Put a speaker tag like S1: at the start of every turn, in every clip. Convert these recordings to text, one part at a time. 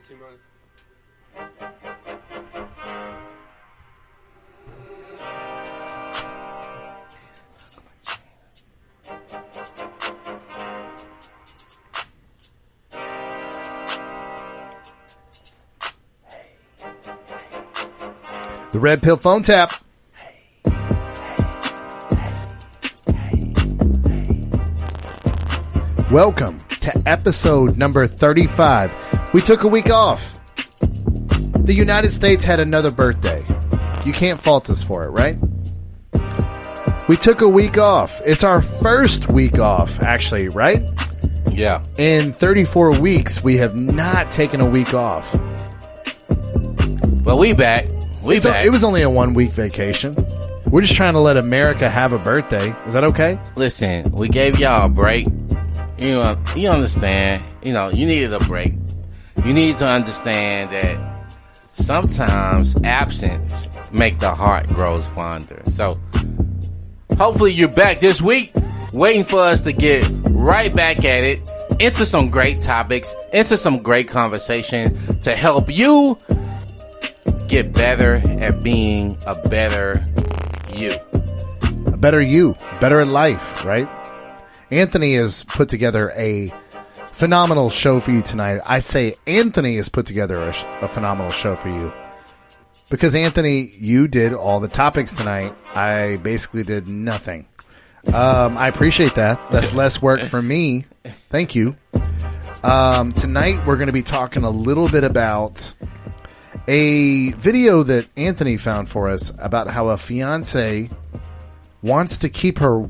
S1: T-minus.
S2: The Red Pill phone tap. Welcome to episode number 35. We took a week off. The United States had another birthday. You can't fault us for it, right? We took a week off. It's our first week off, actually, right?
S3: Yeah.
S2: In 34 weeks, we have not taken a week off.
S3: But we back.
S2: It was only a 1 week vacation. We're just trying to let America have a birthday. Is that okay?
S3: Listen, we gave y'all a break. You understand. You needed a break. You need to understand that sometimes absence make the heart grows fonder. So, hopefully you're back this week, waiting for us to get right back at it, into some great topics, into some great conversation to help you get better at being a better you.
S2: A better you. Better in life, right? Anthony has put together a phenomenal show for you tonight. I say Anthony has put together a phenomenal show for you. Because, Anthony, you did all the topics tonight. I basically did nothing. I appreciate that. That's less work for me. Thank you. Tonight, we're going to be talking a little bit about a video that Anthony found for us about how a fiance wants to keep her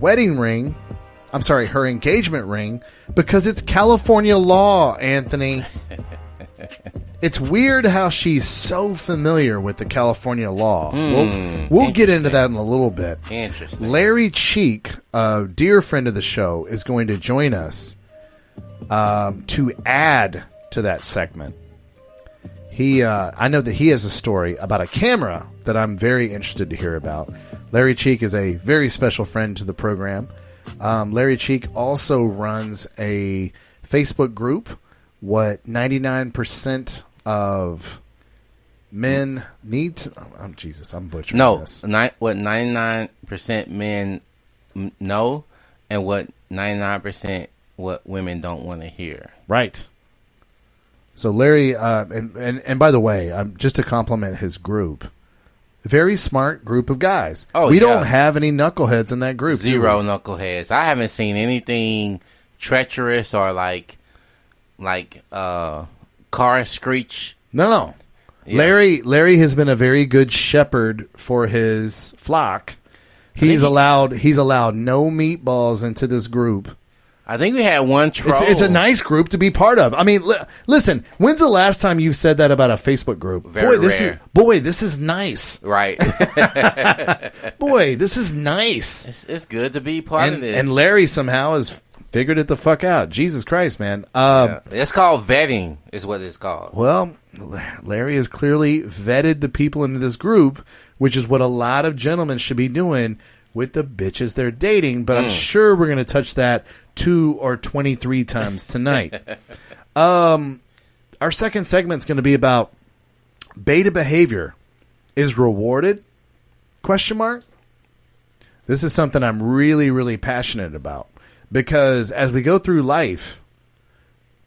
S2: her engagement ring, because it's California law, Anthony. It's weird how she's so familiar with the California law. We'll get into that in a little bit.
S3: Interesting.
S2: Larry Cheek, a dear friend of the show, is going to join us to add to that segment. I know that he has a story about a camera that I'm very interested to hear about. Larry Cheek is a very special friend to the program. Larry Cheek also runs a Facebook group, what 99% of men need to... Oh, Jesus, I'm butchering this.
S3: What 99% men know, and what 99% what women don't want to hear.
S2: Right. So Larry, and by the way, just to compliment his group, very smart group of guys. We don't have any knuckleheads in that group.
S3: Zero knuckleheads. I haven't seen anything treacherous or like car screech.
S2: No. Yeah. Larry has been a very good shepherd for his flock. He's allowed no meatballs into this group.
S3: I think we had one troll.
S2: It's a nice group to be part of. I mean, listen, when's the last time you've said that about a Facebook group?
S3: Very rare.
S2: This is nice.
S3: Right.
S2: Boy, this is nice.
S3: It's good to be part of this.
S2: And Larry somehow has figured it the fuck out. Jesus Christ, man.
S3: It's called vetting is what it's called.
S2: Well, Larry has clearly vetted the people into this group, which is what a lot of gentlemen should be doing with the bitches they're dating, but I'm sure we're going to touch that 2 or 23 times tonight. Our second segment is going to be about beta behavior is rewarded? ? This is something I'm really, really passionate about, because as we go through life,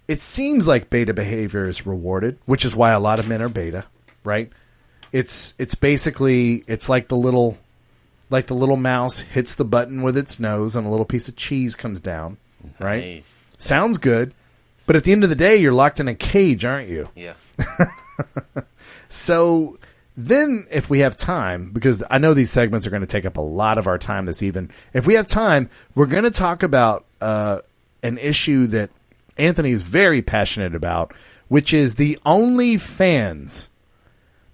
S2: it seems like beta behavior is rewarded, which is why a lot of men are beta, right? It's basically, it's like the little mouse hits the button with its nose and a little piece of cheese comes down, right?
S3: Nice.
S2: Sounds good, but at the end of the day, you're locked in a cage, aren't you?
S3: Yeah.
S2: So then if we have time, because I know these segments are going to take up a lot of our time this evening, if we have time, we're going to talk about an issue that Anthony is very passionate about, which is the OnlyFans.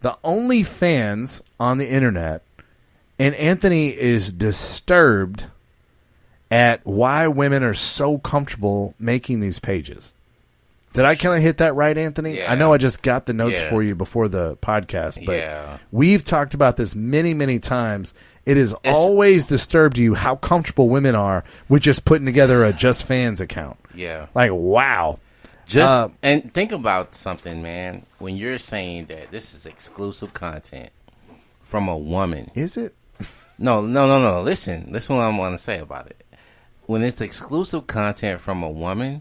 S2: The OnlyFans on the internet. And Anthony is disturbed at why women are so comfortable making these pages. Did I kind of hit that right, Anthony?
S3: Yeah.
S2: I know I just got the notes for you before the podcast, but we've talked about this many, many times. It has always disturbed you how comfortable women are with just putting together a Just Fans account.
S3: Yeah.
S2: Like, wow.
S3: And think about something, man. When you're saying that this is exclusive content from a woman,
S2: is it?
S3: No. Listen what I'm going to say about it. When it's exclusive content from a woman,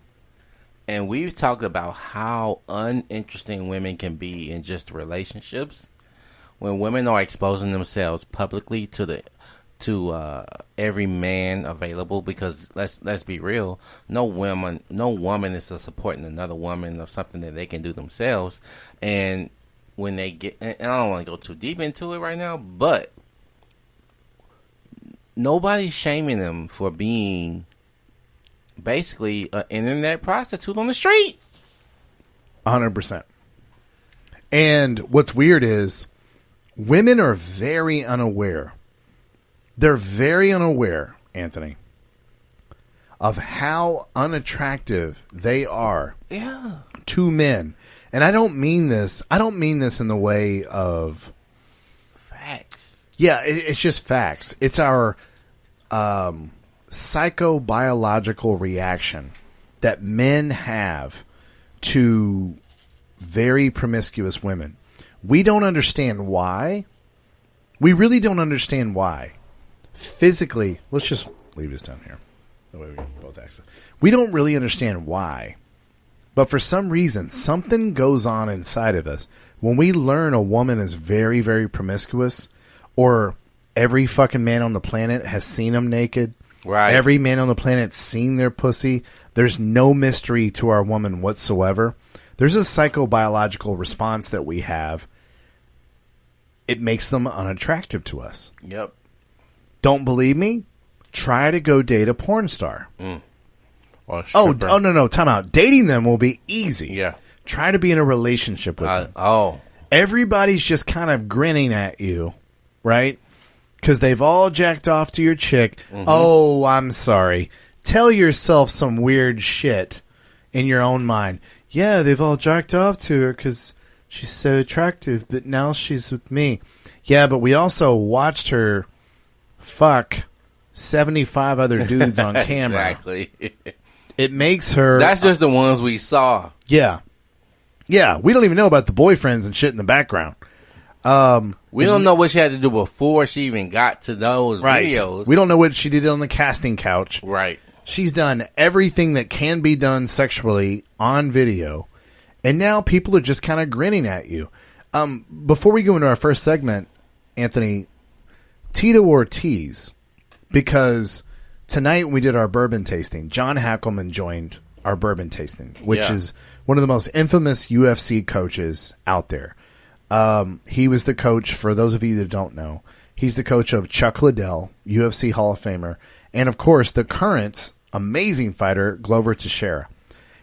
S3: and we've talked about how uninteresting women can be in just relationships, when women are exposing themselves publicly to every man available, because let's be real, no woman is supporting another woman of something that they can do themselves. And when they get, and I don't want to go too deep into it right now, but nobody's shaming them for being basically an internet prostitute on the street.
S2: 100%. And what's weird is women are very unaware. They're very unaware, Anthony, of how unattractive they are to men. And I don't mean this in the way of
S3: facts.
S2: Yeah, it's just facts. It's our psychobiological reaction that men have to very promiscuous women. We don't understand why. We really don't understand why. Physically, let's just leave this down here. That way we can both access. We don't really understand why. But for some reason, something goes on inside of us. When we learn a woman is very, very promiscuous, or every fucking man on the planet has seen them naked.
S3: Right.
S2: Every man on the planet's seen their pussy. There's no mystery to our woman whatsoever. There's a psychobiological response that we have. It makes them unattractive to us.
S3: Yep.
S2: Don't believe me? Try to go date a porn star.
S3: Oh,
S2: no. Time out. Dating them will be easy.
S3: Yeah.
S2: Try to be in a relationship with them. Everybody's just kind of grinning at you, right? Because they've all jacked off to your chick. Mm-hmm. Oh, I'm sorry. Tell yourself some weird shit in your own mind. Yeah, they've all jacked off to her because she's so attractive, but now she's with me. Yeah, but we also watched her fuck 75 other dudes on camera.
S3: Exactly.
S2: It makes her...
S3: That's just the ones we saw.
S2: Yeah. Yeah, we don't even know about the boyfriends and shit in the background.
S3: We don't know what she had to do before she even got to those videos.
S2: We don't know what she did on the casting couch.
S3: Right.
S2: She's done everything that can be done sexually on video, and now people are just kind of grinning at you. Before we go into our first segment, Anthony, Tito Ortiz, because tonight when we did our bourbon tasting, John Hackelman joined our bourbon tasting, which is one of the most infamous UFC coaches out there. He was the coach, for those of you that don't know, he's the coach of Chuck Liddell, UFC Hall of Famer, and of course the current amazing fighter Glover Teixeira.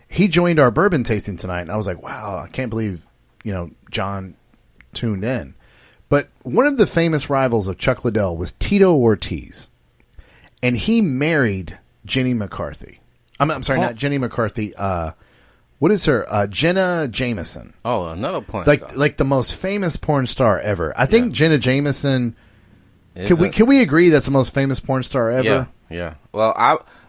S2: He joined our bourbon tasting tonight, and I was like, wow, I can't believe, John tuned in. But one of the famous rivals of Chuck Liddell was Tito Ortiz, and he married Jenny McCarthy. I'm sorry, not Jenny McCarthy. What is her? Jenna Jameson.
S3: Oh, another porn star.
S2: Like the most famous porn star ever. I think Jenna Jameson. Can we agree that's the most famous porn star ever?
S3: Yeah. Well,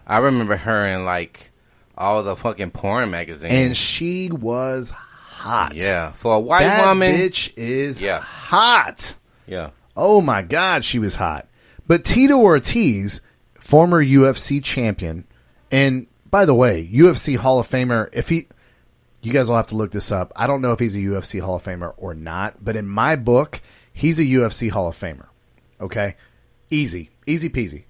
S3: I remember her in like all the fucking porn magazines,
S2: and she was hot.
S3: Yeah, for a white woman,
S2: that bitch is hot.
S3: Yeah.
S2: Oh my God, she was hot. But Tito Ortiz, former UFC champion, and by the way, UFC Hall of Famer. You guys will have to look this up. I don't know if he's a UFC Hall of Famer or not, but in my book, he's a UFC Hall of Famer. Okay? Easy peasy.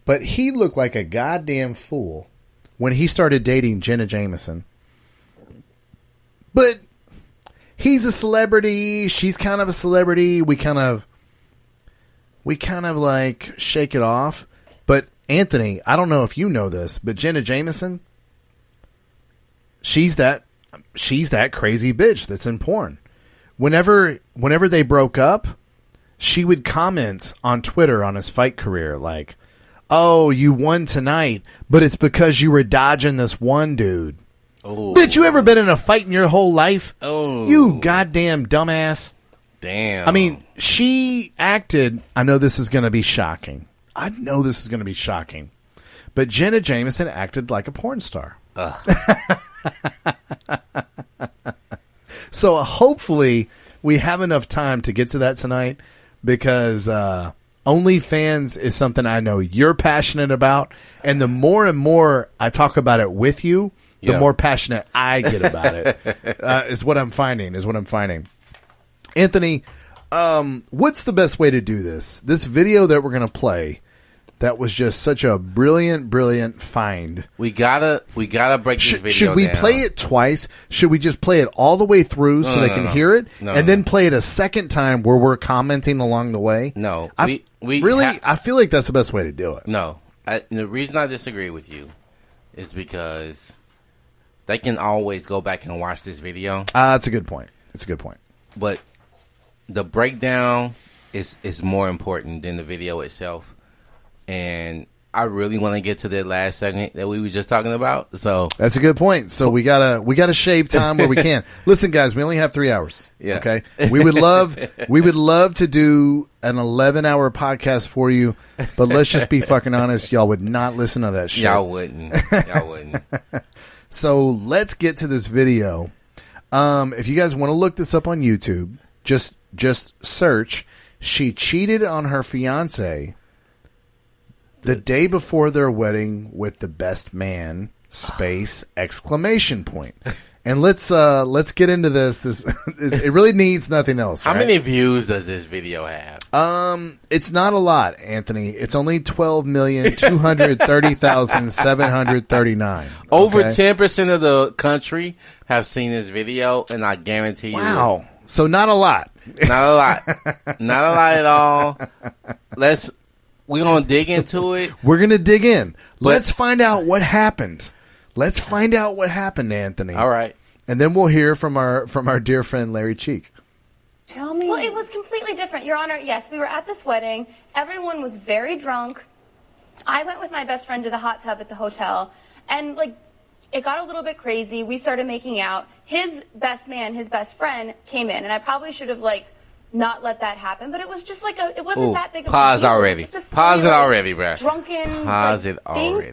S2: But he looked like a goddamn fool when he started dating Jenna Jameson. But he's a celebrity. She's kind of a celebrity. We kind of like shake it off. But Anthony, I don't know if you know this, but Jenna Jameson, she's that crazy bitch that's in porn. Whenever they broke up, she would comment on Twitter on his fight career like, "Oh, you won tonight, but it's because you were dodging this one dude." Oh. Bitch, you ever been in a fight in your whole life?
S3: Oh.
S2: You goddamn dumbass.
S3: Damn.
S2: I mean, she acted, I know this is going to be shocking. But Jenna Jameson acted like a porn star. So hopefully we have enough time to get to that tonight, because OnlyFans is something I know you're passionate about, and the more and more I talk about it with you, the more passionate I get about it. Is what I'm finding. Anthony, what's the best way to do this? This video that we're going to play, that was just such a brilliant find.
S3: We gotta break this video
S2: Should we
S3: down.
S2: play it twice? Should we just play it all the way through so they can hear it, and then play it a second time where we're commenting along the way?
S3: No,
S2: I feel like that's the best way to do it.
S3: No, the reason I disagree with you is because they can always go back and watch this video.
S2: That's a good point.
S3: But the breakdown is more important than the video itself. And I really want to get to that last segment that we were just talking about. So
S2: that's a good point. So we gotta shave time where we can. Listen, guys, we only have 3 hours.
S3: Yeah.
S2: Okay. We would love to do an 11-hour podcast for you, but let's just be fucking honest. Y'all would not listen to that shit.
S3: Y'all wouldn't.
S2: So let's get to this video. If you guys want to look this up on YouTube, just search "She cheated on her fiance the day before their wedding with the best man, ! And let's get into this. It really needs nothing else.
S3: How
S2: right?
S3: many views does this video have?
S2: It's not a lot, Anthony. It's only 12,230,739.
S3: Over 10% of the country have seen this video, and I guarantee you.
S2: Wow. So not a lot.
S3: Not a lot. Not a lot at all. We're going to dig into it.
S2: We're going to dig in. Let's find out what happened. Anthony.
S3: All right.
S2: And then we'll hear from our dear friend Larry Cheek.
S1: Tell me. Well, it was completely different, Your Honor. Yes, we were at this wedding. Everyone was very drunk. I went with my best friend to the hot tub at the hotel, and it got a little bit crazy. We started making out. His best friend came in, and I probably should have not let that happen, but it was just it wasn't that big of a deal.
S3: Pause already. Pause it already, bro.
S1: Drunken.
S3: Pause it already.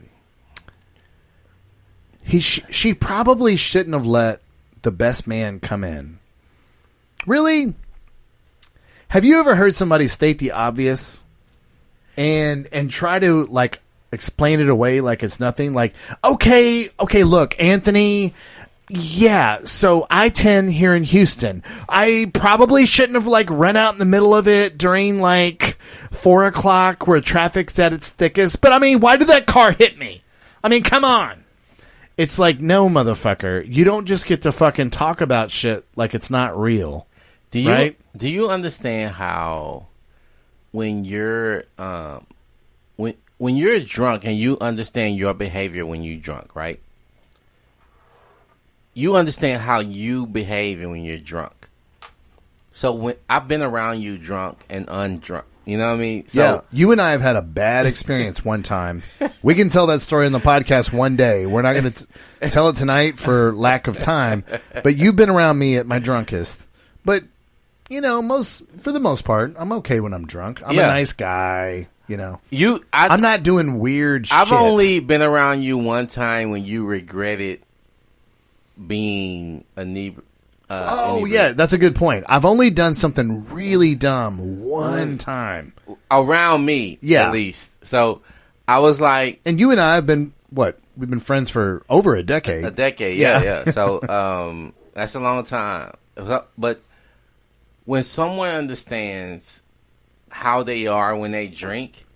S2: She probably shouldn't have let the best man come in. Really? Have you ever heard somebody state the obvious and try to explain it away like it's nothing? Okay, look, Anthony. Yeah, so I-10 here in Houston. I probably shouldn't have run out in the middle of it during 4 o'clock where traffic's at its thickest. But I mean, why did that car hit me? I mean, come on. It's no, motherfucker. You don't just get to fucking talk about shit like it's not real.
S3: Do you
S2: right?
S3: Do you understand how when you're when you're drunk and you understand your behavior when you're drunk, right? You understand how you behave when you're drunk. So when I've been around you drunk and undrunk, you know what I mean? So,
S2: yeah, you and I have had a bad experience one time. We can tell that story on the podcast one day. We're not going to tell it tonight for lack of time. But you've been around me at my drunkest. But, for the most part, I'm okay when I'm drunk. I'm a nice guy, I'm not doing weird shit.
S3: I've only been around you one time when you regretted being inebriated.
S2: Yeah, that's a good point. I've only done something really dumb one time.
S3: Around me, at least. So, I was like...
S2: And you and I have been, we've been friends for over a decade.
S3: A decade, yeah. So, that's a long time. But when someone understands how they are when they drink,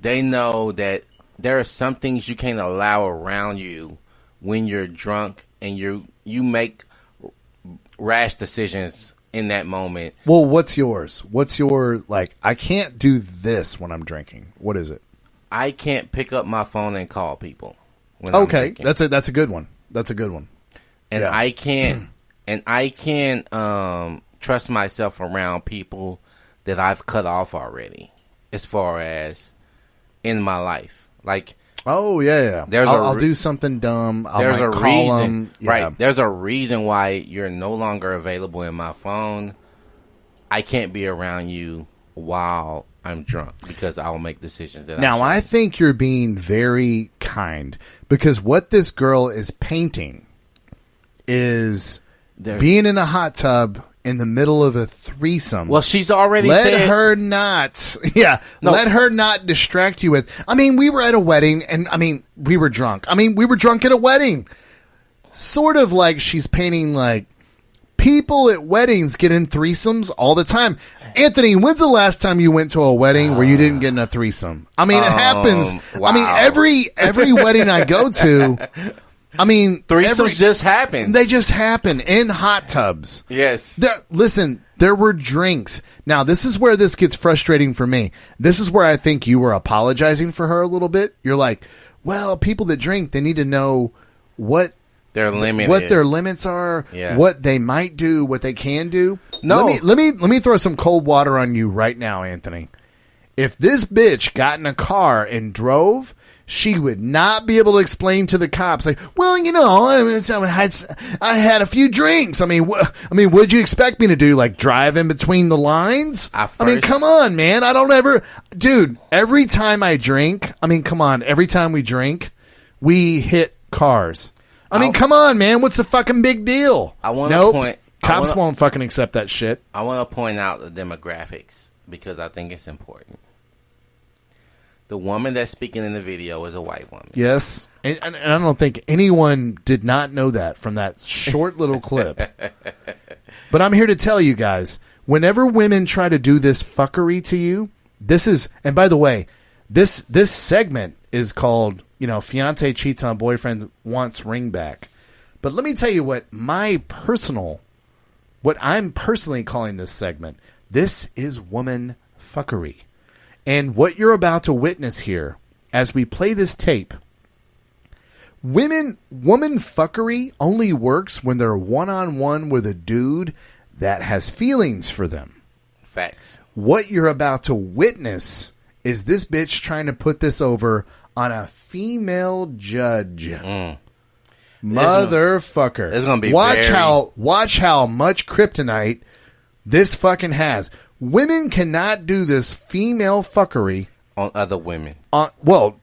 S3: they know that there are some things you can't allow around you when you're drunk, and you make rash decisions in that moment.
S2: Well, what's yours? What's your I can't do this when I'm drinking. What is it?
S3: I can't pick up my phone and call people when I'm drinking.
S2: That's a good one.
S3: And I can't trust myself around people that I've cut off already, as far as in my life.
S2: Oh yeah. I'll do something dumb.
S3: There's a
S2: call
S3: reason,
S2: them. Yeah.
S3: right? There's a reason why you're no longer available in my phone. I can't be around you while I'm drunk because I'll make decisions that.
S2: Now I think you're being very kind, because what this girl is painting is being in a hot tub in the middle of a threesome.
S3: Well, she's already
S2: let
S3: said...
S2: her not. Yeah, no. Let her not distract you with. I mean, we were at a wedding, and I mean, we were drunk. I mean, we were drunk at a wedding. Sort of like she's painting like people at weddings get in threesomes all the time. Anthony, when's the last time you went to a wedding where you didn't get in a threesome? I mean, it happens.
S3: Wow.
S2: I mean, every wedding I go to, I mean,
S3: threesomes just happen.
S2: They just happen in hot tubs.
S3: Yes.
S2: Listen, there were drinks. Now, this is where this gets frustrating for me. This is where I think you were apologizing for her a little bit. You're like, well, people that drink, they need to know what their limits are, what they might do, what they can do.
S3: No.
S2: Let me throw some cold water on you right now, Anthony. If this bitch got in a car and drove, she would not be able to explain to the cops, like, well, you know, I had a few drinks. I mean, what'd you expect me to do? Like, drive in between the lines? I mean, come on, man. I don't ever... Dude, every time I drink... I mean, come on. Every time we drink, we hit cars. I mean, come on, man. What's the fucking big deal? Cops won't fucking accept that shit.
S3: I want to point out the demographics because I think it's important. The woman that's speaking in the video is a white woman.
S2: Yes. And I don't think anyone did not know that from that short little clip. But I'm here to tell you guys, whenever women try to do this fuckery to you, this is... And by the way, this segment is called... You know, fiance cheats on boyfriend, wants ring back. But let me tell you what I'm personally calling this segment. This is woman fuckery. And what you're about to witness here, as we play this tape, woman fuckery only works when they're one-on-one with a dude that has feelings for them.
S3: Facts.
S2: What you're about to witness is this bitch trying to put this over on a female judge. Motherfucker.
S3: It's gonna be
S2: watch how much kryptonite this fucking has. Women cannot do this female fuckery
S3: on other women.
S2: Well,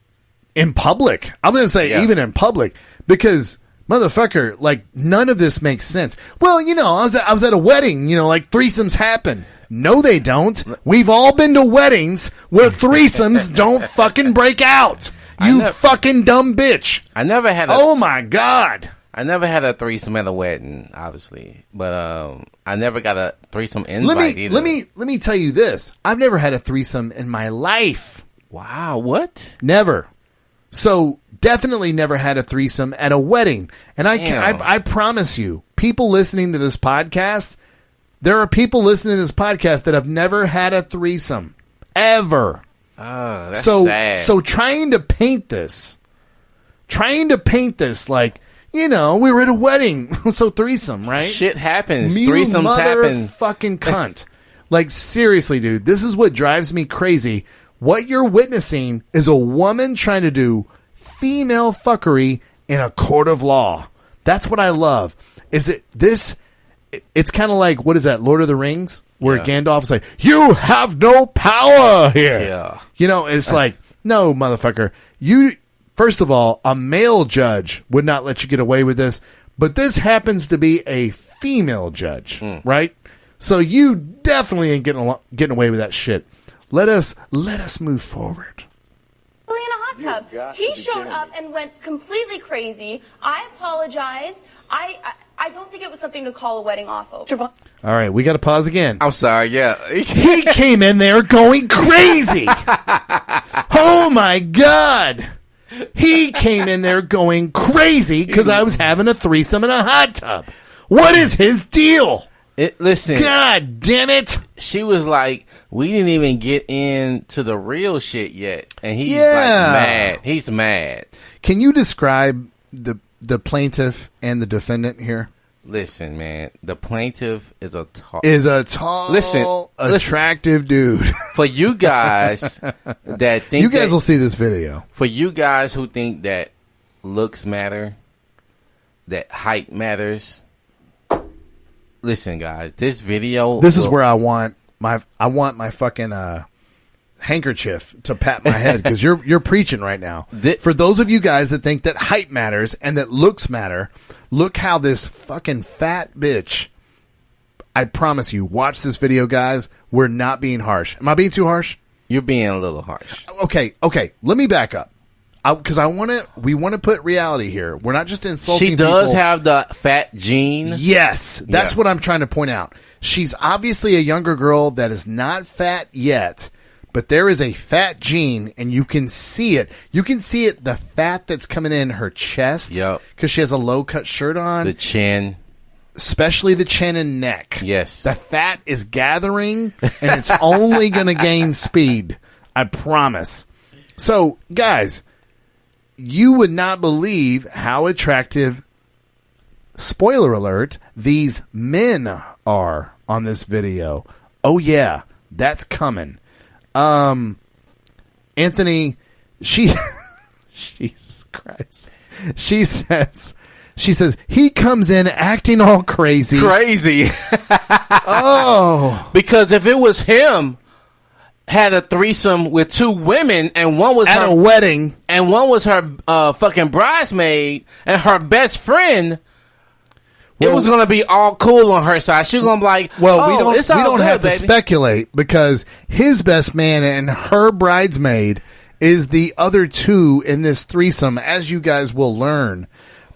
S2: in public. I'm going to say even in public, because motherfucker, like, none of this makes sense. Well, you know, I was at a wedding, you know, like, threesomes happen. No, they don't. We've all been to weddings where threesomes don't fucking break out. You fucking dumb bitch. Oh my God.
S3: I never had a threesome at a wedding, obviously. But I never got a threesome invite either.
S2: Let me tell you this. I've never had a threesome in my life.
S3: Wow, what?
S2: Never. So definitely never had a threesome at a wedding. And I promise you, people listening to this podcast, there are people listening to this podcast that have never had a threesome. Ever.
S3: Oh, that's sad.
S2: So trying to paint this like, you know, we were at a wedding, so threesome, right?
S3: Shit happens.
S2: You
S3: Threesomes happen.
S2: Fucking cunt. Like, seriously, dude, this is what drives me crazy. What you're witnessing is a woman trying to do female fuckery in a court of law. That's what I love. It's kind of like, what is that, Lord of the Rings? Where Gandalf's like, you have no power here.
S3: Yeah.
S2: You know, it's like, no, motherfucker. First of all, a male judge would not let you get away with this, but this happens to be a female judge, right? So you definitely ain't getting away with that shit. Let us move forward.
S1: In a hot tub. He showed up and went completely crazy. I apologize. I don't think it was something to call a wedding off over.
S2: All right, we got to pause again.
S3: I'm sorry, yeah.
S2: He came in there going crazy. Oh, my God. He came in there going crazy because I was having a threesome in a hot tub. What is his deal?
S3: Listen.
S2: God damn it.
S3: She was like, we didn't even get into the real shit yet. And he's like mad. He's mad.
S2: Can you describe the plaintiff and the defendant here?
S3: Listen, man. The plaintiff is a tall,
S2: attractive dude.
S3: For you guys that think
S2: you guys will see this video.
S3: For you guys who think that looks matter, that height matters. Listen, guys, this video.
S2: This is where I want my fucking handkerchief to pat my head because you're preaching right now.
S3: Th-
S2: For those of you guys that think that height matters and that looks matter, look how this fucking fat bitch. I promise you, watch this video, guys. We're not being harsh. Am I being too harsh?
S3: You're being a little harsh.
S2: Okay. Let me back up. Because we want to put reality here. We're not just insulting
S3: She does
S2: people.
S3: have the fat gene.
S2: Yes, that's
S3: Yeah.
S2: what I'm trying to point out. She's obviously a younger girl that is not fat yet, but there is a fat gene, and you can see it. You can see it, the fat that's coming in her chest.
S3: Yep.
S2: Because she has a low-cut shirt on.
S3: The chin.
S2: Especially the chin and neck.
S3: Yes.
S2: The fat is gathering, and it's only going to gain speed. I promise. So, guys, you would not believe how attractive, spoiler alert, these men are on this video. Oh, yeah, that's coming. Anthony, Jesus Christ. She says, he comes in acting all crazy.
S3: Crazy.
S2: Oh.
S3: Because if it was him, had a threesome with two women, and one was
S2: At
S3: her
S2: a wedding.
S3: and one was her fucking bridesmaid and her best friend, it was gonna be all cool on her side. She was gonna be like,
S2: Well,
S3: oh,
S2: we don't
S3: good,
S2: have to
S3: baby.
S2: speculate because his best man and her bridesmaid is the other two in this threesome, as you guys will learn.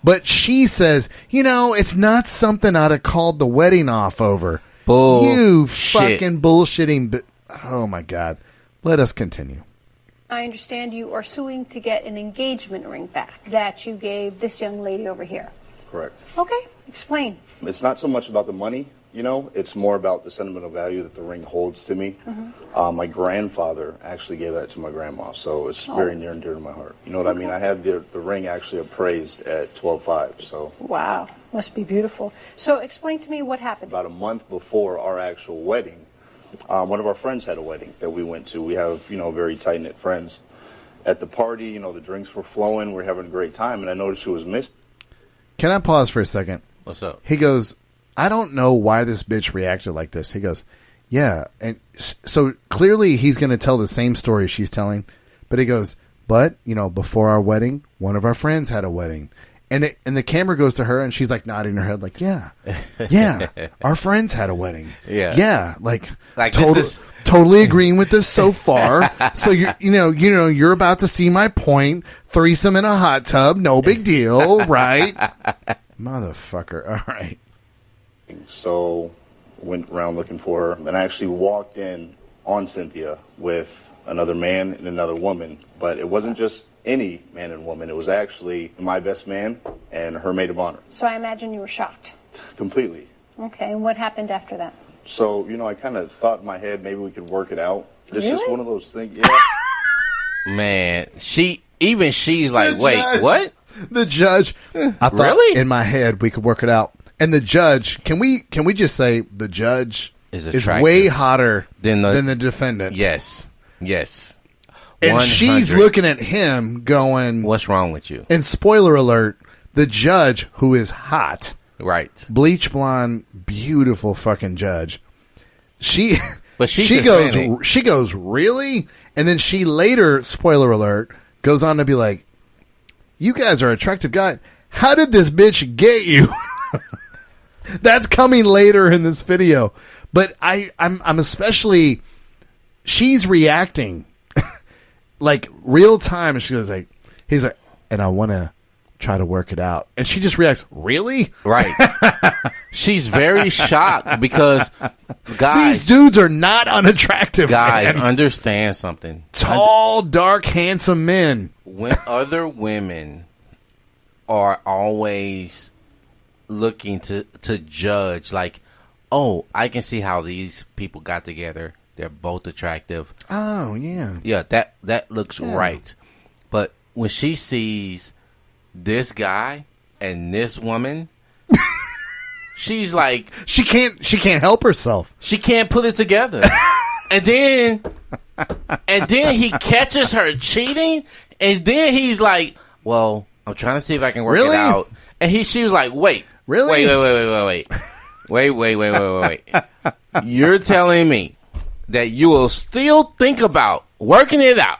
S2: But she says, it's not something I'd have called the wedding off over.
S3: Bull
S2: You
S3: shit.
S2: fucking bullshitting. Oh, my God. Let us continue.
S4: I understand you are suing to get an engagement ring back that you gave this young lady over here.
S5: Correct.
S4: Okay, explain.
S5: It's not so much about the money, it's more about the sentimental value that the ring holds to me. My grandfather actually gave that to my grandma, so it's very near and dear to my heart. You know what I mean? I had the ring actually appraised at 12.5, so.
S4: Wow, must be beautiful. So explain to me what happened.
S5: About a month before our actual wedding, one of our friends had a wedding that we went to. We have, very tight-knit friends. At the party, the drinks were flowing, we were having a great time, and I noticed she was missing.
S2: Can I pause for a second?
S3: What's up?
S2: He goes, I don't know why this bitch reacted like this. He goes, yeah. And so clearly he's going to tell the same story she's telling. But he goes, but, before our wedding, one of our friends had a wedding. And the camera goes to her, and she's like nodding her head, like, yeah, our friends had a wedding,
S3: Yeah.
S2: like
S3: this is-
S2: totally agreeing with this so far. So you're about to see my point. Threesome in a hot tub, no big deal, right? Motherfucker. All right.
S5: So went around looking for her, and I actually walked in on Cynthia with another man and another woman. But it wasn't just any man and woman. It was actually my best man and her maid of honor.
S4: So I imagine you were shocked.
S5: Completely.
S4: Okay, and what happened after that?
S5: So, I kind of thought in my head maybe we could work it out. It's just
S4: Really?
S5: one of those things. Yeah.
S3: Man, she's like,
S2: The
S3: wait,
S2: judge.
S3: what?
S2: The judge. I thought
S3: Really?
S2: in my head we could work it out. And the judge, can we just say the judge
S3: Is
S2: is
S3: attractive.
S2: way hotter
S3: Than the
S2: defendant?
S3: Yes.
S2: And she's
S3: 100.
S2: looking at him going,
S3: What's wrong with you?
S2: and spoiler alert, the judge, who is hot,
S3: Right.
S2: bleach blonde, beautiful fucking judge.
S3: But she's
S2: she
S3: Hispanic.
S2: goes, really? And then she later, spoiler alert, goes on to be like, you guys are attractive guys. How did this bitch get you? That's coming later in this video. But I'm especially, she's reacting like real time. And she goes like, he's like, and I want to try to work it out. And she just reacts, really?
S3: Right. She's very shocked because, guys,
S2: These dudes are not unattractive.
S3: guys,
S2: man.
S3: understand something.
S2: Tall, dark, handsome men.
S3: When other women are always looking to judge, like, oh, I can see how these people got together. They're both attractive.
S2: Oh, yeah.
S3: Yeah, that looks right. But when she sees this guy and this woman, she's like,
S2: She can't help herself.
S3: she can't put it together. and then he catches her cheating, and then he's like, well, I'm trying to see if I can work
S2: Really?
S3: it out. And she was like, wait.
S2: Really?
S3: Wait. You're telling me that you will still think about working it out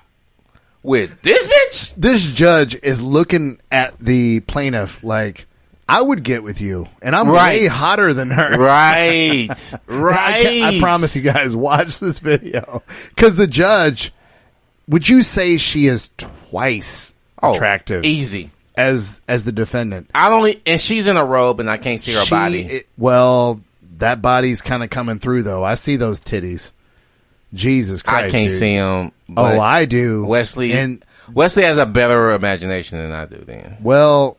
S3: with this bitch.
S2: This judge is looking at the plaintiff like, I would get with you, and I'm way hotter than her.
S3: Right. Right.
S2: I promise you guys, watch this video. Because the judge, would you say she is twice attractive?
S3: Easy.
S2: As the defendant.
S3: And she's in a robe, and I can't see her body.
S2: Well, that body's kind of coming through, though. I see those titties. Jesus Christ,
S3: I can't see them.
S2: Oh, I do.
S3: Wesley has a better imagination than I do, then.
S2: Well,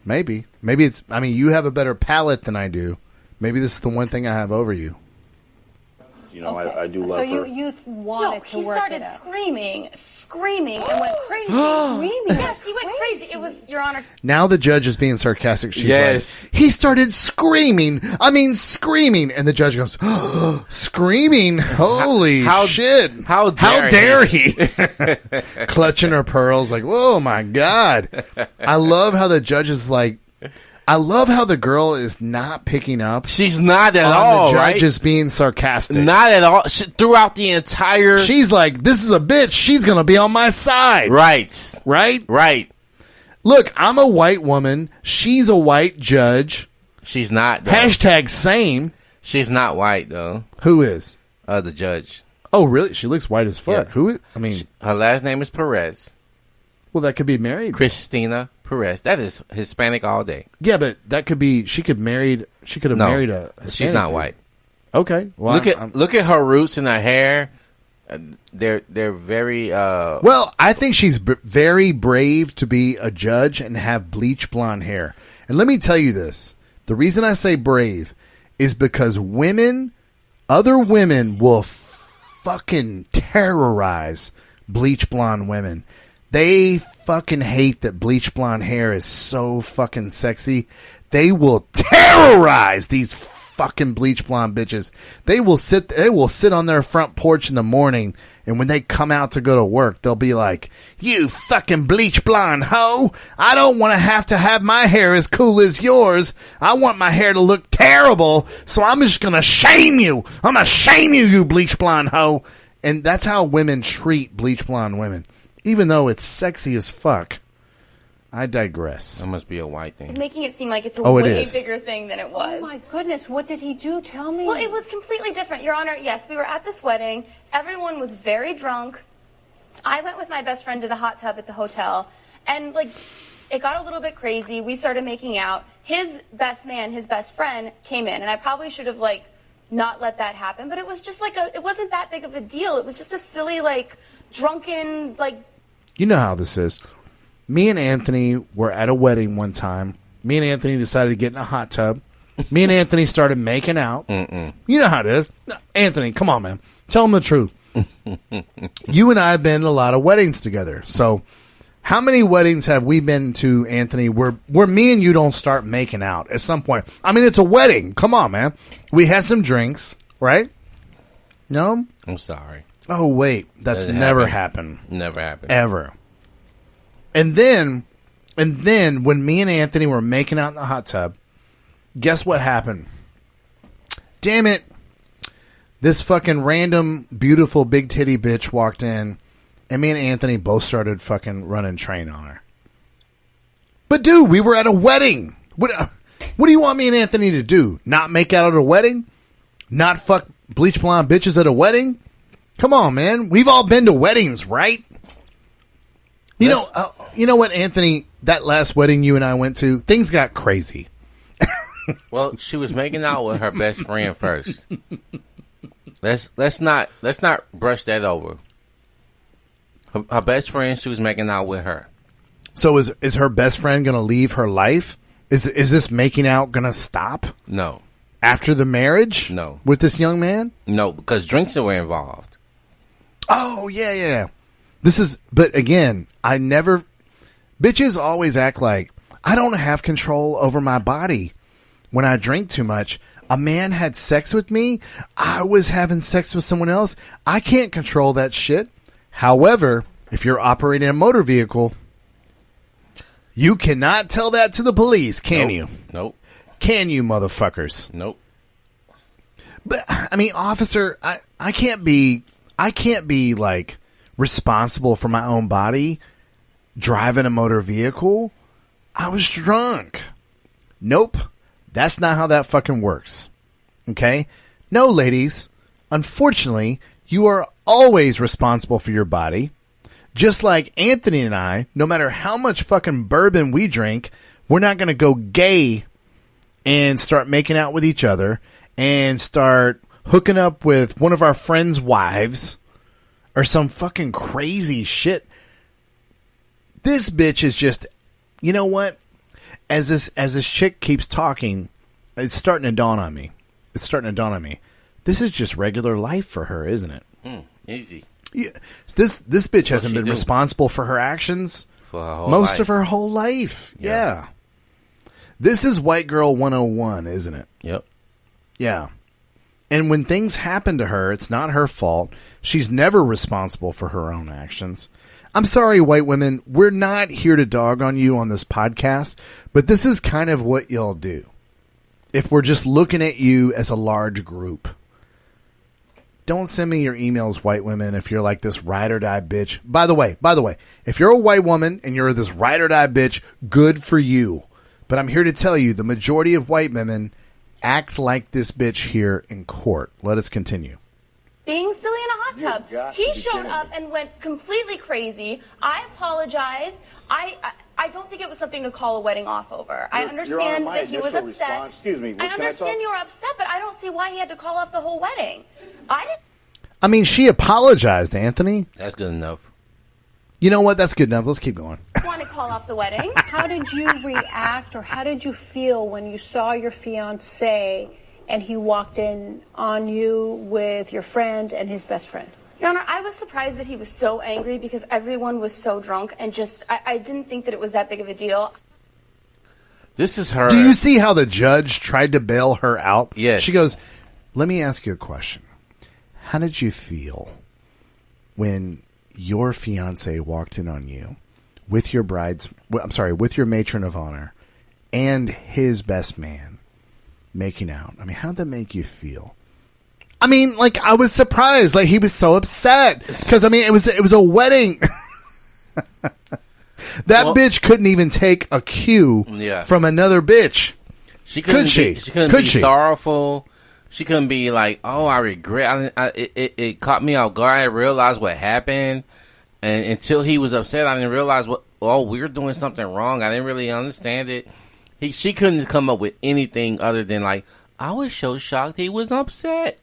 S2: maybe it's, I mean, you have a better palate than I do. Maybe this is the one thing I have over you.
S5: You know, I do love her.
S4: So you wanted to
S1: he
S4: work
S1: started
S4: it out.
S1: screaming, and went crazy.
S4: Screaming.
S1: Yes, he went crazy. It was, Your Honor.
S2: Now the judge is being sarcastic. She's
S3: Yes.
S2: like, he started screaming. And the judge goes, screaming. Holy shit.
S3: How
S2: dare he? Clutching her pearls like, whoa, my God. I love how the judge is like, I love how the girl is not picking up.
S3: She's not at all,
S2: the
S3: right?
S2: judge is being sarcastic.
S3: Not at all. Throughout the entire...
S2: She's like, this is a bitch. She's going to be on my side.
S3: Right.
S2: Right?
S3: Right.
S2: Look, I'm a white woman. She's a white judge.
S3: She's not, though.
S2: Hashtag same.
S3: She's not white, though.
S2: Who is?
S3: The judge.
S2: Oh, really? She looks white as fuck.
S3: Yeah.
S2: Who is? I mean...
S3: Her last name is Perez.
S2: Well, that could be married.
S3: Christina Perez. That is Hispanic all day.
S2: Yeah, but that could be. She could have married a. Hispanic
S3: she's not
S2: dude.
S3: White.
S2: Okay. Well,
S3: look at her roots and her hair. They're very.
S2: Well, I think she's very brave to be a judge and have bleach blonde hair. And let me tell you this: the reason I say brave is because other women will fucking terrorize bleach blonde women. They fucking hate that bleach blonde hair is so fucking sexy. They will terrorize these fucking bleach blonde bitches. They will sit on their front porch in the morning, and when they come out to go to work, they'll be like, "You fucking bleach blonde hoe! I don't want to have my hair as cool as yours. I want my hair to look terrible, so I'm just gonna shame you. I'm gonna shame you, you bleach blonde hoe." And that's how women treat bleach blonde women. Even though it's sexy as fuck. I digress.
S3: That must be a white thing.
S1: He's making it seem like it's a
S2: it
S1: way
S2: is.
S1: bigger thing than it was.
S4: Oh my goodness, what did he do? Tell me.
S1: Well, it was completely different, Your Honor. Yes, we were at this wedding. Everyone was very drunk. I went with my best friend to the hot tub at the hotel, and it got a little bit crazy. We started making out. His best man, his best friend, came in, and I probably should have not let that happen, but it was just it wasn't that big of a deal. It was just a silly drunken
S2: You know how this is. Me and Anthony were at a wedding one time. Me and Anthony decided to get in a hot tub. Me and Anthony started making out. You know how it is. Anthony, come on, man. Tell him the truth. You and I have been to a lot of weddings together. So how many weddings have we been to, Anthony, where me and you don't start making out at some point? I mean, it's a wedding. Come on, man. We had some drinks, right? No?
S3: I'm sorry.
S2: Oh, wait. That's never happened.
S3: Never happened.
S2: Ever. And then when me and Anthony were making out in the hot tub, guess what happened? Damn it. This fucking random, beautiful, big titty bitch walked in, and me and Anthony both started fucking running train on her. But dude, we were at a wedding. What do you want me and Anthony to do? Not make out at a wedding? Not fuck bleach blonde bitches at a wedding? Come on, man. We've all been to weddings, right? You know what, Anthony? That last wedding you and I went to, things got crazy.
S3: Well, she was making out with her best friend first. Let's not brush that over. Her best friend, she was making out with her.
S2: So is her best friend going to leave her life? Is this making out going to stop?
S3: No.
S2: After the marriage?
S3: No.
S2: With this young man?
S3: No, because drinks were involved.
S2: Oh, yeah. But again, bitches always act like, I don't have control over my body when I drink too much. A man had sex with me. I was having sex with someone else. I can't control that shit. However, if you're operating a motor vehicle, you cannot tell that to the police, can you?
S3: Nope.
S2: Can you, motherfuckers?
S3: Nope.
S2: But, I mean, officer, I I can't be like responsible for my own body driving a motor vehicle. I was drunk. Nope. That's not how that fucking works. Okay? No, ladies. Unfortunately, you are always responsible for your body. Just like Anthony and I, no matter how much fucking bourbon we drink, we're not going to go gay and start making out with each other and start hooking up with one of our friends' wives or some fucking crazy shit. This bitch is just, you know what? As this chick keeps talking, it's starting to dawn on me. This is just regular life for her, isn't it?
S3: Easy.
S2: Yeah. This bitch hasn't been responsible for her actions
S3: For her whole
S2: most
S3: life.
S2: of her whole life.
S3: Yeah.
S2: This is White Girl 101, isn't it?
S3: Yep.
S2: Yeah. And when things happen to her, it's not her fault. She's never responsible for her own actions. I'm sorry, white women. We're not here to dog on you on this podcast, but this is kind of what y'all do. If we're just looking at you as a large group. Don't send me your emails, white women, if you're like this ride or die bitch. By the way, if you're a white woman and you're this ride or die bitch, good for you. But I'm here to tell you, the majority of white women act like this bitch here in court. Let us continue.
S1: Being silly in a hot tub.
S5: got
S1: He
S5: to be
S1: showed
S5: kidding
S1: up
S5: me.
S1: and went completely crazy. I apologize. I don't think it was something to call a wedding off over. I
S5: Your
S1: understand
S5: Honor, my
S1: that he was
S5: initial
S1: upset.
S5: response- excuse me,
S1: I
S5: can I
S1: understand
S5: talk?
S1: you were upset, but I don't see why he had to call off the whole wedding.
S2: I mean, she apologized, Anthony.
S3: That's good enough.
S2: You know what? That's good enough. Let's keep going.
S1: want to call off the wedding.
S4: How did you react, or how did you feel when you saw your fiance and he walked in on you with your friend and his best friend?
S1: Your Honor, I was surprised that he was so angry because everyone was so drunk and just, I didn't think that it was that big of a deal.
S3: This is her.
S2: Do you see how the judge tried to bail her out?
S3: Yes.
S2: She goes, let me ask you a question. How did you feel when your fiance walked in on you with your with your matron of honor and his best man making out? I mean, how'd that make you feel? I mean, like, I was surprised. Like, he was so upset because, I mean, it was a wedding. That bitch couldn't even take a cue from another bitch.
S3: She couldn't
S2: she?
S3: She couldn't
S2: Could
S3: be
S2: she?
S3: sorrowful. She couldn't be like, oh, I regret. It caught me off guard. I didn't realize what happened. And until he was upset, I didn't realize we're doing something wrong. I didn't really understand it. She couldn't come up with anything other than like, I was so shocked he was upset.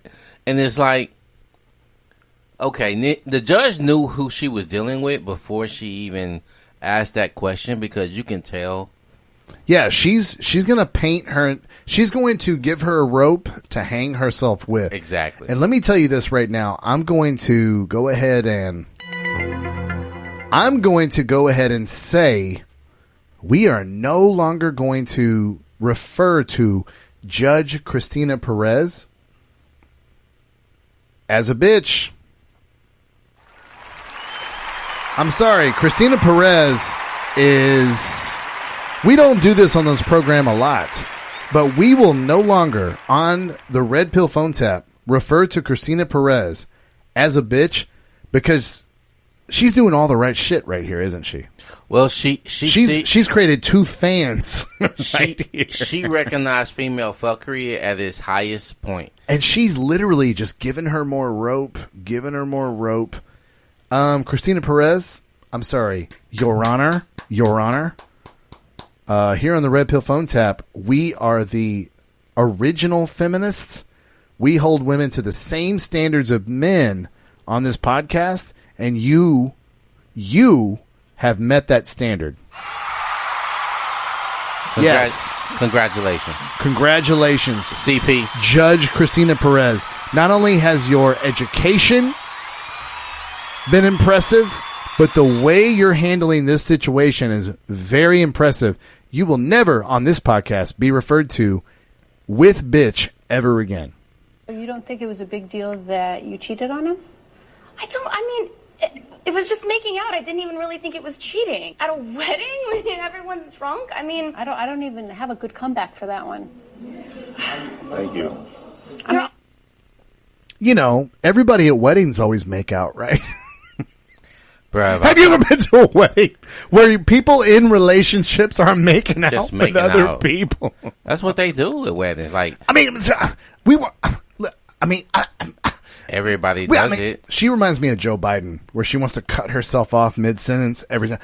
S3: And it's like, okay, the judge knew who she was dealing with before she even asked that question, because you can tell.
S2: Yeah, she's going to paint her. She's going to give her a rope to hang herself with.
S3: Exactly.
S2: And let me tell you this right now. I'm going to go ahead and say we are no longer going to refer to Judge Christina Perez as a bitch. I'm sorry. Christina Perez is... We don't do this on this program a lot, but we will no longer, on the Red Pill phone tap, refer to Christina Perez as a bitch, because she's doing all the right shit right here, isn't she?
S3: Well, she's
S2: created two fans.
S3: She recognized female fuckery at its highest point,
S2: and she's literally just giving her more rope. Christina Perez, I'm sorry, Your Honor. Here on the Red Pill phone tap, we are the original feminists. We hold women to the same standards of men on this podcast, and you have met that standard. Yes.
S3: Congratulations.
S2: CP. Judge Christina Perez. Not only has your education been impressive, but the way you're handling this situation is very impressive. You will never on this podcast be referred to with bitch ever again.
S4: You don't think it was a big deal that you cheated on him?
S1: It was just making out. I didn't even really think it was cheating. At a wedding when everyone's drunk? I mean...
S4: I don't even have a good comeback for that one.
S5: Thank you.
S2: you know, everybody at weddings always make out, right?
S3: Bruh,
S2: Have you ever been to a wedding where people in relationships are making out
S3: Just
S2: with
S3: making
S2: other
S3: out.
S2: people?
S3: That's what they do at weddings. Like,
S2: I mean, we were. I mean,
S3: everybody
S2: I
S3: does
S2: mean,
S3: it.
S2: she reminds me of Joe Biden, where she wants to cut herself off mid sentence every time.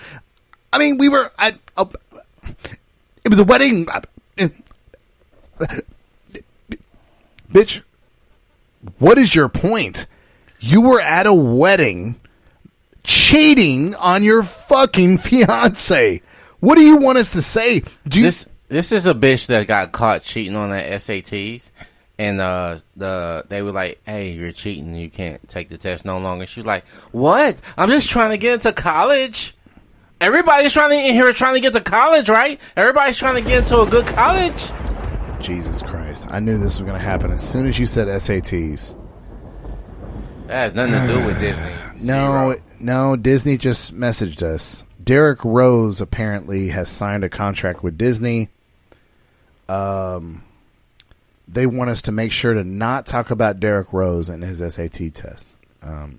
S2: I mean, we were. It was a wedding. Bitch, what is your point? You were at a wedding cheating on your fucking fiance. What do you want us to say?
S3: This is a bitch that got caught cheating on the SATs, and they were like, "Hey, you're cheating. You can't take the test no longer." She was like, "What? I'm just trying to get into college. Everybody's trying to get to college, right? Everybody's trying to get into a good college."
S2: Jesus Christ. I knew this was going to happen as soon as you said SATs.
S3: That has nothing to do with Disney.
S2: No, Disney just messaged us. Derek Rose apparently has signed a contract with Disney. They want us to make sure to not talk about Derek Rose and his SAT tests.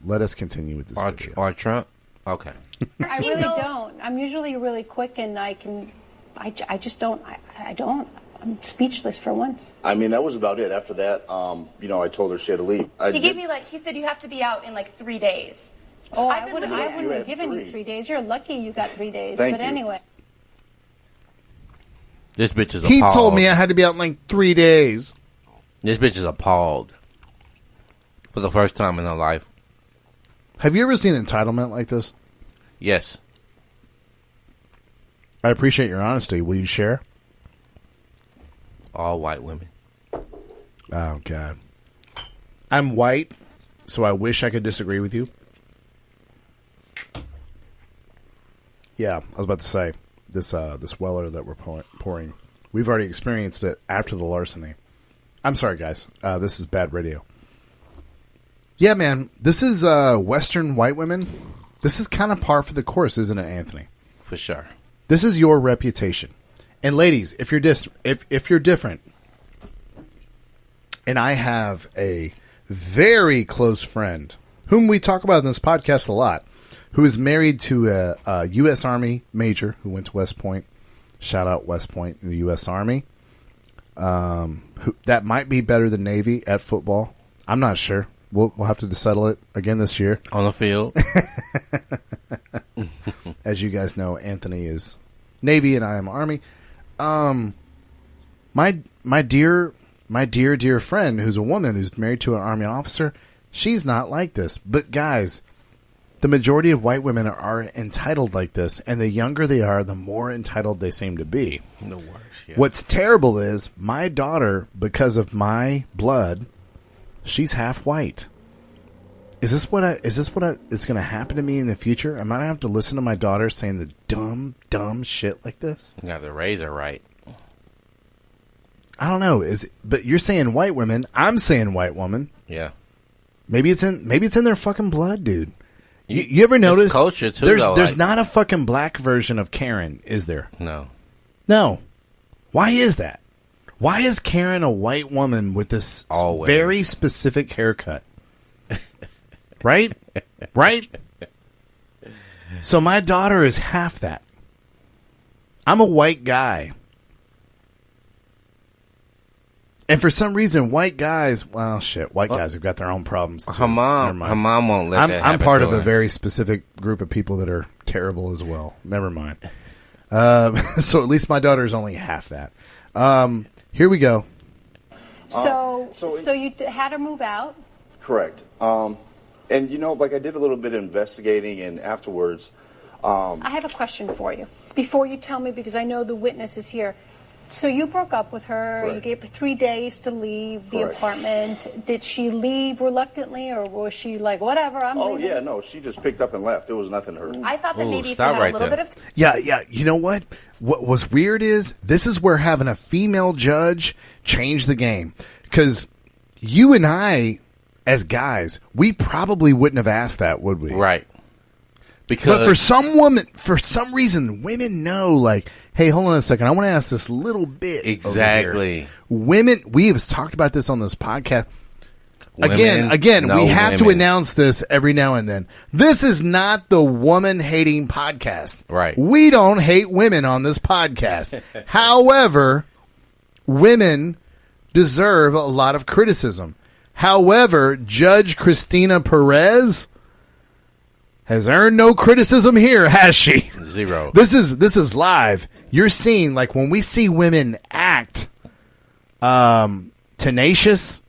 S2: Let us continue with this video.
S3: Or Trump? Okay.
S4: I really don't. I'm usually really quick, and I just don't. I don't. I'm speechless for once.
S5: I mean, that was about it. After that, you know, I told her she had to leave.
S1: He gave me he said you have to be out in 3 days.
S4: Oh,
S1: I've
S4: I
S1: been
S4: wouldn't
S1: looking
S4: have
S1: at-
S4: given you 3 days. You're lucky you got 3 days.
S5: Thank
S4: but
S5: you.
S4: anyway.
S3: This bitch is
S2: He
S3: appalled.
S2: told me I had to be out in 3 days.
S3: This bitch is appalled. For the first time in her life.
S2: Have you ever seen entitlement like this?
S3: Yes.
S2: I appreciate your honesty. Will you share?
S3: All white women.
S2: Oh, God. I'm white, so I wish I could disagree with you. Yeah, I was about to say, this Weller that we're pouring, we've already experienced it after the larceny. I'm sorry, guys. This is bad radio. Yeah, man, this is Western white women. This is kind of par for the course, isn't it, Anthony?
S3: For sure.
S2: This is your reputation. And ladies, if you're if you're different, and I have a very close friend whom we talk about in this podcast a lot, who is married to a U.S. Army major who went to West Point. Shout out West Point in the U.S. Army. That might be better than Navy at football. I'm not sure. We'll have to settle it again this year.
S3: On the field.
S2: As you guys know, Anthony is Navy and I am Army. My dear friend, who's a woman who's married to an Army officer, she's not like this. But guys, the majority of white women are entitled like this, and the younger they are, the more entitled they seem to be.
S3: The worst. Yeah.
S2: What's terrible is my daughter, because of my blood, she's half white. Is this what is going to happen to me in the future? Am I going to have to listen to my daughter saying the dumb shit like this?
S3: You got the razor right.
S2: I don't know. But you're saying white women. I'm saying white woman.
S3: Yeah.
S2: Maybe it's in their fucking blood, dude. You ever notice?
S3: Culture too.
S2: There's not a fucking black version of Karen, is there?
S3: No.
S2: No. Why is that? Why is Karen a white woman with this
S3: Always.
S2: very specific haircut? Right? Right? So my daughter is half that. I'm a white guy. And for some reason, white guys, white guys have got their own problems too.
S3: Her mom won't let that happen.
S2: I'm part
S3: to
S2: of a
S3: her.
S2: very specific group of people that are terrible as well. Never mind. So at least my daughter is only half that. Here we go.
S4: So you had her move out.
S5: Correct. And you know, I did a little bit of investigating, and afterwards,
S4: I have a question for you before you tell me, because I know the witness is here. So you broke up with her.
S5: Correct.
S4: You gave her 3 days to leave the
S5: Correct.
S4: apartment. Did she leave reluctantly, or was she like, whatever, I'm
S5: oh
S4: leaving?
S5: yeah, no, she just picked up and left. There was nothing to her.
S1: I thought that
S3: Ooh,
S1: maybe if you
S3: stop
S1: had
S3: right
S1: a little
S3: there.
S1: bit of
S2: Yeah. You know what? What was weird is this is where having a female judge changed the game. Because you and I, as guys, we probably wouldn't have asked that, would we?
S3: Right. Because
S2: But for some reason, women know, hey, hold on a second. I want to ask this little bit. over
S3: Exactly.
S2: here. Women, we have talked about this on this podcast. Again,
S3: no
S2: we have to
S3: women.
S2: announce this every now and then. This is not the woman-hating podcast.
S3: Right.
S2: We don't hate women on this podcast. However, women deserve a lot of criticism. However, Judge Christina Perez has earned no criticism here, has she?
S3: Zero.
S2: This is live. You're seeing, like, when we see women act tenacious,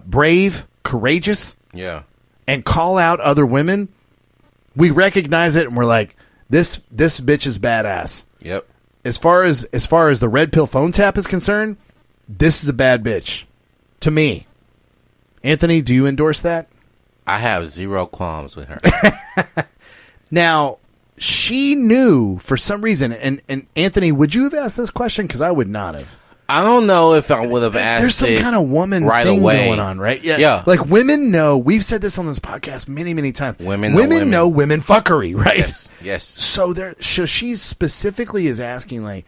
S2: brave, courageous,
S3: Yeah.
S2: and call out other women, we recognize it and we're like, this bitch is badass.
S3: Yep.
S2: As far as the red pill phone tap is concerned, this is a bad bitch to me. Anthony, do you endorse that?
S3: I have zero qualms with her.
S2: Now, she knew for some reason, and Anthony, would you have asked this question? Because I would not have.
S3: I don't know if I would have asked.
S2: There's some
S3: it
S2: kind of woman
S3: right
S2: thing
S3: away.
S2: going on, right?
S3: Yeah.
S2: Like, women know. We've said this on this podcast many, many times.
S3: Women
S2: know women fuckery, right?
S3: Yes.
S2: So she specifically is asking, like,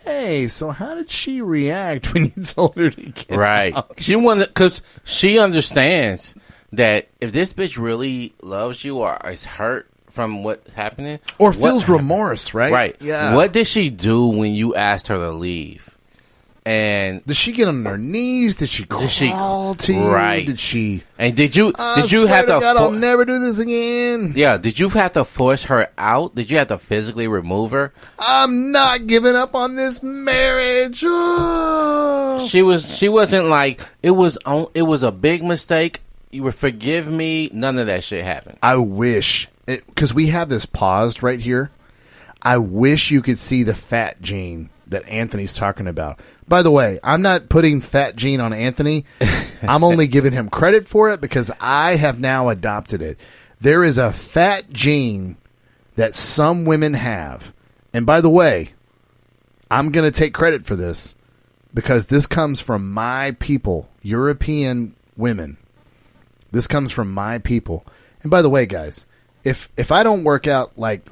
S2: hey, so how did she react when you told her to get
S3: Right.
S2: out?
S3: She wanted, because she understands that if this bitch really loves you or is hurt from what's happening,
S2: Or feels remorse, right?
S3: Right.
S2: Yeah.
S3: What did she do when you asked her to leave? And
S2: Did she get on her knees? Did she crawl to you?
S3: Right.
S2: Did she?
S3: and did you
S2: I
S3: have
S2: swear
S3: to
S2: God, I'll never do this again.
S3: yeah? Did you have to force her out? Did you have to physically remove her?
S2: I'm not giving up on this marriage. Oh.
S3: She wasn't like it was a big mistake. You would forgive me. None of that shit happened.
S2: I wish, because we have this paused right here. I wish you could see the fat gene that Anthony's talking about. By the way, I'm not putting fat gene on Anthony. I'm only giving him credit for it because I have now adopted it. There is a fat gene that some women have. And by the way, I'm going to take credit for this because this comes from my people, European women. This comes from my people. And by the way, guys, if I don't work out like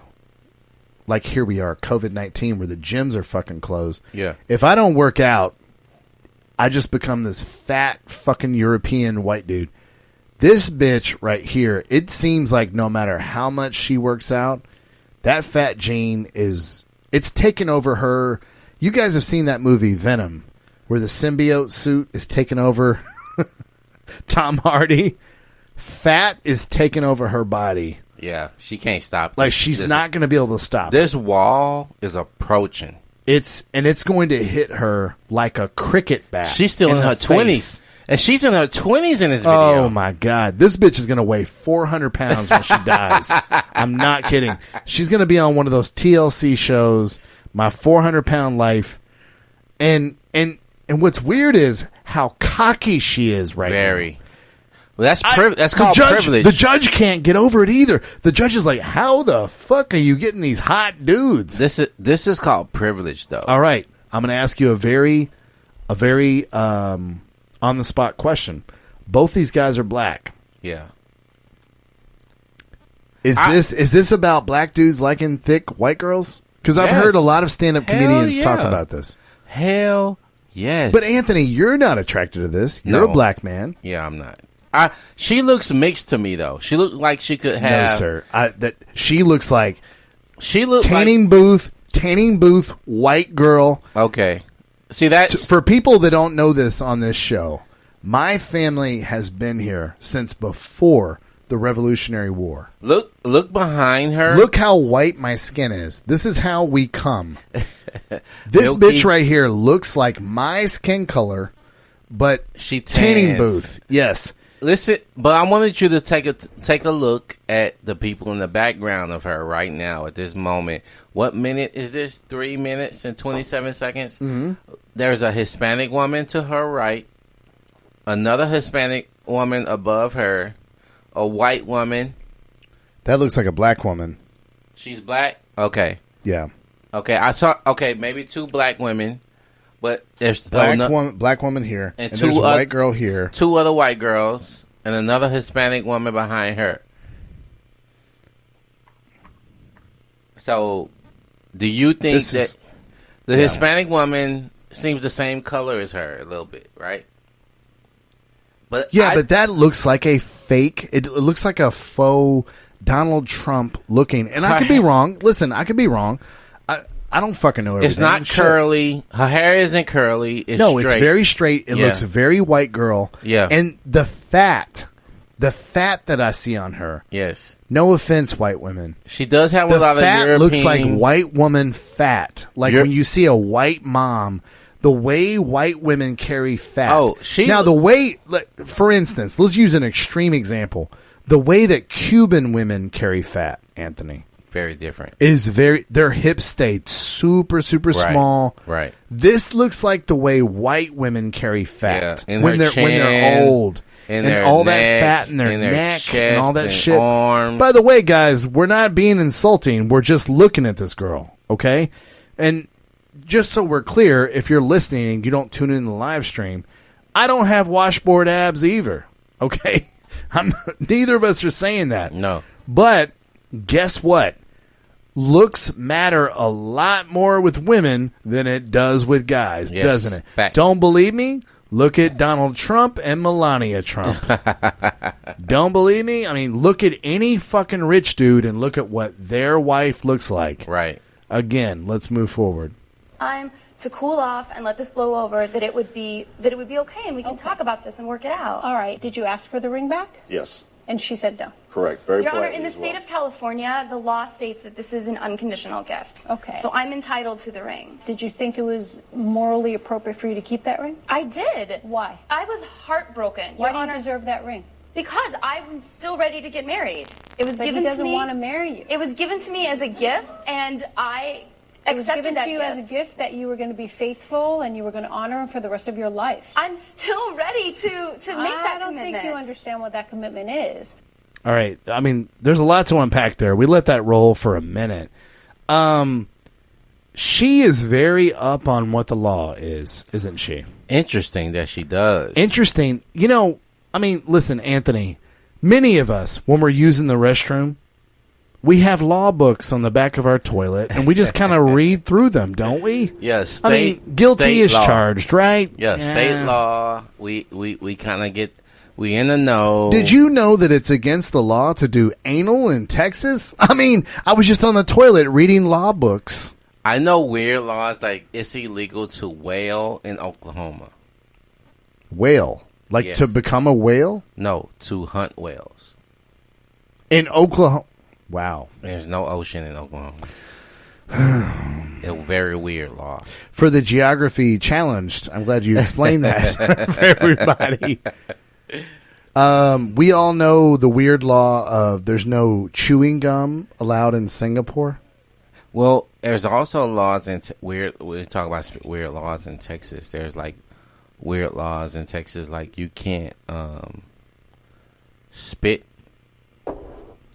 S2: here we are, COVID-19, where the gyms are fucking closed.
S3: Yeah.
S2: If I don't work out, I just become this fat fucking European white dude. This bitch right here, it seems like no matter how much she works out, that fat gene it's taken over her. You guys have seen that movie Venom, where the symbiote suit is taking over Tom Hardy. Fat is taking over her body.
S3: Yeah, she can't stop.
S2: Like, she's not going to be able to stop.
S3: This wall is approaching.
S2: It's going to hit her like a cricket bat.
S3: She's still in
S2: the
S3: her
S2: face.
S3: 20s. And she's in her 20s in this video.
S2: Oh, my God. This bitch is going to weigh 400 pounds when she dies. I'm not kidding. She's going to be on one of those TLC shows, My 400-Pound Life. And what's weird is how cocky she is right now.
S3: Very. Well, that's called privilege.
S2: The judge can't get over it either. The judge is like, how the fuck are you getting these hot dudes?
S3: This is called privilege, though.
S2: All right. I'm going to ask you a very on-the-spot question. Both these guys are black.
S3: Yeah.
S2: Is this about black dudes liking thick white girls? Because I've
S3: Yes.
S2: heard a lot of stand-up
S3: Hell
S2: comedians talk
S3: yeah.
S2: about this.
S3: Hell yes.
S2: But Anthony, you're not attracted to this. You're
S3: No.
S2: a black man.
S3: Yeah, I'm not. She looks mixed to me, though. She looked like she could have.
S2: No, sir. She looks like
S3: She looked
S2: tanning booth, white girl.
S3: Okay. See, that's...
S2: For people that don't know this on this show, my family has been here since before the Revolutionary War.
S3: Look behind her.
S2: Look how white my skin is. This is how we come. This
S3: Milky.
S2: bitch right here looks like my skin color, but
S3: She
S2: tanning
S3: tans.
S2: booth. Yes.
S3: Listen, but I wanted you to take a look at the people in the background of her right now at this moment. What minute is this? 3 minutes and 27 seconds? Mm-hmm. There's a Hispanic woman to her right, another Hispanic woman above her, a white woman.
S2: That looks like a black woman.
S3: She's black? Okay.
S2: Yeah.
S3: Okay, maybe 2 black women, but there's
S2: Black woman here, and there's a white girl here.
S3: 2 other white girls, and another Hispanic woman behind her. So, do you think the Hispanic woman seems the same color as her a little bit, right? But
S2: but that looks like a fake. It looks like a faux Donald Trump looking. And I could be wrong. Listen, I could be wrong. I don't fucking know everything.
S3: It's not curly. Her hair isn't curly. It's straight.
S2: It's very straight. It looks very white girl.
S3: Yeah.
S2: And the fat that I see on her.
S3: Yes.
S2: No offense, white women.
S3: She does have a lot of
S2: European. The fat looks like white woman fat. Like when you see a white mom, the way white women carry fat. Now the way, for instance, let's use an extreme example. The way that Cuban women carry fat, Anthony.
S3: Very different.
S2: Their hips stayed super small.
S3: Right.
S2: This looks like the way white women carry fat
S3: when
S2: they're old. And all that fat in their neck
S3: chest,
S2: and all that shit.
S3: Arms.
S2: By the way, guys, we're not being insulting. We're just looking at this girl, okay? And just so we're clear, if you're listening and you don't tune in the live stream, I don't have washboard abs either, okay? Neither of us are saying that.
S3: No.
S2: But guess what? Looks matter a lot more with women than it does with guys, doesn't it?
S3: Fact.
S2: Don't believe me? Look at Donald Trump and Melania Trump. Don't believe me? I mean, look at any fucking rich dude and look at what their wife looks like.
S3: Right.
S2: Again, let's move forward.
S1: To cool off and let this blow over, that it would be okay, and we can talk about this and work it out.
S4: All right. Did you ask for the ring back?
S5: Yes.
S4: And she said no.
S5: Correct. Very
S1: Your Honor,
S5: politely
S1: in the
S5: as
S1: state
S5: well.
S1: of California, the law states that this is an unconditional gift.
S4: Okay.
S1: So I'm entitled to the ring.
S4: Did you think it was morally appropriate for you to keep that ring?
S1: I did.
S4: Why?
S1: I was heartbroken.
S4: Why
S1: Your
S4: do you
S1: Honor,
S4: deserve that ring?
S1: because I'm still ready to get married. It was
S4: But
S1: given
S4: he
S1: to
S4: doesn't
S1: me.
S4: want to marry you.
S1: It was given to me as a gift, and I
S4: It was
S1: accepted
S4: given
S1: that
S4: to you
S1: gift.
S4: as a gift that you were going to be faithful and you were going to honor him for the rest of your life.
S1: I'm still ready to make that commitment.
S4: I don't think you understand what that commitment is.
S2: All right. I mean, there's a lot to unpack there. We let that roll for a minute. She is very up on what the law is, isn't she?
S3: Interesting that she does.
S2: Interesting. You know, I mean, listen, Anthony, many of us, when we're using the restroom, we have law books on the back of our toilet, and we just kind of read through them, don't we?
S3: Yes.
S2: I mean, guilty is charged, right?
S3: Yeah, state law. We kind of get... We in the know.
S2: Did you know that it's against the law to do anal in Texas? I mean, I was just on the toilet reading law books.
S3: I know weird laws, like it's illegal to whale in Oklahoma.
S2: Whale? Like
S3: Yes.
S2: to become a whale?
S3: No, to hunt whales.
S2: In Oklahoma? Wow.
S3: There's no ocean in Oklahoma. A very weird law.
S2: For the geography challenged, I'm glad you explained that for everybody. We all know the weird law of there's no chewing gum allowed in Singapore.
S3: Well, there's also laws in weird. We talk about weird laws in Texas. There's like weird laws in Texas, like you can't spit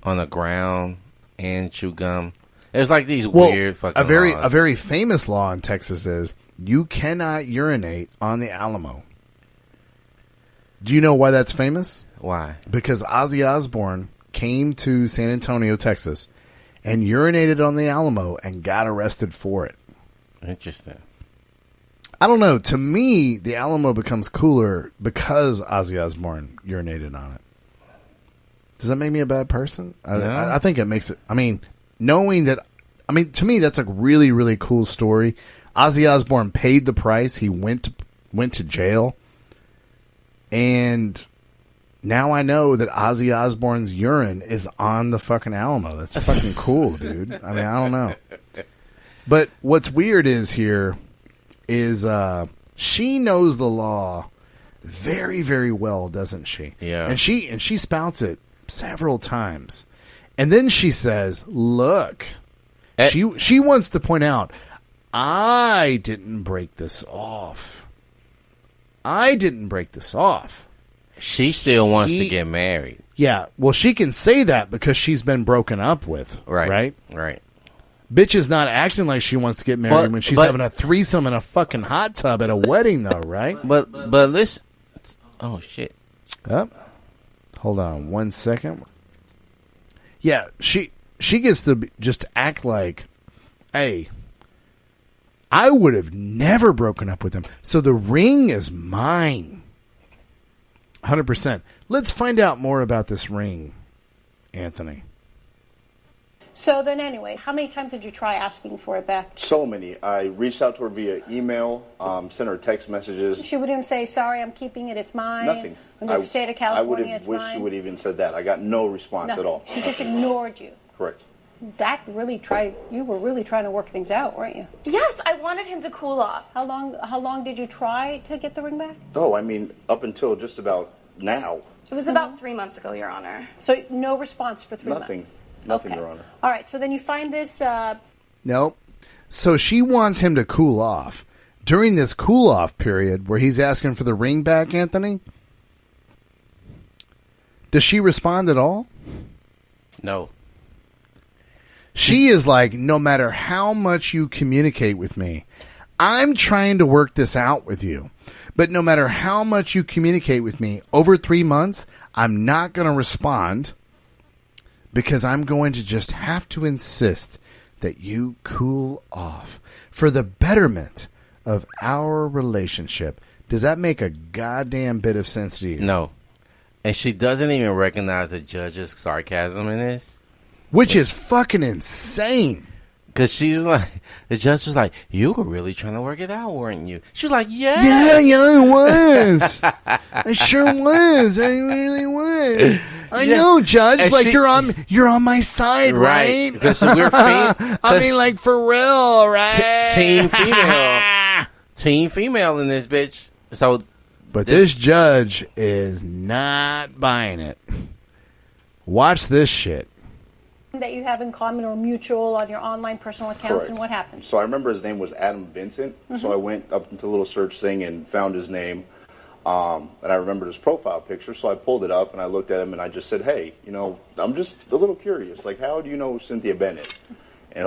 S3: on the ground and chew gum. There's like these weird fucking laws.
S2: A very famous law in Texas is you cannot urinate on the Alamo. Do you know why that's famous?
S3: Why?
S2: Because Ozzy Osbourne came to San Antonio, Texas, and urinated on the Alamo and got arrested for it.
S3: Interesting.
S2: I don't know. To me, the Alamo becomes cooler because Ozzy Osbourne urinated on it. Does that make me a bad person?
S3: No.
S2: I think it makes it. I mean, knowing that. I mean, to me, that's a really, really cool story. Ozzy Osbourne paid the price. He went to jail. And now I know that Ozzy Osbourne's urine is on the fucking Alamo. That's fucking cool, dude. I mean, I don't know. But what's weird is she knows the law very, very well, doesn't she?
S3: Yeah.
S2: And she spouts it several times. And then she says, look, she wants to point out, I didn't break this off.
S3: She still wants to get married.
S2: Yeah, well, she can say that because she's been broken up with.
S3: Right.
S2: Bitch is not acting like she wants to get married when she's having a threesome in a fucking hot tub at a wedding, though, right?
S3: But listen. Oh, shit.
S2: Hold on 1 second. Yeah, she gets to just act like, hey, I would have never broken up with him, so the ring is mine. 100%. Let's find out more about this ring, Anthony.
S4: So then anyway, how many times did you try asking for it back?
S5: So many. I reached out to her via email, sent her text messages.
S4: She wouldn't say, sorry, I'm keeping it, it's mine.
S5: Nothing.
S4: In the state of California, it's
S5: wish
S4: mine.
S5: she would even said that. I got no response
S4: Nothing.
S5: at all.
S4: She just ignored you.
S5: Correct.
S4: You were really trying to work things out, weren't you?
S1: Yes, I wanted him to cool off.
S4: How long did you try to get the ring back?
S5: Oh, I mean, up until just about now.
S1: It was about 3 months ago, Your Honor.
S4: So no response for 3
S5: Nothing.
S4: months?
S5: Nothing,
S4: Okay.
S5: Your Honor.
S4: All right, so then you find this...
S2: Nope. So she wants him to cool off. During this cool off period where he's asking for the ring back, Anthony, does she respond at all?
S3: No.
S2: She is like, no matter how much you communicate with me, I'm trying to work this out with you. But no matter how much you communicate with me over 3 months, I'm not going to respond because I'm going to just have to insist that you cool off for the betterment of our relationship. Does that make a goddamn bit of sense to you?
S3: No. And she doesn't even recognize the judge's sarcasm in this.
S2: Which is fucking insane.
S3: Because she's like, the judge was like, you were really trying to work it out, weren't you? She's like, yes.
S2: Yeah, I was. I sure was. I really was. I know, Judge.
S3: And
S2: like
S3: she-
S2: you're on my side, right?
S3: Because we're
S2: I mean, like for real, right?
S3: team female in this bitch. So,
S2: But this judge is not buying it. Watch this shit.
S4: that you have in common or mutual on your online personal accounts,
S5: Correct.
S4: and what happened?
S5: So I remember his name was Adam Vincent. So I went up into a little search thing and found his name. And I remembered his profile picture, so I pulled it up and I looked at him and I just said, hey, I'm just a little curious. Like, how do you know Cynthia Bennett? And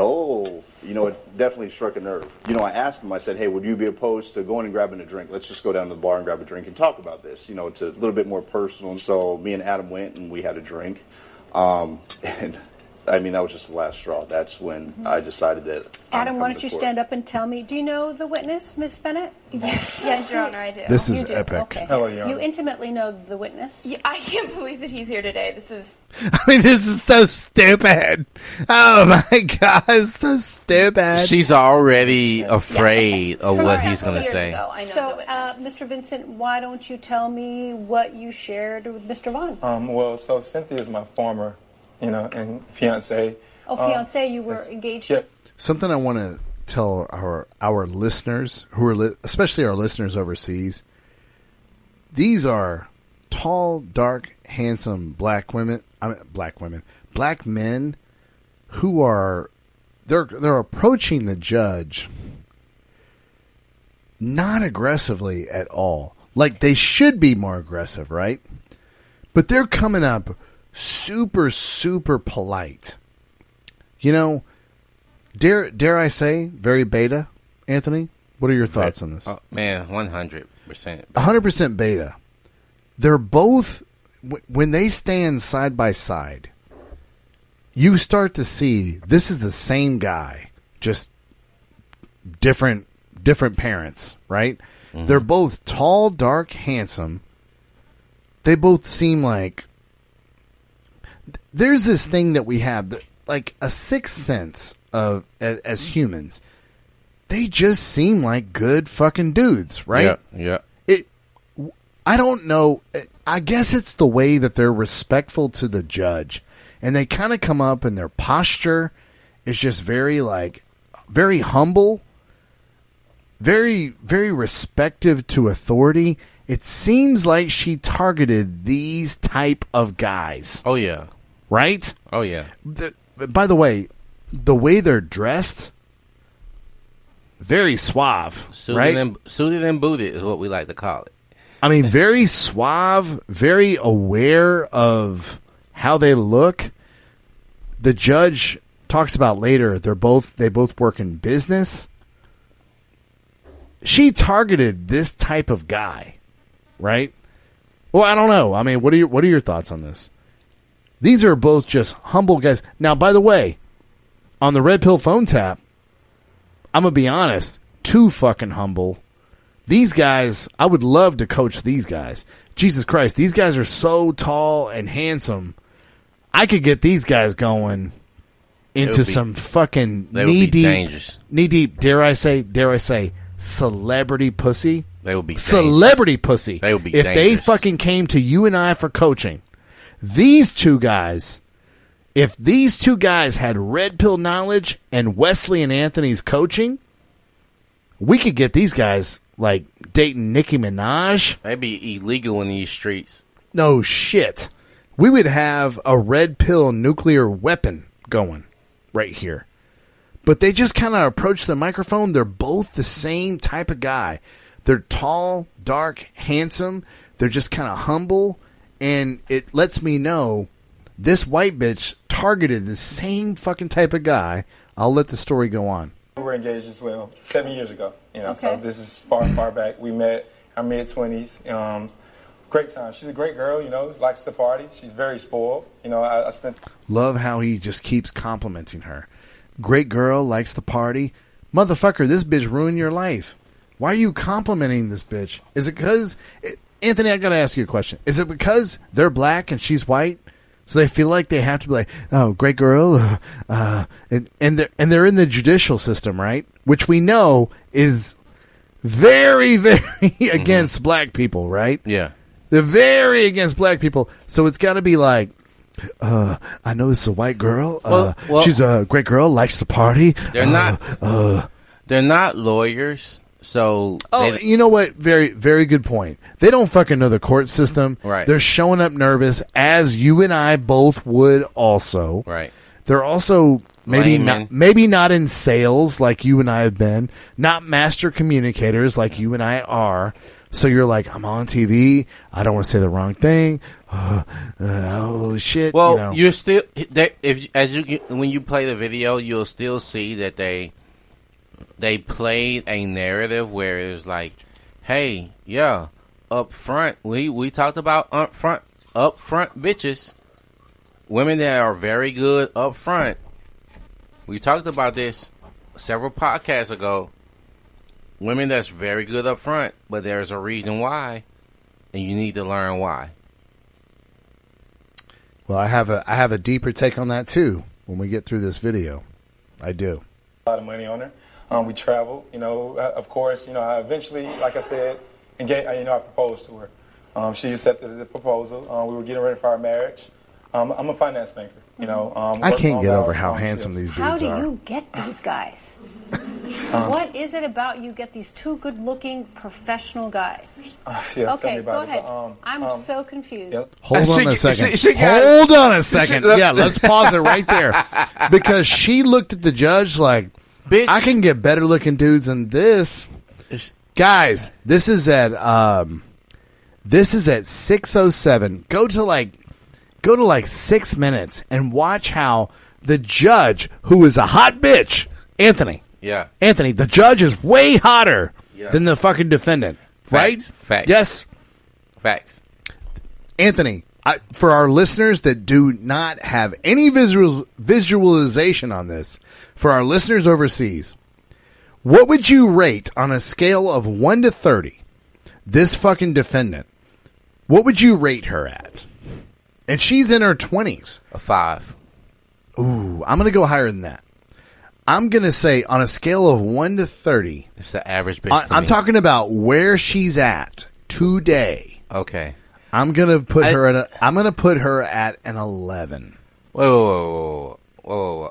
S5: it definitely struck a nerve. I asked him, I said, hey, would you be opposed to going and grabbing a drink? Let's just go down to the bar and grab a drink and talk about this. It's a little bit more personal. And so me and Adam went and we had a drink. And I mean, that was just the last straw. That's when I decided that.
S4: Adam, why don't you stand up and tell me, do you know the witness, Miss Bennett?
S1: Yes, Your Honor, I do.
S2: This is
S4: You do?
S2: epic.
S4: Okay.
S6: Hello, Your Honor.
S4: You intimately know the witness?
S1: Yeah, I can't believe that he's here today. This is...
S2: I mean, this is so stupid. Oh my god, it's so stupid.
S3: she's already afraid of
S1: From
S3: what
S1: a
S3: he's
S1: couple
S3: going to
S1: years
S3: say.
S1: ago, I know the
S4: So,
S1: witness.
S4: Mr. Vincent, why don't you tell me what you shared with Mr. Vaughn?
S6: Well, so Cynthia is my former, and fiance.
S4: Fiance, you were
S6: yes.
S4: engaged?
S6: Yep.
S2: Something I want to tell our listeners, who are especially our listeners overseas. These are tall, dark, handsome black men who are they're approaching the judge not aggressively at all. Like they should be more aggressive, right? But they're coming up super, super polite. Dare I say, very beta, Anthony? What are your thoughts on this?
S3: Oh, man, 100%.
S2: 100% beta. They're both, when they stand side by side, you start to see this is the same guy, just different parents, right? Mm-hmm. They're both tall, dark, handsome. They both seem like there's this thing that we have, like a sixth sense of as humans. They just seem like good fucking dudes, right?
S3: Yeah.
S2: I don't know. I guess it's the way that they're respectful to the judge, and they kind of come up, and their posture is just very humble, very, very respective to authority. It seems like she targeted these type of guys.
S3: Oh, yeah.
S2: Right?
S3: Oh, yeah.
S2: By the way they're dressed, very suave, right?
S3: Suited and booted is what we like to call it.
S2: I mean, very suave, very aware of how they look. The judge talks about later they both work in business. She targeted this type of guy, right? Well, I don't know. I mean, what are your thoughts on this? These are both just humble guys. Now, by the way, on the Red Pill phone tap, I'm going to be honest, too fucking humble These guys, I would love to coach these guys. Jesus Christ, these guys are so tall and handsome. I could get these guys going into some fucking knee deep, dare I say, celebrity pussy.
S3: They would be
S2: celebrity pussy.
S3: They would be
S2: if
S3: dangerous.
S2: they fucking came to you and I for coaching. These two guys, if these two guys had red pill knowledge and Wesley and Anthony's coaching, we could get these guys like dating Nicki Minaj.
S3: They'd be illegal in these streets.
S2: No shit. We would have a red pill nuclear weapon going right here. But they just kind of approach the microphone. They're both the same type of guy. They're tall, dark, handsome. They're just kind of humble. And it lets me know this white bitch targeted the same fucking type of guy. I'll let the story go on.
S6: We were engaged as well 7 years ago. You know,
S4: Okay.
S6: so this is far back. We met our mid-20s. Great time. She's a great girl, you know, likes to party. She's very spoiled. You know, I spent...
S2: Love how he just keeps complimenting her. Great girl, likes to party. Motherfucker, this bitch ruined your life. Why are you complimenting this bitch? Is it because... Anthony, I gotta ask you a question. Is it because they're black and she's white? So they feel like they have to be like, oh, great girl, and they're in the judicial system, right? Which we know is very, very against black people, right?
S3: Yeah.
S2: They're very against black people. So it's got to be like, I know this is a white girl.
S3: Well,
S2: she's a great girl, likes to party.
S3: They're not lawyers. So
S2: you know what? Very, very good point. They don't fucking know the court system.
S3: Right.
S2: They're showing up nervous, as you and I both would also.
S3: Right.
S2: They're also maybe
S3: Layman.
S2: not in sales like you and I have been, not master communicators like you and I are. So you're like, I'm on TV. I don't want to say the wrong thing. Holy shit!
S3: Well,
S2: you know.
S3: you're still when you play the video, you'll still see that they played a narrative where it's like, hey, yeah, up front, we talked about up front bitches, women that are very good up front. We talked about this several podcasts ago. Women that's very good up front, but there's a reason why, and you need to learn why.
S2: Well, I have a deeper take on that too when we get through this video. I do.
S6: A lot of money on her. We traveled, you know, of course, you know, I eventually, like I said, I proposed to her. She accepted the proposal. We were getting ready for our marriage. I'm a finance banker, you know.
S2: I can't get over how handsome these dudes are.
S4: How do you get these guys? What is it about you get these two good-looking professional guys?
S6: Tell me
S4: Okay,
S6: about
S4: go
S6: it.
S4: ahead. I'm so confused.
S6: Yep.
S2: Hold on a second.
S3: she got-
S2: Hold on a second. Yeah, let's pause it right there. Because she looked at the judge like,
S3: Bitch.
S2: I can get better looking dudes than this. Guys, this is at 6:07. Go to like 6 minutes and watch how the judge, who is a hot bitch, Anthony.
S3: Yeah.
S2: Anthony, the judge is way hotter
S3: Yeah.
S2: than the fucking defendant. Right?
S3: Facts.
S2: Yes.
S3: Facts.
S2: Anthony, for our listeners that do not have any visualization on this, for our listeners overseas, what would you rate on a scale of 1 to 30 this fucking defendant? What would you rate her at? And she's in her 20s.
S3: A 5.
S2: Ooh, I'm going to go higher than that. I'm going to say on a scale of 1 to 30.
S3: It's the average bitch.
S2: I'm talking about where she's at today.
S3: Okay.
S2: I'm going to put her at an 11.
S3: Whoa.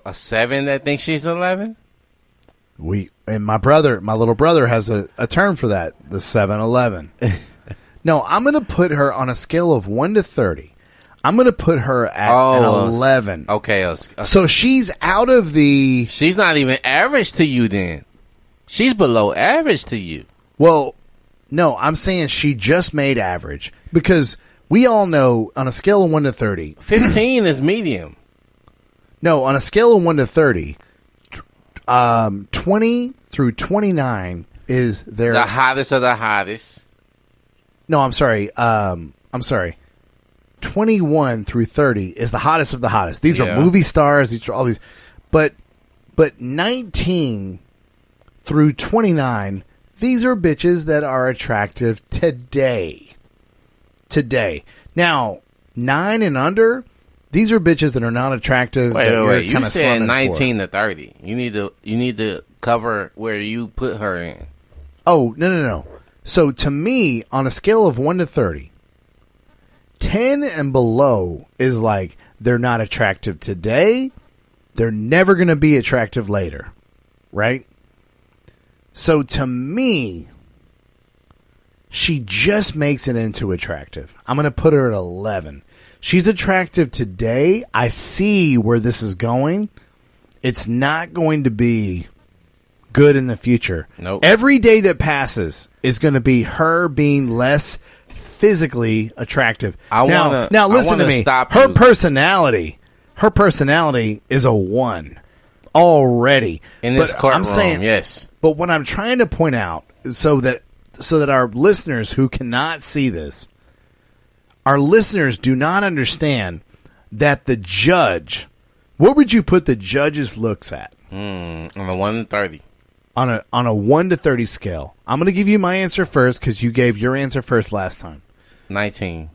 S3: A 7 that thinks she's 11?
S2: And my little brother has a term for that, the 7-11. No, I'm going to put her on a scale of 1 to 30. I'm going to put her at an 11.
S3: Okay.
S2: So she's out of the...
S3: She's not even average to you then. She's below average to you.
S2: Well, no, I'm saying she just made average. Because we all know on a scale of 1 to 30...
S3: 15 is medium.
S2: No, on a scale of 1 to 30, 20 through 29 is their...
S3: The hottest of the hottest.
S2: No, I'm sorry. 21 through 30 is the hottest of the hottest. These are movie stars. These are all these. But 19 through 29, These are bitches that are attractive today. Now, 9 and under, these are bitches that are not attractive.
S3: Wait. You said 19 to 30. You need to cover where you put her in.
S2: Oh, no. So to me, on a scale of 1 to 30, 10 and below is like they're not attractive today. They're never going to be attractive later. Right? So to me, she just makes it into attractive. I'm going to put her at 11. She's attractive today. I see where this is going. It's not going to be good in the future.
S3: Nope.
S2: Every day that passes is going to be her being less physically attractive. Now listen to me. Her personality is a 1 already.
S3: In this courtroom, yes.
S2: But what I'm trying to point out, so that our listeners who cannot see this, our listeners do not understand that the judge, what would you put the judge's looks at?
S3: On a 1 to 30.
S2: On a 1 to 30 scale. I'm going to give you my answer first because you gave your answer first last time.
S3: 19.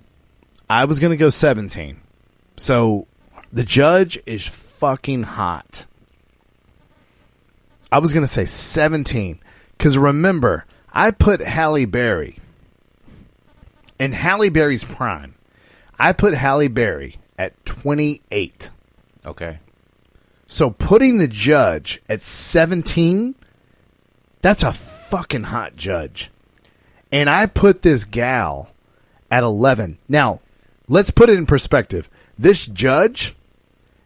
S2: I was going to go 17. So the judge is fucking hot. I was going to say 17 because remember, I put Halle Berry in Halle Berry's prime. I put Halle Berry at 28.
S3: Okay.
S2: So putting the judge at 17, that's a fucking hot judge. And I put this gal at 11. Now, let's put it in perspective. This judge,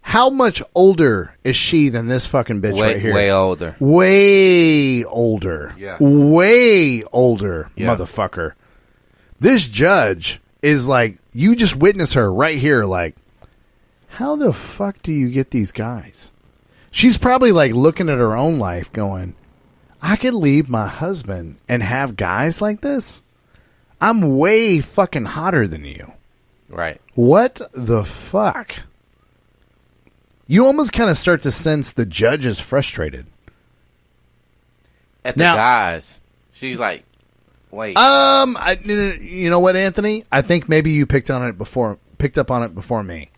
S2: how much older is she than this fucking bitch right here?
S3: Way older.
S2: Way older.
S3: Yeah.
S2: Way older,
S3: Yeah.
S2: motherfucker. This judge is like, you just witness her right here, like, how the fuck do you get these guys? She's probably like looking at her own life going, I could leave my husband and have guys like this? I'm way fucking hotter than you.
S3: Right.
S2: What the fuck? You almost kind of start to sense the judge is frustrated.
S3: At the guys, she's like, wait.
S2: You know what, Anthony? I think maybe you picked up on it before me.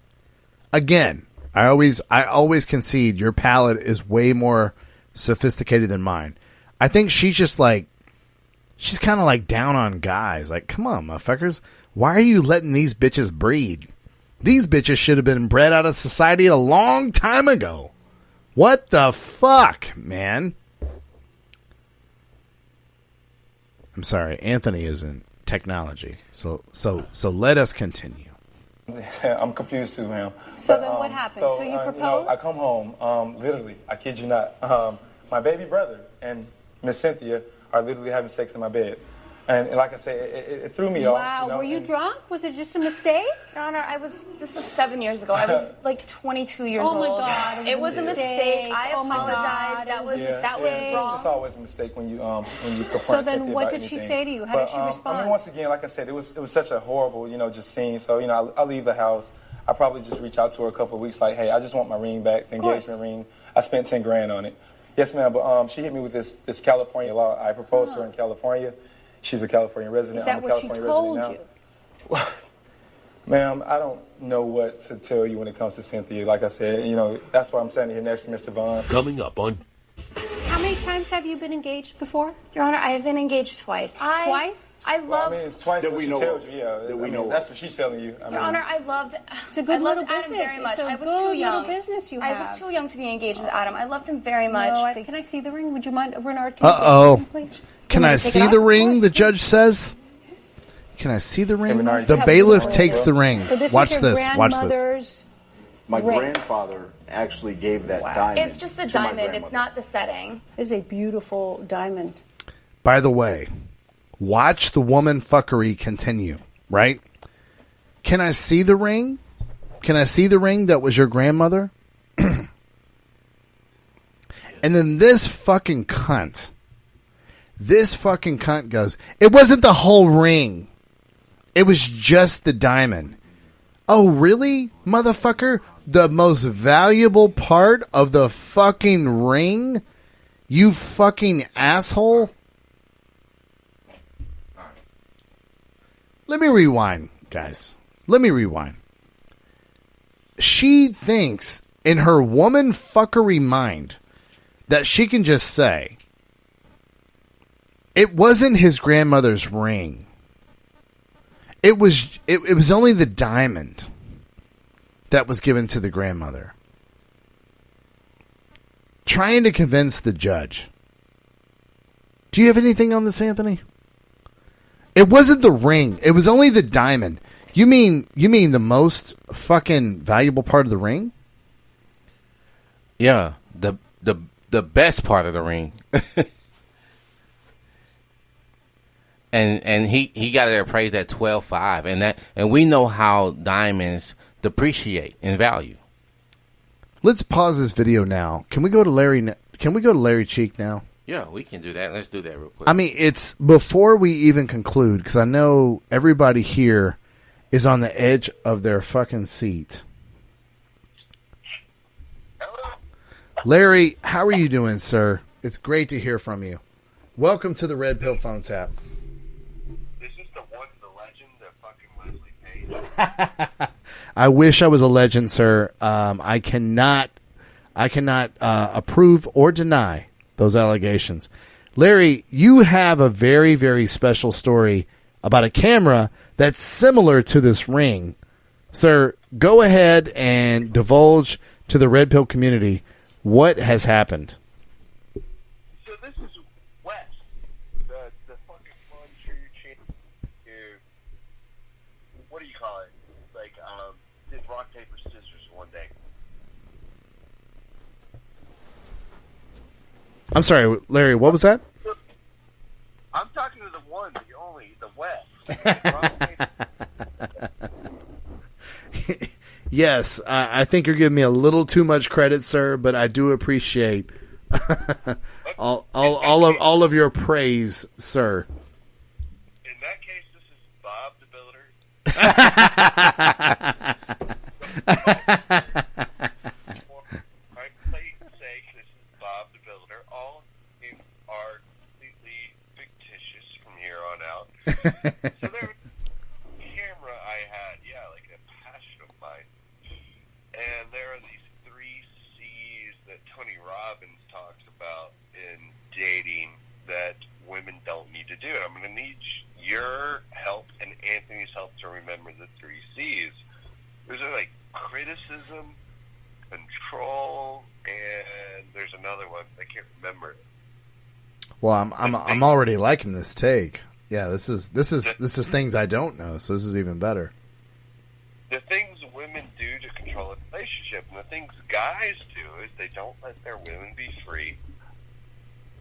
S2: Again, I always concede your palate is way more sophisticated than mine. I think she's just like, she's kind of like down on guys. Like, come on, motherfuckers. Why are you letting these bitches breed? These bitches should have been bred out of society a long time ago. What the fuck, man? I'm sorry, Anthony is in technology. So let us continue.
S6: I'm confused too, ma'am.
S4: So then what happened? So you proposed?
S6: I come home, literally, I kid you not. My baby brother and Miss Cynthia are literally having sex in my bed. And like I say, it threw me off.
S4: Wow,
S6: You know,
S4: were you
S6: and-
S4: drunk? Was it just a mistake?
S1: Your Honor, this was 7 years ago. I was like 22 years
S4: Oh my
S1: old.
S4: God,
S1: it was a mistake. I
S4: Oh my God,
S1: apologize. That was wrong.
S6: It's always a mistake when you confront
S4: So then
S6: Cynthia
S4: what
S6: about
S4: did she
S6: anything.
S4: say to you? How did she respond?
S6: I mean, once again, like I said, it was such a horrible, just scene. So, I leave the house. I probably just reach out to her a couple of weeks like, hey, I just want my ring back, the engagement ring. I spent $10,000 on it. Yes, ma'am, but she hit me with this California law. I proposed to her in California. She's a California resident.
S4: Is that
S6: I'm a
S4: what she
S6: California
S4: told
S6: resident now.
S4: you?
S6: Ma'am, I don't know what to tell you when it comes to Cynthia. Like I said, that's why I'm standing here next to Mr. Vaughn.
S7: Coming up on
S4: How many times have you been engaged before?
S1: Your Honor, I have been engaged twice.
S4: Twice?
S1: I loved.
S6: Twice
S5: That
S6: what
S5: we
S6: she
S5: know
S6: tells
S5: of.
S6: you, yeah.
S5: That we know of.
S6: That's what she's telling you.
S1: Your Honor, I loved.
S4: It's a good
S1: I loved
S4: little
S1: Adam
S4: business.
S1: very much.
S4: It's a
S1: I was
S4: good
S1: too young.
S4: little business you
S1: I
S4: have.
S1: was too young to be engaged with Adam. I loved him very much.
S4: No, can I see the ring? Would you mind, Bernard?
S2: Uh-oh.
S4: Please.
S2: Can
S1: me
S2: I
S1: to take
S2: see
S1: it off?
S2: the
S1: Of
S2: ring?
S1: course.
S2: The judge says. Can I see the ring?
S6: Bernard,
S2: The
S6: you have
S2: bailiff
S6: the
S2: takes the ring.
S4: So this
S2: Watch
S4: was your
S2: this. Watch this.
S4: grandmother's
S5: My
S4: ring.
S5: grandfather actually gave that diamond.
S1: It's just the
S5: to my
S1: diamond. It's
S5: grandmother.
S1: not the setting.
S4: It is a beautiful diamond.
S2: By the way, watch the woman fuckery continue, right? Can I see the ring? Can I see the ring that was your grandmother? And then this fucking cunt goes, it wasn't the whole ring. It was just the diamond. Oh, really, motherfucker? The most valuable part of the fucking ring? You fucking asshole? Let me rewind, guys. Let me rewind. She thinks in her woman fuckery mind that she can just say, it wasn't his grandmother's ring. It was only the diamond that was given to the grandmother. Trying to convince the judge. Do you have anything on this, Anthony? It wasn't the ring. It was only the diamond. You mean the most fucking valuable part of the ring?
S3: Yeah, the best part of the ring. and he got it appraised at $12,500, and we know how diamonds depreciate in value.
S2: Let's pause this video now. Can we go to Larry? Can we go to Larry Cheek now?
S3: Yeah, we can do that. Let's do that real quick.
S2: I mean, it's before we even conclude, because I know everybody here is on the edge of their fucking seat. Larry, how are you doing, sir? It's great to hear from you. Welcome to the Red Pill Phone Tap.
S7: Is this the one, the legend, the fucking Leslie Page?
S2: I wish I was a legend, sir. I cannot approve or deny those allegations. Larry, you have a very, very special story about a camera that's similar to this ring. Sir, go ahead and divulge to the Red Pill community what has happened.
S7: So this is Wes, the fucking one true chick who, what do you call it? Like, did rock, paper, scissors one day.
S2: I'm sorry, Larry, what was that?
S7: I'm talking to the one, the only, the Wes. Rock, paper.
S2: Yes, I think you're giving me a little too much credit, sir, but I do appreciate all of your praise, sir.
S7: In that case, this is Bob the Builder. For argument's sake, this is Bob the Builder. All things are completely fictitious from here on out. So there was a camera I had, like a passion of mine. And there are these 3 C's that Tony Robbins talks about in dating that women don't need to do. I'm going to need your help and Anthony's help to remember the 3 C's. Those are like criticism, control, and there's another one. I can't remember.
S2: Well, I'm already liking this take. Yeah, this is things I don't know, so this is even better.
S7: The things women do to control a relationship, and the things guys do is they don't let their women be free,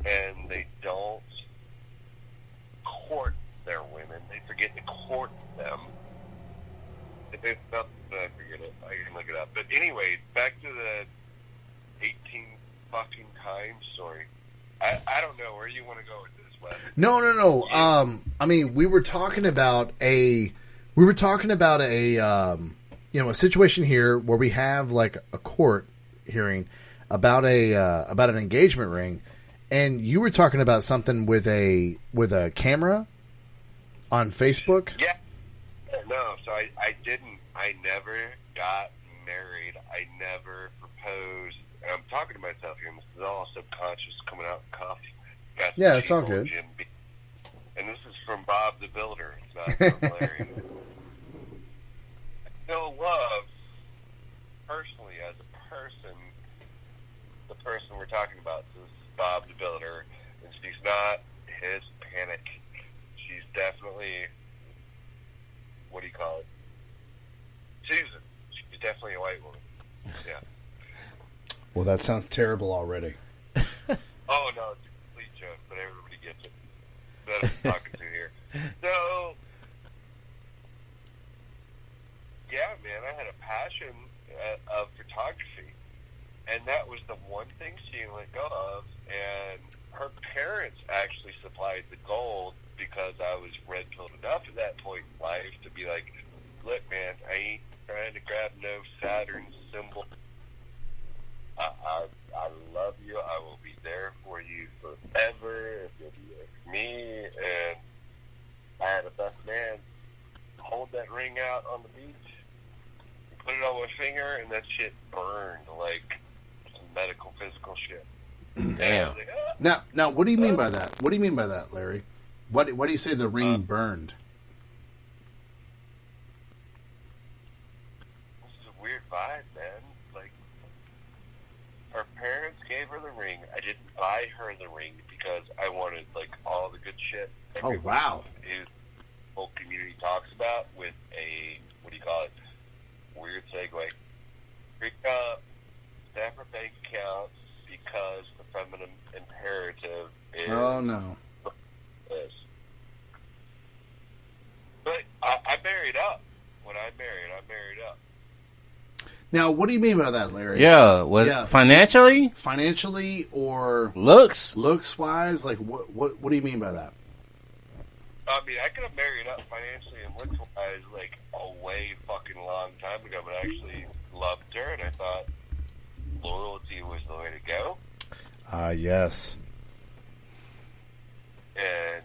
S7: and they don't court their women. They forget to court them. If it's not, I forget it. I can look it up. But anyway, back to the 18 fucking times story. I don't know where you want to go with this, Wes.
S2: No. I mean, we were talking about a a situation here where we have like a court hearing about an engagement ring, and you were talking about something with a camera on Facebook.
S7: Yeah. No, so I didn't. I never got married. I never proposed. And I'm talking to myself here. This is all subconscious coming out in coffee.
S2: Yeah, it's all good.
S7: And this is from Bob the Builder. It's not from Larry. Still love, personally, as a person, the person we're talking about. This is Bob the Builder, and she's not his panic. She's definitely, what do you call it? Susan. She's definitely a white woman. Yeah.
S2: Well, that sounds terrible already.
S7: Oh, no, it's a complete joke, but everybody gets it. That I'm talking to here. So, yeah, man, I had a passion of photography, and that was the one thing she didn't let go of, and her parents actually supplied the gold because I was red-pilled enough at that point in life to be like, look, man, I ain't trying to grab no Saturn symbol. I love you. I will be there for you forever if you'll be there for me. And I had a best man that ring out on the beach, put it on my finger, and that shit burned like some medical, physical shit.
S3: Damn.
S7: I was like, ah.
S2: Now, what do you mean by that? What do you mean by that, Larry? What do you say the ring burned?
S7: This is a weird vibe, man. Like, her parents gave her the ring. I didn't buy her the ring because I wanted, like, all the good shit.
S2: Oh, wow.
S7: His whole community talks about with a, what do you call it? Weird segue. Freak up, separate bank accounts because the feminine imperative is.
S2: Oh, no.
S7: Is. But I married up. When I married up.
S2: Now, what do you mean by that, Larry?
S3: Yeah, financially?
S2: Financially or
S3: Looks
S2: wise? Like, what do you mean by that?
S7: I mean, I could have married up financially and looks-wise like a way fucking long time ago, but I actually loved her, and I thought loyalty was the way to go.
S2: Yes.
S7: And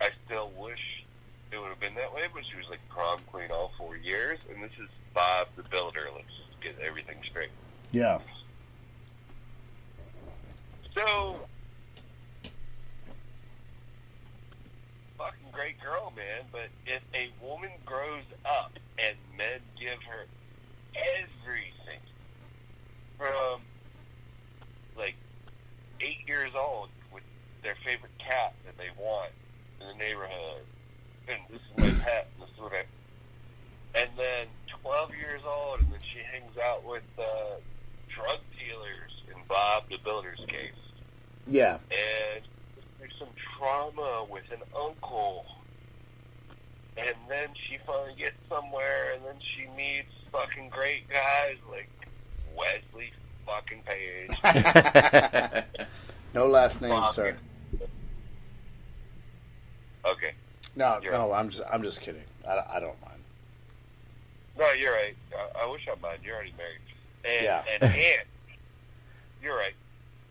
S7: I still wish it would have been that way, but she was like prom queen all 4 years, and this is Bob the Builder. Let's just get everything straight.
S2: Yeah.
S7: So, fucking great girl, man, but if a woman grows up and men give her everything from, like, 8 years old with their favorite cat that they want in the neighborhood, and this is my pet, and this is what and then 12 years old, and then she hangs out with drug dealers in Bob the Builder's case.
S2: Yeah.
S7: And there's some trauma with an uncle. And then she finally gets somewhere, and then she meets fucking great guys like Wesley fucking Page.
S2: No last name,
S7: Fucking-
S2: sir.
S7: Okay.
S2: No,
S7: You're
S2: no, I'm just kidding. I don't mind.
S7: No, you're right. I wish I mind. You're already married. And,
S2: Yeah.
S7: and you're right.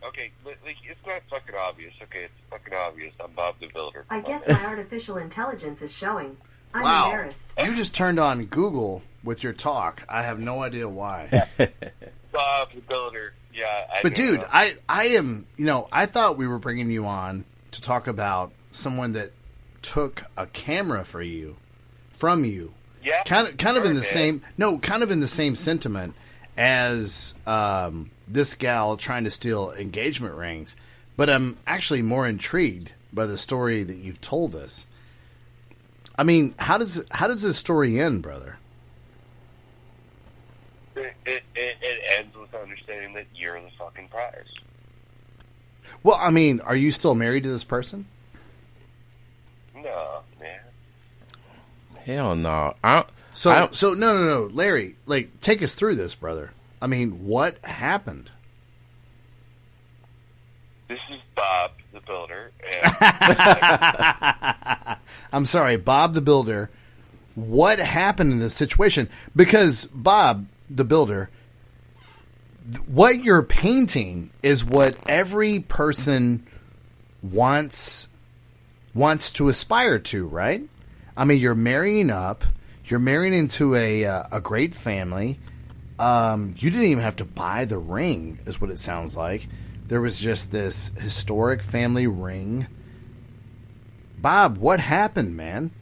S7: Okay, like, it's not fucking obvious. Okay, it's fucking obvious. I'm Bob the Builder.
S8: I guess my artificial intelligence is showing. I'm
S2: Wow.
S8: embarrassed.
S2: You just turned on Google with your talk. I have no idea why.
S7: Bob the Builder. Yeah.
S2: But dude, I am, I thought we were bringing you on to talk about someone that took a camera from you.
S7: Yeah.
S2: Kind of in the
S7: man.
S2: kind of in the same sentiment as this gal trying to steal engagement rings. But I'm actually more intrigued by the story that you've told us. I mean, how does this story end, brother?
S7: It ends with understanding that you're the fucking prize.
S2: Well, I mean, are you still married to this person?
S7: No, man.
S3: Hell no.
S2: So no, Larry, like, take us through this, brother. I mean, what happened?
S7: This is Bob the Builder. And
S2: I'm sorry, Bob the Builder. What happened in this situation? Because Bob the Builder, what you're painting is what every person wants to aspire to, right? I mean, you're marrying up. You're marrying into a great family. You didn't even have to buy the ring, is what it sounds like. There was just this historic family ring. Bob, what happened, man?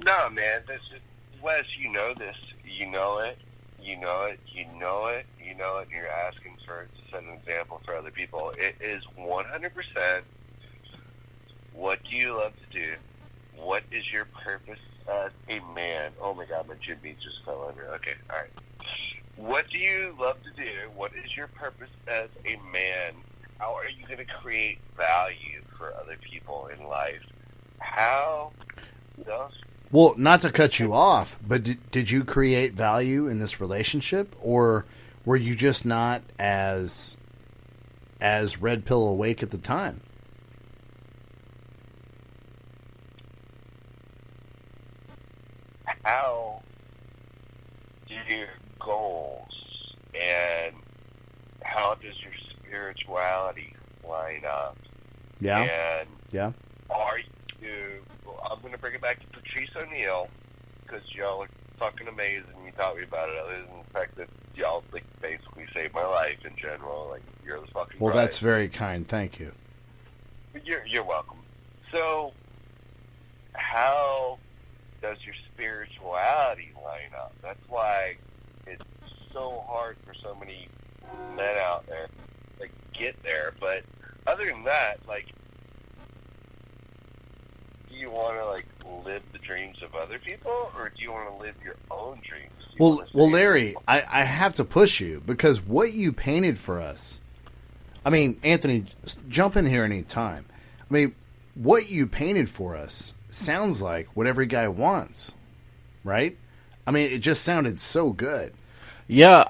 S7: no, man. This is, Wes, you know this. You know it. You know it. You know it. You know it. And you're asking for to set an example for other people. It is 100%. What do you love to do? What is your purpose as a man? Oh my God, my Jimmy just fell over. Okay, all right. What do you love to do? What is your purpose as a man? How are you going to create value for other people in life? How does...
S2: Well, not to cut you off, but did you create value in this relationship, or were you just not as red pill awake at the time?
S7: How do your goals and how does your spirituality line up?
S2: Yeah.
S7: And
S2: Yeah.
S7: are you... I'm going to bring it back to Patrice O'Neal. because y'all are fucking amazing. You taught me about it. Other than the fact that y'all like basically saved my life in general. Like you're the fucking.
S2: Well,
S7: bride.
S2: that's very kind. Thank you.
S7: You're welcome. So, how does your spirituality line up? That's why it's so hard for so many men out there to get there. But other than that, like, do you want to like live the dreams of other people, or do you want to live your own dreams?
S2: Well, Larry, I have to push you because what you painted for us. I mean, Anthony, jump in here any time. I mean, what you painted for us sounds like what every guy wants, right? I mean, it just sounded so good.
S3: Yeah,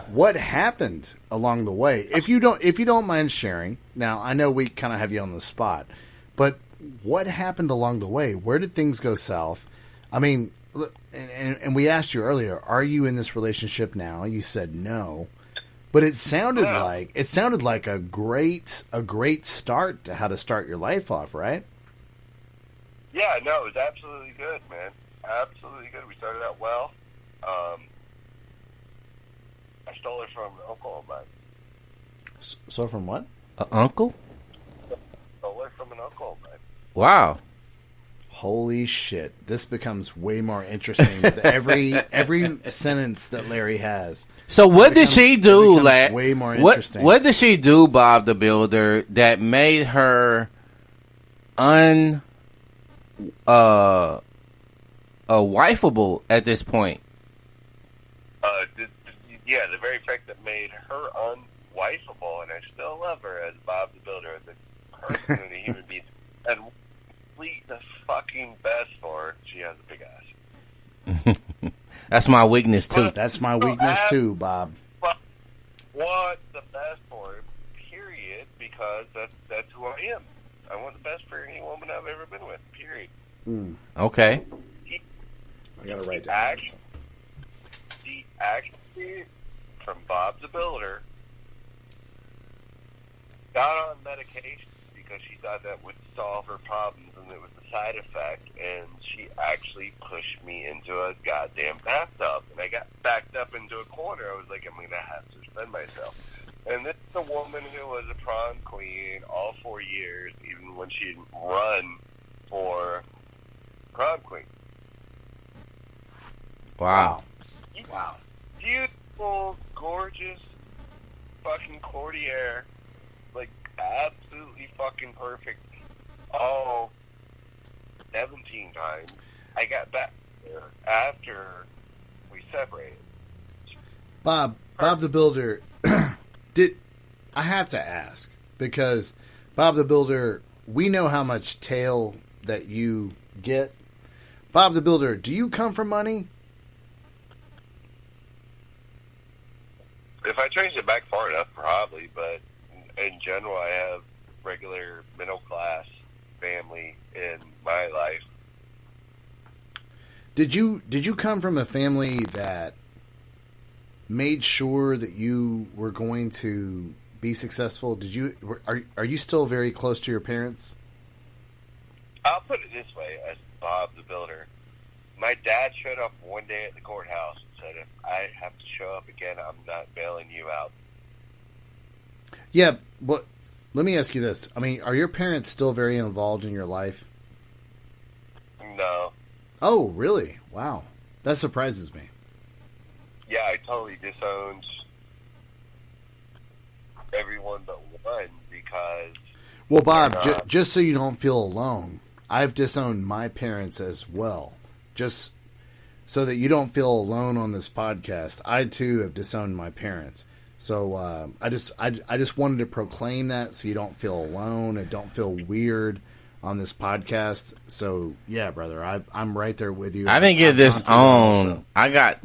S2: what happened along the way? If you don't mind sharing, now I know we kind of have you on the spot, but what happened along the way? Where did things go south? I mean, and we asked you earlier, are you in this relationship now? You said no, but it sounded like a great start to how to start your life off, right?
S7: Yeah, no, it was absolutely good, man. Absolutely good. We started out well. I stole it from an uncle of mine.
S2: So from what?
S3: An uncle?
S7: Stole it from an uncle of mine.
S3: Wow.
S2: Holy shit! This becomes way more interesting with every sentence that Larry has.
S3: So what did she do, lad?
S2: Way more interesting.
S3: What did she do, Bob the Builder, that made her wifeable at this point?
S7: The very fact that made her unwifeable, and I still love her as Bob the Builder, as a person and a human being, and complete the fucking best for her. She has a big ass.
S3: That's my weakness too.
S2: That's my weakness too, Bob.
S7: Want the best for her, period, because that's who I am. I want the best for any woman I've ever been with, period.
S3: Okay.
S2: I gotta write down.
S7: She actually, from Bob the Builder, got on medication because she thought that would solve her problems, and it was a side effect, and she actually pushed me into a goddamn bathtub, and I got backed up into a corner. I was like, I'm going to have to defend myself. And this is a woman who was a prom queen all 4 years, even when she didn't run for prom queen.
S3: Wow.
S2: Wow.
S7: Beautiful, gorgeous, fucking courtier, like absolutely fucking perfect. All 17 times. I got back there after we separated.
S2: Bob the Builder, I have to ask, because Bob the Builder, we know how much tail that you get. Bob the Builder, do you come from money?
S7: If I trace it back far enough, probably, but in general, I have regular middle class family in my life.
S2: Did you come from a family that made sure that you were going to be successful? Are you still very close to your parents?
S7: I'll put it this way, as Bob the Builder. My dad showed up one day at the courthouse and said, if I have to show up again, I'm not bailing you out.
S2: Yeah, but let me ask you this. I mean, are your parents still very involved in your life?
S7: No.
S2: Oh, really? Wow. That surprises me.
S7: Yeah, I totally disowned everyone but one because...
S2: Well, Bob, just so you don't feel alone, I've disowned my parents as well. Just so that you don't feel alone on this podcast, I too have disowned my parents. So I just wanted to proclaim that so you don't feel alone and don't feel weird on this podcast. So yeah, brother, I'm right there with you.
S3: I didn't get this on. I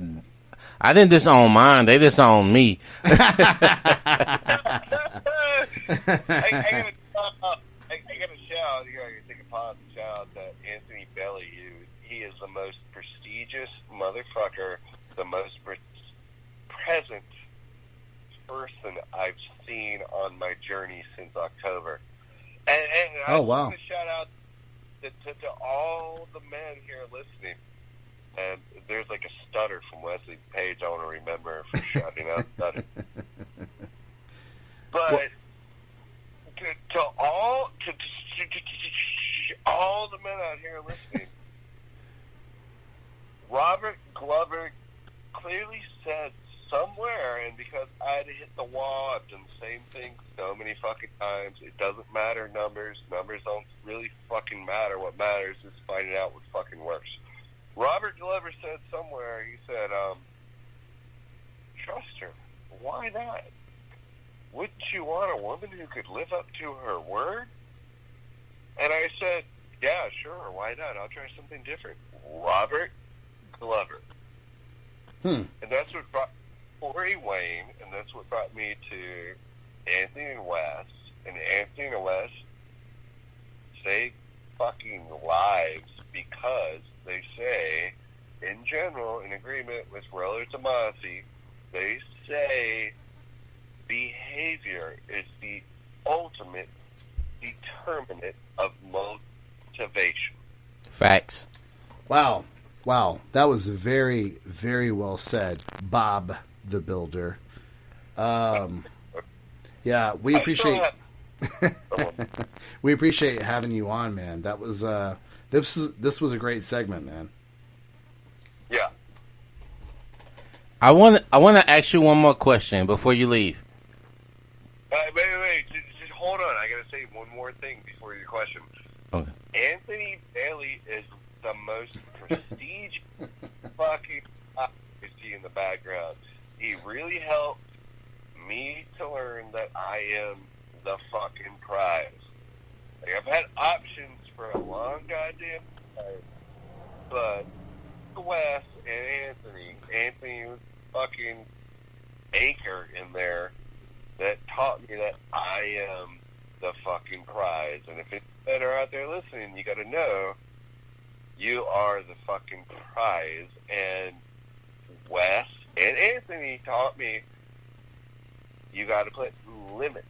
S3: didn't disown mine. They disowned me.
S7: I got a shout out. You gotta take a pause and shout out to Anthony Belly. He is the most prestigious motherfucker, the most present person I've seen on my journey since October. And I
S2: wow.
S7: want to shout out to all the men here listening, and there's like a stutter from Wesley Page. I want to remember for shouting out stutter. But to all the men out here listening, Robert Glover clearly said somewhere, and because I had to hit the wall, I've done the same thing so many fucking times. It doesn't matter numbers. Numbers don't really fucking matter. What matters is finding out what fucking works. Robert Glover said somewhere, he said, trust her. Why not? Wouldn't you want a woman who could live up to her word? And I said, yeah, sure, why not? I'll try something different. Robert Glover. And that's what brought Corey Wayne, and that's what brought me to Anthony and Wes. And Anthony and Wes save fucking lives because they say, in general, in agreement with Roller Tomasi, they say behavior is the ultimate determinant of motivation.
S3: Facts.
S2: Wow. Wow. That was very, very well said, Bob the Builder. Yeah, we appreciate we appreciate having you on, man. That was this was a great segment, man.
S7: Yeah.
S3: I want to ask you one more question before you leave.
S7: Wait. Just hold on. I got to say one more thing before your question.
S3: Okay.
S7: Anthony Bailey is the most prestigious fucking you see in the background. He really helped me to learn that I am the fucking prize. Like, I've had options for a long goddamn time, but Wes and Anthony was fucking anchor in there that taught me that I am the fucking prize. And if it's better out there listening, you got to know you are the fucking prize. And Wes and Anthony taught me you got to put limits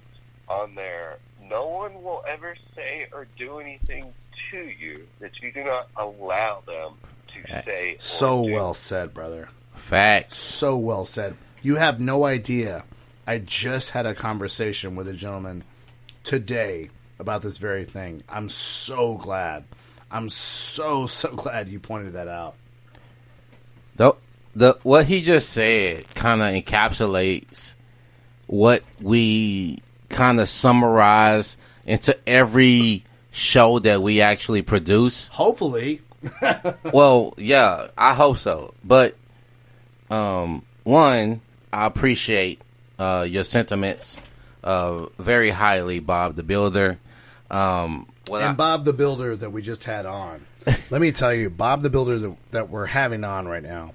S7: on there. No one will ever say or do anything to you that you do not allow them to say.
S2: So
S7: or do.
S2: well said, brother.
S3: Facts.
S2: So well said. You have no idea. I just had a conversation with a gentleman today about this very thing. I'm so glad. I'm so glad you pointed that out.
S3: What he just said kind of encapsulates what we kind of summarize into every show that we actually produce.
S2: Hopefully.
S3: Well, yeah, I hope so. But one, I appreciate your sentiments very highly, Bob the Builder.
S2: Bob the Builder that we just had on. Let me tell you, Bob the Builder that we're having on right now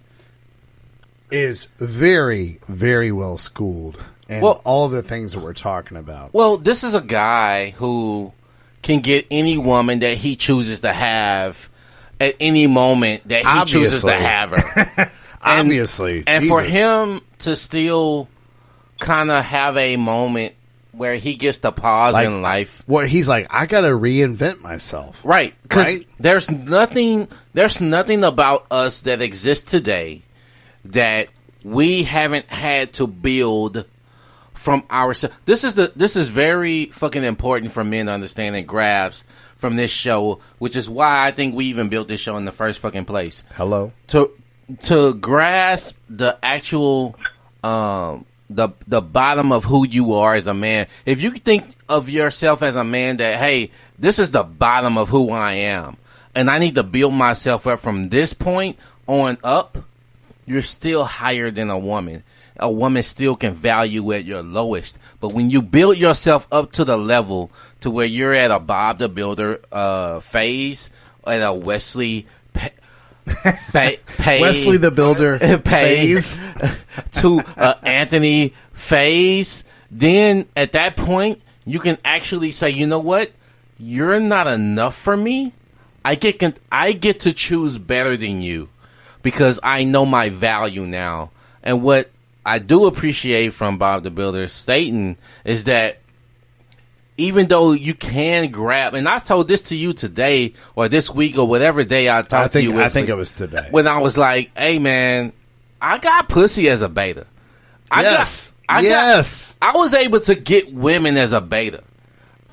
S2: is very, very well schooled and all the things that we're talking about.
S3: Well, this is a guy who can get any woman that he chooses to have at any moment that he chooses to have her.
S2: Obviously.
S3: And for him to still kind of have a moment where he gets to pause in life.
S2: Well, he's like, I got to reinvent myself.
S3: Right. Because there's nothing about us that exists today that we haven't had to build from ourselves. This is very fucking important for men to understand and grasp from this show, which is why I think we even built this show in the first fucking place.
S2: Hello.
S3: To grasp the actual the bottom of who you are as a man. If you think of yourself as a man that, hey, this is the bottom of who I am, and I need to build myself up from this point on up, you're still higher than a woman. A woman still can value at your lowest. But when you build yourself up to the level to where you're at a Bob the Builder phase, at a Wesley
S2: Wesley the Builder phase
S3: to Anthony phase, then at that point you can actually say, you know what, you're not enough for me. I get to choose better than you because I know my value now. And what I do appreciate from Bob the Builder stating is that even though you can grab, and I told this to you today or this week or whatever day I talked to you.
S2: I think it was today.
S3: When I was like, hey man, I got pussy as a beta. I was able to get women as a beta.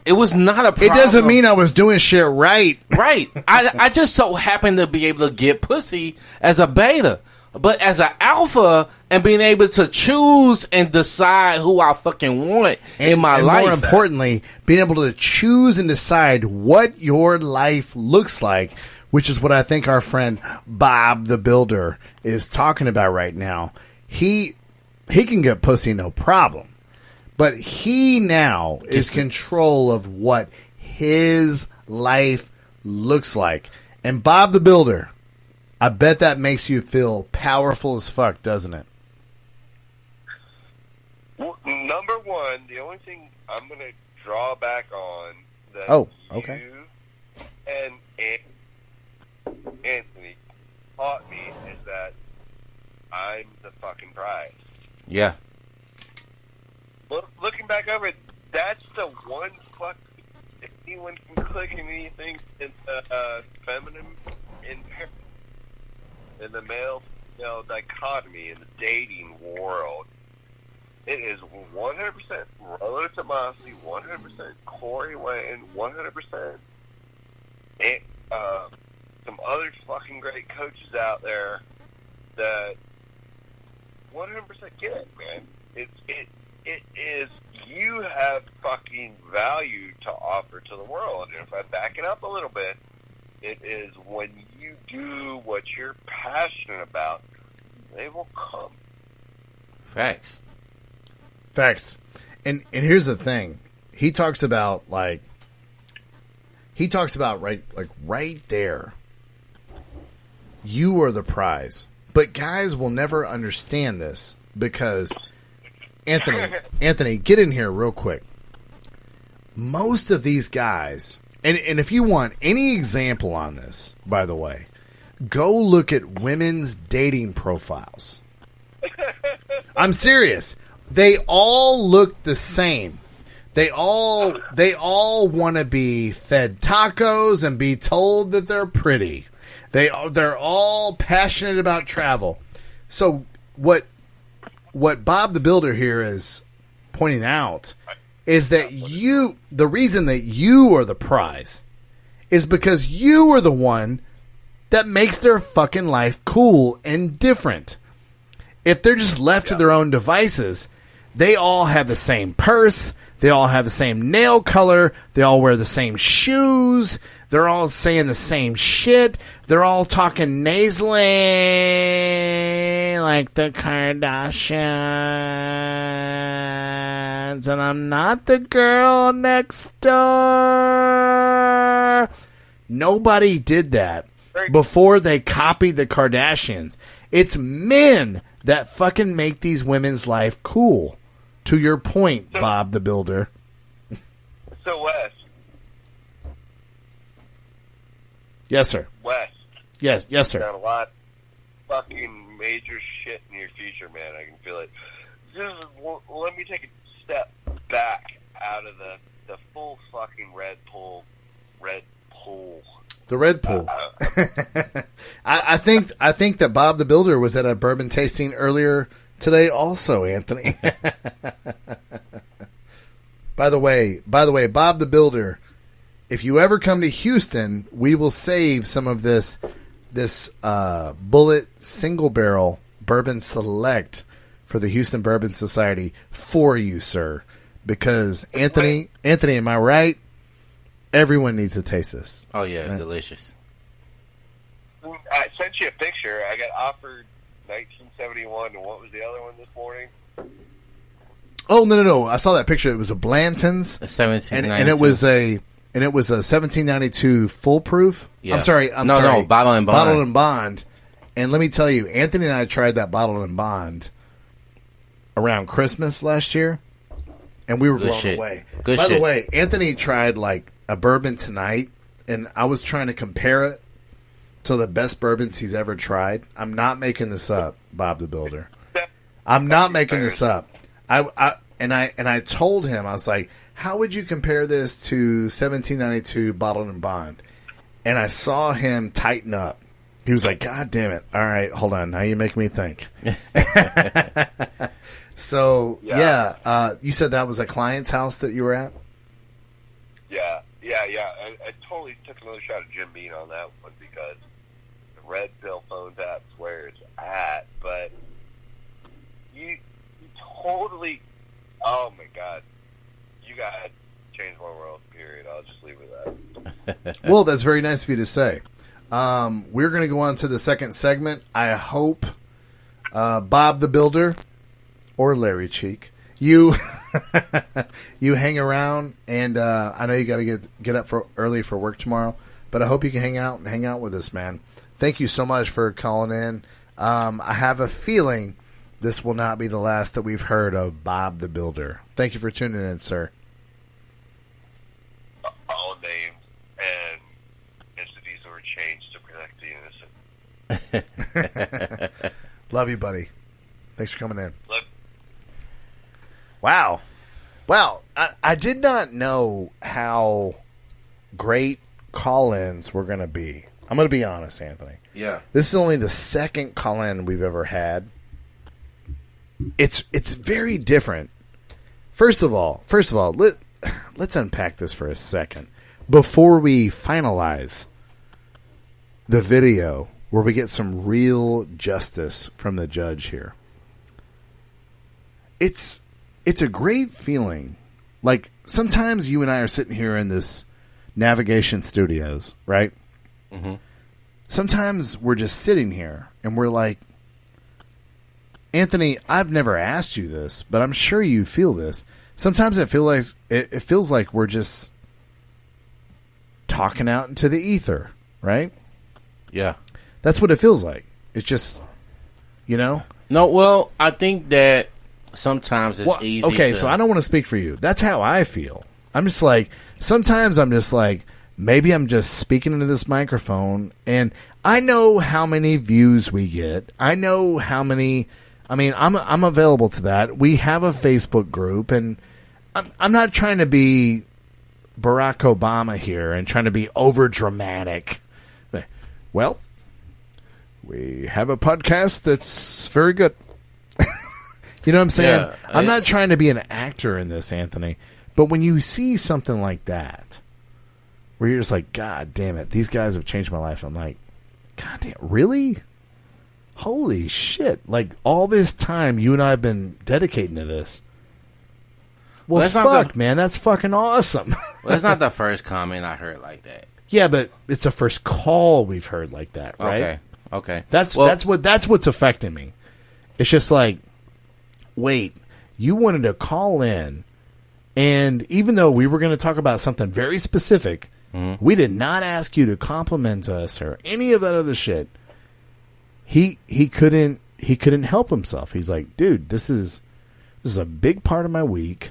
S3: It was not a problem.
S2: It doesn't mean I was doing shit right.
S3: Right. I just so happened to be able to get pussy as a beta. But as an alpha and being able to choose and decide who I fucking want in my life.
S2: More importantly, being able to choose and decide what your life looks like, which is what I think our friend Bob the Builder is talking about right now. He can get pussy no problem. But he now is control of what his life looks like. And Bob the Builder, I bet that makes you feel powerful as fuck, doesn't it?
S7: Well, number one, the only thing I'm going to draw back on that you and Anthony taught me is that I'm the fucking prize.
S3: Yeah.
S7: Looking back over it, that's the one fuck. If anyone can click anything in the feminine in the male dichotomy in the dating world, it is 100% Rollo Tomasi, 100% Corey Wayne, 100% some other fucking great coaches out there that 100% get it, man. It is, you have fucking value to offer to the world. And if I back it up a little bit, it is when you do what you're passionate about, they will come.
S3: Facts.
S2: And here's the thing. He talks about right there. You are the prize. But guys will never understand this because Anthony, get in here real quick. Most of these guys, and if you want any example on this, by the way, go look at women's dating profiles. I'm serious. They all look the same. They all want to be fed tacos and be told that they're pretty. They're all passionate about travel. So what Bob the Builder here is pointing out is that the reason that you are the prize is because you are the one that makes their fucking life cool and different. If they're just left to their own devices, they all have the same purse, they all have the same nail color, they all wear the same shoes, they're all saying the same shit, they're all talking nasally like the Kardashians, and I'm not the girl next door. Nobody did that before they copied the Kardashians. It's men that fucking make these women's life cool. To your point, Bob the Builder.
S7: So, Wes.
S2: Yes, sir.
S7: Wes.
S2: Yes, sir.
S7: Got a lot of fucking major shit in your future, man. I can feel it. Just let me take a step back out of the full fucking Red Bull.
S2: The Red Bull. I think that Bob the Builder was at a bourbon tasting earlier today also, Anthony. By the way, Bob the Builder, if you ever come to Houston, we will save some of this Bullet single barrel bourbon select for the Houston Bourbon Society for you, sir. Because Anthony, am I right? Everyone needs to taste this.
S3: Oh yeah, it's delicious.
S7: I sent you a picture. I got offered 1971, and what was the other one this morning?
S2: Oh no! I saw that picture. It was a Blanton's,
S3: 1792,
S2: and it was a 1792 full proof.
S3: Yeah.
S2: I'm sorry,
S3: bottle and bond.
S2: Bottled and bond. And let me tell you, Anthony and I tried that bottled and bond around Christmas last year, and we were blown away. By the way, Anthony tried like a bourbon tonight, and I was trying to compare it to the best bourbons he's ever tried. I'm not making this up, Bob the Builder. I'm not making this up. I told him, I was like, how would you compare this to 1792 Bottled and Bond? And I saw him tighten up. He was like, God damn it. All right, hold on. Now you make me think. So, you said that was a client's house that you were at?
S7: Yeah. I totally took another shot at Jim Beam on that one because the red cell phone tap's where it's at, but you totally, oh my God, you guys changed my world, period. I'll just leave it at that.
S2: Well, that's very nice of you to say. We're going to go on to the second segment. I hope Bob the Builder or Larry Cheek, you you hang around, and I know you got to get up early for work tomorrow, but I hope you can hang out with us, man. Thank you so much for calling in. I have a feeling this will not be the last that we've heard of Bob the Builder. Thank you for tuning in, sir.
S7: All names and entities were changed to protect the innocent.
S2: Love you, buddy. Thanks for coming in.
S7: Love.
S2: Wow. Well, I did not know how great call-ins were going to be. I'm going to be honest, Anthony.
S3: Yeah.
S2: This is only the second call-in we've ever had. It's very different. First of all, let's unpack this for a second before we finalize the video where we get some real justice from the judge here. It's a great feeling. Like, sometimes you and I are sitting here in this navigation studios, right?
S3: Mm-hmm.
S2: Sometimes we're just sitting here and we're like, Anthony, I've never asked you this, but I'm sure you feel this. Sometimes it feels like we're just talking out into the ether, right?
S3: Yeah.
S2: That's what it feels like. It's just, No,
S3: well, I think that sometimes it's easy.
S2: Okay, so I don't want to speak for you. That's how I feel. I'm just like, sometimes I'm just like, maybe I'm just speaking into this microphone, and I know how many views we get. I know how many. I mean, I'm available to that. We have a Facebook group, and I'm not trying to be Barack Obama here and trying to be over dramatic. Well, we have a podcast that's very good. You know what I'm saying?
S3: Yeah,
S2: I'm not trying to be an actor in this, Anthony. But when you see something like that, where you're just like, God damn it, these guys have changed my life. I'm like, God damn, really? Holy shit. Like, all this time you and I have been dedicating to this. Well,
S3: that's
S2: fuck, man. That's fucking awesome.
S3: Well, that's not the first comment I heard like that.
S2: Yeah, but it's the first call we've heard like that, right?
S3: Okay.
S2: That's what's affecting me. It's just like, wait, you wanted to call in, and even though we were going to talk about something very specific, we did not ask you to compliment us or any of that other shit. He couldn't help himself. He's like, dude, this is a big part of my week.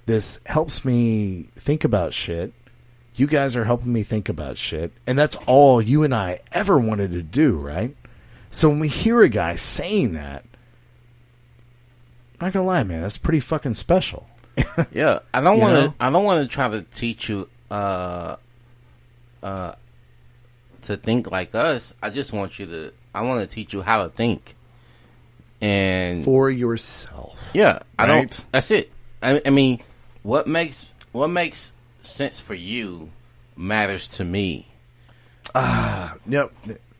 S2: This helps me think about shit. You guys are helping me think about shit. And that's all you and I ever wanted to do, right? So when we hear a guy saying that, I'm not gonna lie, man, that's pretty fucking special.
S3: Yeah, I don't want to try to teach you to think like us. I just want I want to teach you how to think. And
S2: for yourself.
S3: Yeah,
S2: right?
S3: That's it. I mean, what makes sense for you matters to me.
S2: Yep.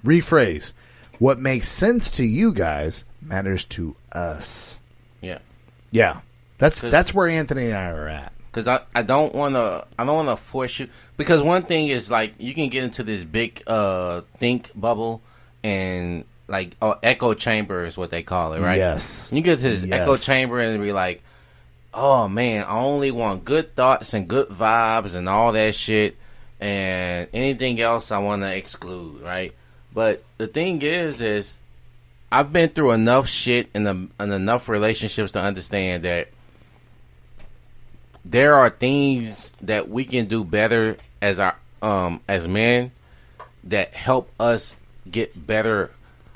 S2: Rephrase. What makes sense to you guys matters to us.
S3: Yeah.
S2: Yeah. That's where Anthony and I are at.
S3: Because I don't want to force you. Because one thing is, like, you can get into this big think bubble and, like, echo chamber is what they call it, right?
S2: Yes.
S3: You get to this echo chamber and be like, oh, man, I only want good thoughts and good vibes and all that shit. And anything else I want to exclude, right? But the thing is I've been through enough shit and enough relationships to understand that there are things that we can do better as men that help us get better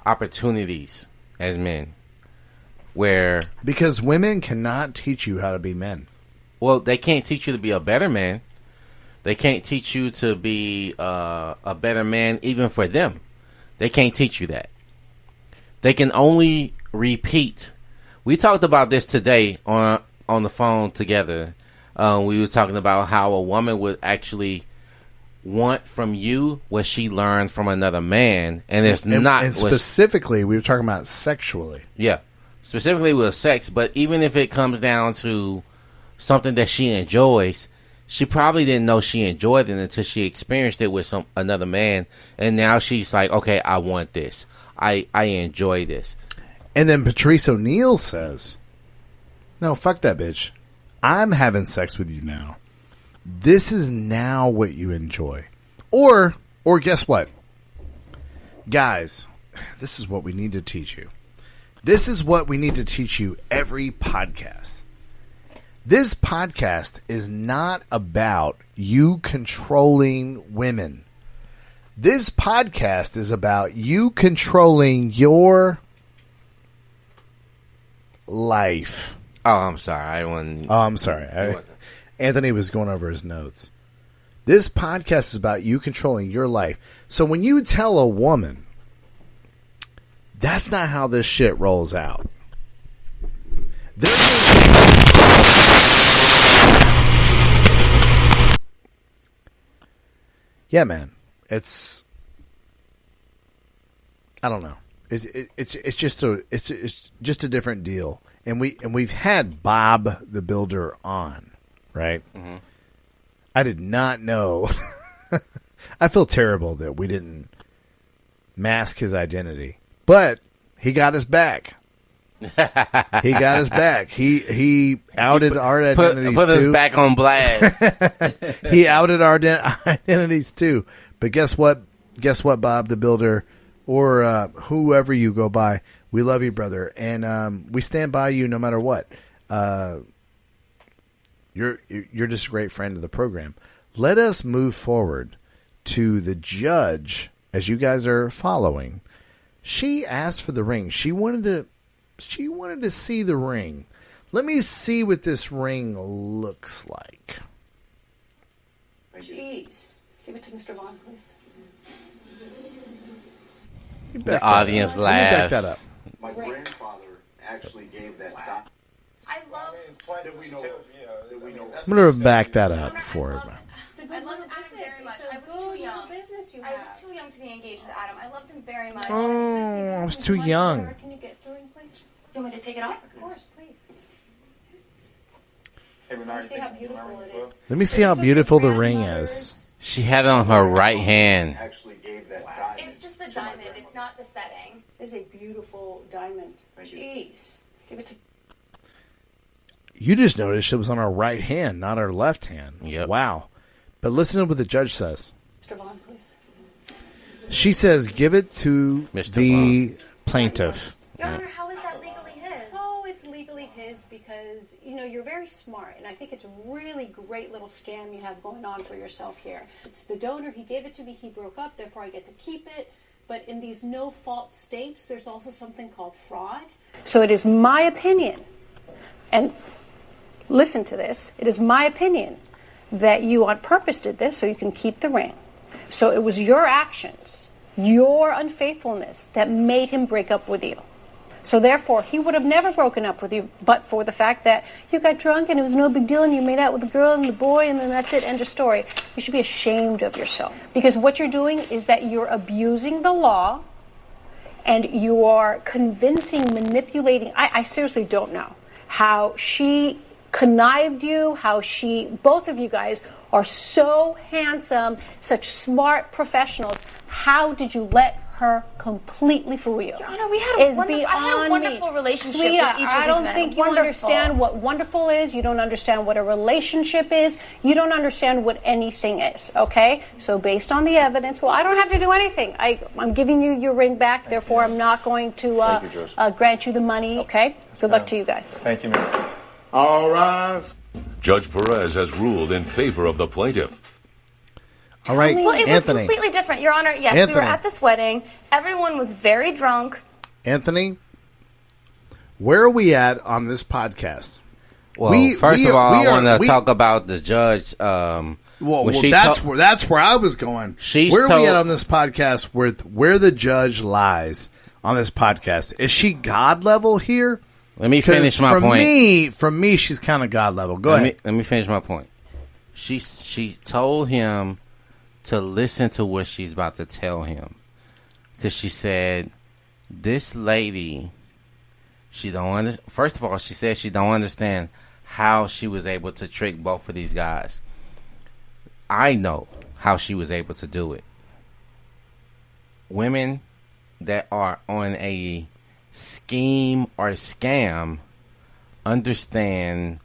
S3: opportunities as men. Because
S2: women cannot teach you how to be men.
S3: Well, they can't teach you to be a better man. They can't teach you to be a better man even for them. They can't teach you that. They can only repeat. We talked about this today on the phone together. We were talking about how a woman would actually want from you what she learned from another man, and it's not.
S2: And specifically, we were talking about sexually.
S3: Yeah, specifically with sex. But even if it comes down to something that she enjoys, she probably didn't know she enjoyed it until she experienced it with another man, and now she's like, okay, I want this. I enjoy this.
S2: And then Patrice O'Neal says, no, fuck that bitch. I'm having sex with you now. This is now what you enjoy. Or guess what? Guys, this is what we need to teach you. This is what we need to teach you every podcast. This podcast is not about you controlling women. This podcast is about you controlling your life.
S3: Oh, I'm sorry.
S2: I'm sorry. Anthony was going over his notes. This podcast is about you controlling your life. So when you tell a woman, that's not how this shit rolls out. Yeah, man. It's, I don't know. It's just a different deal. And we've had Bob the Builder on, right? Mm-hmm. I did not know. I feel terrible that we didn't mask his identity, but he got us back. He got us back. He outed our identities
S3: put
S2: too.
S3: us back on blast.
S2: He outed our identities too. But guess what? Guess what, Bob the Builder, or whoever you go by, we love you, brother, and we stand by you no matter what. You're just a great friend of the program. Let us move forward to the judge as you guys are following. She asked for the ring. She wanted to see the ring. Let me see what this ring looks like.
S4: Jeez. Give it to Mr. Vaughn, please.
S3: The audience laughs.
S2: Back that up.
S5: My grandfather actually gave that doc.
S1: I love.
S2: I'm going to back that up for him.
S4: It's a
S1: I
S4: good
S1: love
S4: little
S1: Adam
S4: business.
S1: very much.
S4: It's a
S1: I was
S4: good
S1: too young.
S4: little business you
S1: I
S4: have.
S1: was too young to be engaged with Adam. I loved him very much.
S2: Oh, I was too young.
S4: Can you get the ring, please?
S1: You want me to take it off?
S4: Of course, please.
S6: Hey, Renard,
S4: See how beautiful it is.
S2: Let me see how beautiful the ring is.
S3: She had it on her right hand.
S5: Actually gave that diamond.
S1: It's just the diamond. It's not the setting.
S4: It's a beautiful diamond. Jeez. Give it to.
S2: You just noticed it was on her right hand, not her left hand.
S3: Yep.
S2: Wow. But listen to what the judge says.
S4: Mr. Vaughn, please.
S2: She says, give it to
S3: Mr.
S2: the plaintiff.
S1: Your Honor, how is that legally his?
S4: Oh, it's legally his because, you're very smart, and I think it's a really great little scam you have going on for yourself here. It's the donor, he gave it to me, he broke up, therefore I get to keep it. But in these no-fault states, there's also something called fraud. So it is my opinion, and listen to this, it is my opinion that you on purpose did this so you can keep the ring. So it was your actions, your unfaithfulness that made him break up with you. So therefore, he would have never broken up with you but for the fact that you got drunk and it was no big deal and you made out with the girl and the boy and then that's it, end of story. You should be ashamed of yourself. Because what you're doing is that you're abusing the law and you are convincing, manipulating. I seriously don't know how she connived you, how both of you guys are so handsome, such smart professionals. How did you let her completely fool you?
S1: Your Honor, I had a wonderful relationship
S4: Sweetheart,
S1: with each of
S4: I don't
S1: these men.
S4: think you understand what wonderful is. You don't understand what a relationship is. You don't understand what anything is, okay? So based on the evidence, well, I don't have to do anything. I'm giving you your ring back, therefore I'm not going to grant you the money, okay? Good luck to you guys.
S6: Thank you, ma'am.
S9: All rise.
S10: Judge Perez has ruled in favor of the plaintiff.
S2: All right,
S1: Well, it was
S2: Anthony.
S1: completely different, Your Honor. Yes, we were
S2: Anthony.
S1: at this wedding. Everyone was very drunk.
S2: Anthony, where are we at on this podcast?
S3: Well, first of all, I want to talk about the judge.
S2: That's where I was going. Where are we at on this podcast where the judge lies on this podcast? Is she God level here?
S3: Let me finish my point.
S2: For me, she's kind of God level. Go ahead.
S3: Let me finish my point. She told him to listen to what she's about to tell him, because she said this lady, first of all, she said she don't understand how she was able to trick both of these guys. I know how she was able to do it. Women that are on a scheme or scam understand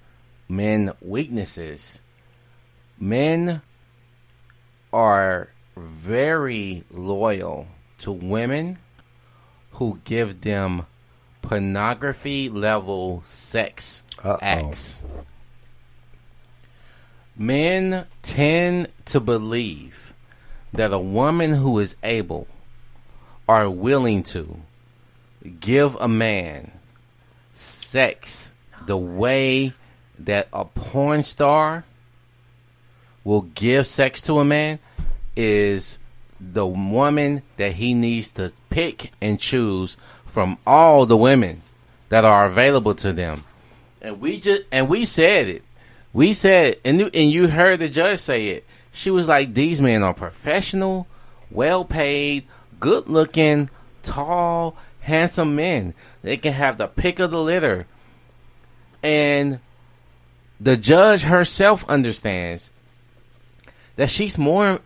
S3: men weaknesses. Men are very loyal to women who give them pornography level sex acts. Men tend to believe that a woman who is able or willing to give a man sex the way that a porn star will give sex to a man is the woman that he needs to pick and choose from all the women that are available to them. And we said it. We said, and you heard the judge say it. She was like, these men are professional, well-paid, good-looking, tall, handsome men. They can have the pick of the litter. And the judge herself understands that she's more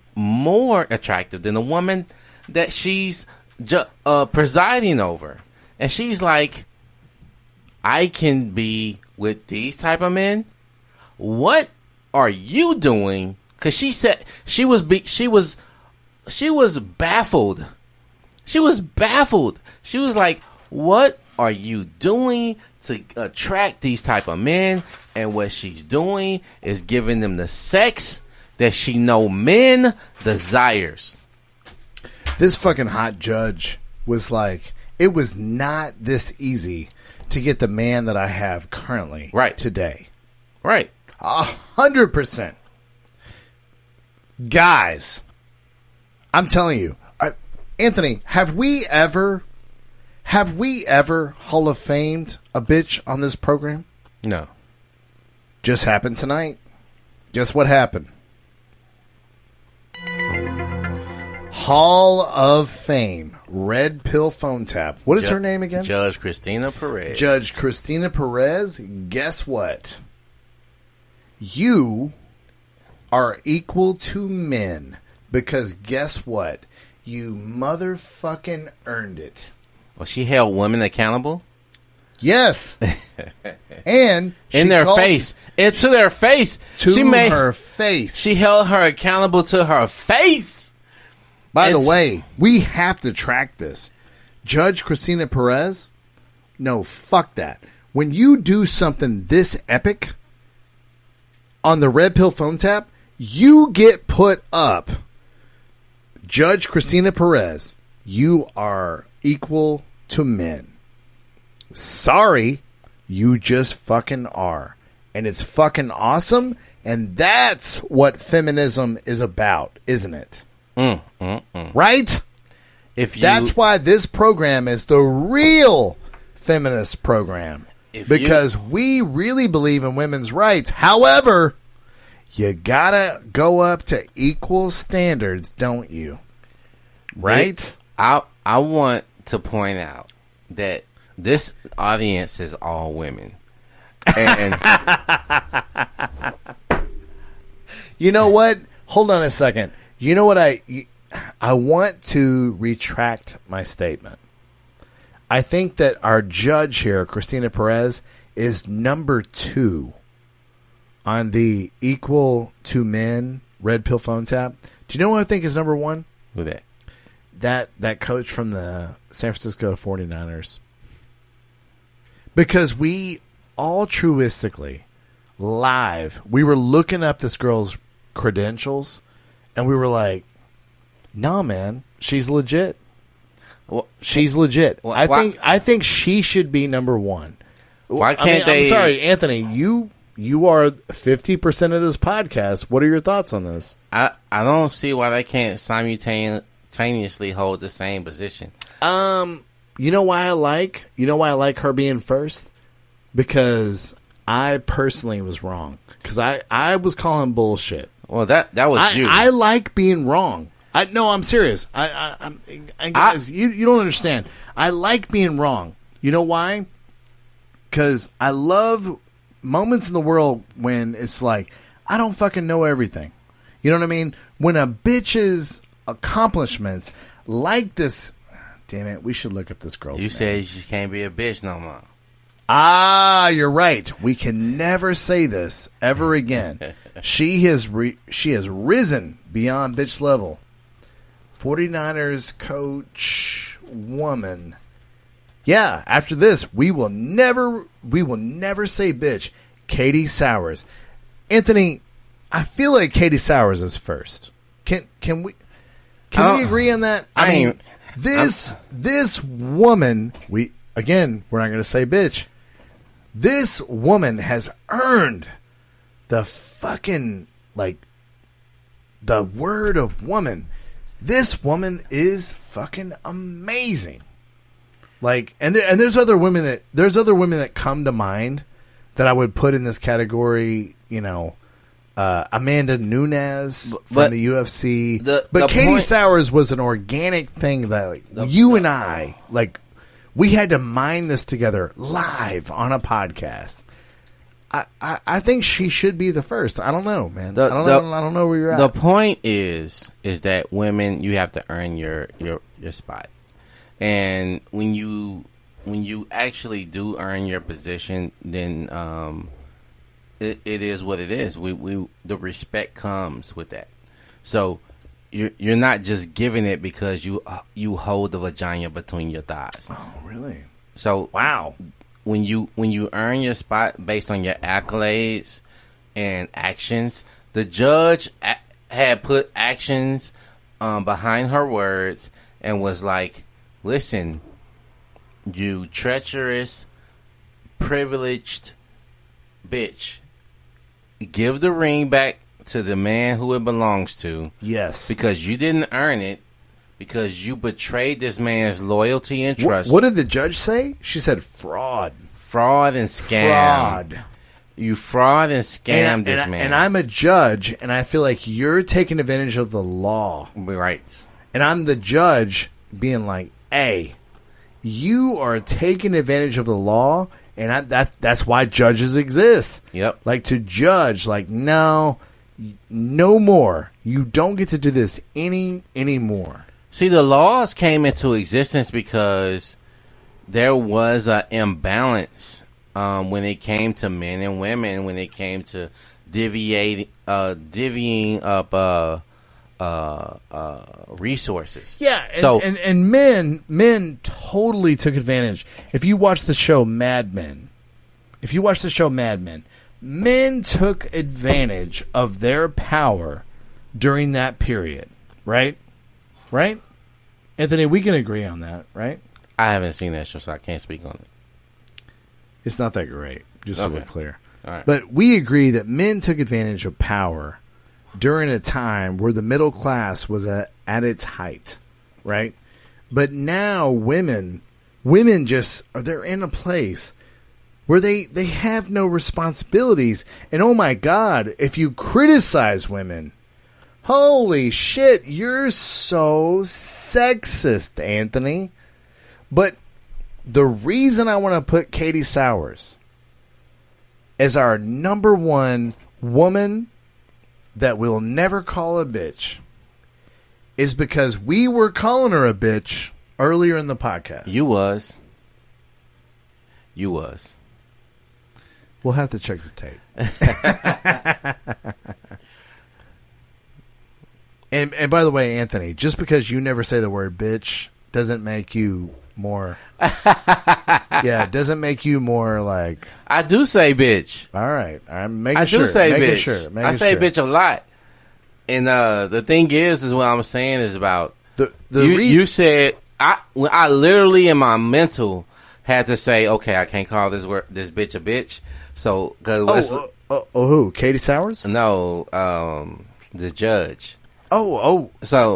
S3: attractive than the woman that she's presiding over. And she's like, I can be with these type of men. What are you doing? Because she said she was baffled. She was baffled. She was like, what are you doing to attract these type of men? And what she's doing is giving them the sex that she know men desires.
S2: This fucking hot judge was like, it was not this easy to get the man that I have currently today.
S3: Right.
S2: 100%. Guys, I'm telling you, Anthony, have we ever Hall of Famed a bitch on this program?
S3: No.
S2: Just happened tonight. Guess what happened? Hall of Fame, Red Pill Phone Tap. What is her name again?
S3: Judge Christina Perez.
S2: Judge Christina Perez. Guess what? You are equal to men because guess what? You motherfucking earned it.
S3: Well, she held women accountable?
S2: Yes. And
S3: in their face. And to their face.
S2: Her face.
S3: She held her accountable to her face.
S2: By the way, we have to track this. Judge Christina Perez? No, fuck that. When you do something this epic on the Red Pill Phone Tap, you get put up. Judge Christina Perez, you are equal to men. Sorry, you just fucking are. And it's fucking awesome, and that's what feminism is about, isn't it? Right? That's why this program is the real feminist program. Because we really believe in women's rights. However, you gotta go up to equal standards, don't you? Right?
S3: I want to point out that this audience is all women. And
S2: you know what? Hold on a second. You know what I want to retract my statement. I think that our judge here, Christina Perez, is number 2 on the equal to men Red Pill Phone Tap. Do you know what I think is number 1?
S3: Who that?
S2: That coach from the San Francisco 49ers. Because we altruistically, live, we were looking up this girl's credentials, and we were like, nah, man, she's legit. Well, she's legit. Well, I think she should be number 1.
S3: Why can't they?
S2: I'm sorry, Anthony. You are 50% of this podcast. What are your thoughts on this?
S3: I don't see why they can't simultaneously hold the same position.
S2: You know why I like her being first? Because I personally was wrong. Because I was calling bullshit.
S3: Well, that was you.
S2: I like being wrong. I'm serious. Guys, you don't understand. I like being wrong. You know why? Because I love moments in the world when it's like, I don't fucking know everything. You know what I mean? When a bitch's accomplishments like this, damn it, we should look up this girl's name.
S3: You said she can't be a bitch no more.
S2: Ah, you're right. We can never say this ever again. She has risen beyond bitch level. 49ers coach woman. Yeah, after this, we will never say bitch. Katie Sowers. Anthony, I feel like Katie Sowers is first. Can we agree on that? I mean, this woman, we're not going to say bitch. This woman has earned the fucking, the word of woman. This woman is fucking amazing. And there's other women that come to mind that I would put in this category. Amanda Nunes from the UFC. But Katie Sowers was an organic thing that you and I we had to mine this together live on a podcast. I think she should be the first. I don't know, man. I don't know where you're at.
S3: The point is that women, you have to earn your spot. And when you actually do earn your position, then it is what it is. The respect comes with that. So you're not just giving it because you hold the vagina between your thighs.
S2: Oh, really?
S3: So
S2: wow.
S3: When you earn your spot based on your accolades and actions, the judge had put actions behind her words and was like, listen, you treacherous, privileged bitch. Give the ring back to the man who it belongs to.
S2: Yes.
S3: Because you didn't earn it. Because you betrayed this man's loyalty and trust.
S2: What did the judge say? She said fraud.
S3: Fraud and scam.
S2: Fraud.
S3: You fraud and scam this man.
S2: And I'm a judge, and I feel like you're taking advantage of the law.
S3: Right.
S2: And I'm the judge being like, hey, you are taking advantage of the law, and that's why judges exist.
S3: Yep.
S2: To judge, no more. You don't get to do this anymore.
S3: See, the laws came into existence because there was an imbalance when it came to men and women, when it came to divvying up resources.
S2: Yeah, and men totally took advantage. If you watch the show Mad Men, men took advantage of their power during that period, right? Right? Anthony, we can agree on that, right?
S3: I haven't seen that show, so I can't speak on it.
S2: It's not that great, just so we're clear.
S3: All right.
S2: But we agree that men took advantage of power during a time where the middle class was at its height, right? But now women just they're in a place where they have no responsibilities. And oh my God, if you criticize women, holy shit, you're so sexist, Anthony. But the reason I want to put Katie Sowers as our number one woman that we'll never call a bitch is because we were calling her a bitch earlier in the podcast.
S3: You was.
S2: We'll have to check the tape. And by the way, Anthony, just because you never say the word bitch doesn't make you more. Yeah, it doesn't make you more like.
S3: I do say bitch.
S2: All right, I'm making
S3: sure. I do say
S2: making
S3: bitch.
S2: Sure.
S3: I say bitch a lot. And the thing is what I'm saying is about you said I literally in my mental had to say, okay, I can't call this bitch a bitch. So, cause
S2: who? Katie Sowers?
S3: No, the judge.
S2: So,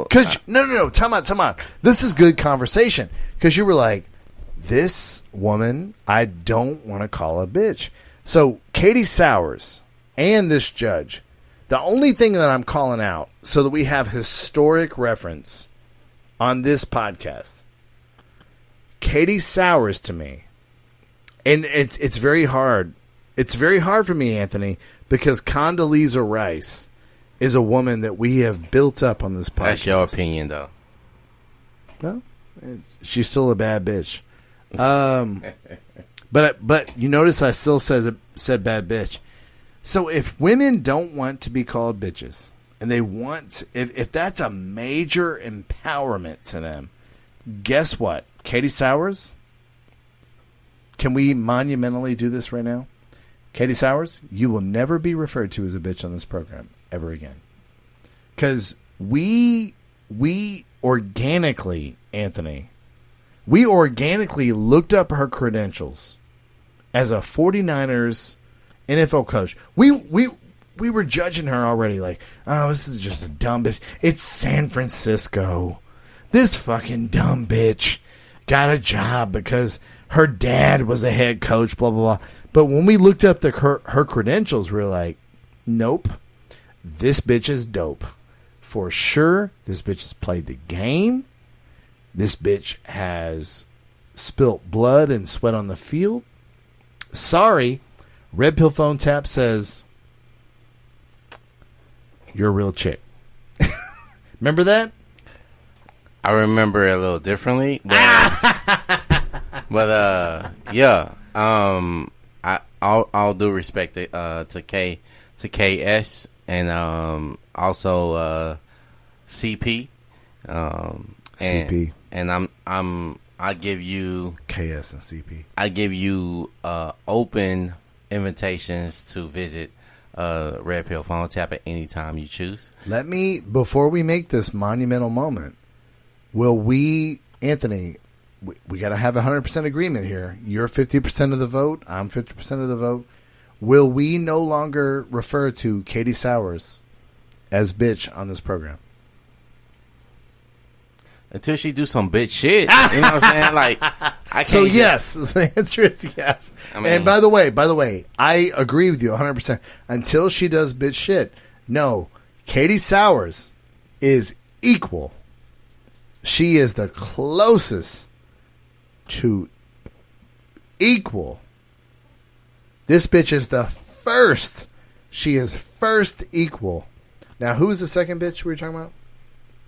S2: because no, time out. This is good conversation because you were like, this woman, I don't want to call a bitch. So, Katie Sowers and this judge, the only thing that I'm calling out so that we have historic reference on this podcast, Katie Sowers to me, and it's very hard. It's very hard for me, Anthony, because Condoleezza Rice is a woman that we have built up on this podcast.
S3: That's your opinion, though.
S2: Well, she's still a bad bitch. But you notice I still said bad bitch. So if women don't want to be called bitches, and they want, if that's a major empowerment to them, guess what? Katie Sowers, can we monumentally do this right now? Katie Sowers, you will never be referred to as a bitch on this program ever again. Because we organically, Anthony, we organically looked up her credentials as a 49ers NFL coach. We were judging her already like, oh, this is just a dumb bitch. It's San Francisco. This fucking dumb bitch got a job because her dad was a head coach, blah, blah, blah. But when we looked up her credentials, we were like, nope, this bitch is dope. For sure, this bitch has played the game. This bitch has spilt blood and sweat on the field. Sorry, Red Pill Phone Tap says, you're a real chick. Remember that?
S3: I remember it a little differently. But yeah. I'll do respect to KS and also CP.
S2: CP.
S3: And I give you
S2: KS and CP.
S3: I give you open invitations to visit Red Pill Phone Tap at any time you choose.
S2: Before we make this monumental moment, will we, Anthony, we got to have 100% agreement here. You're 50% of the vote. I'm 50% of the vote. Will we no longer refer to Katie Sowers as bitch on this program?
S3: Until she do some bitch shit. You know what I'm saying? Like, I can't.
S2: So, yes. The answer is yes. I mean, and by the way, I agree with you 100%. Until she does bitch shit. No, Katie Sowers is equal. She is the closest to equal. This bitch is the first. She is first equal. Now, who is the second bitch we were talking about?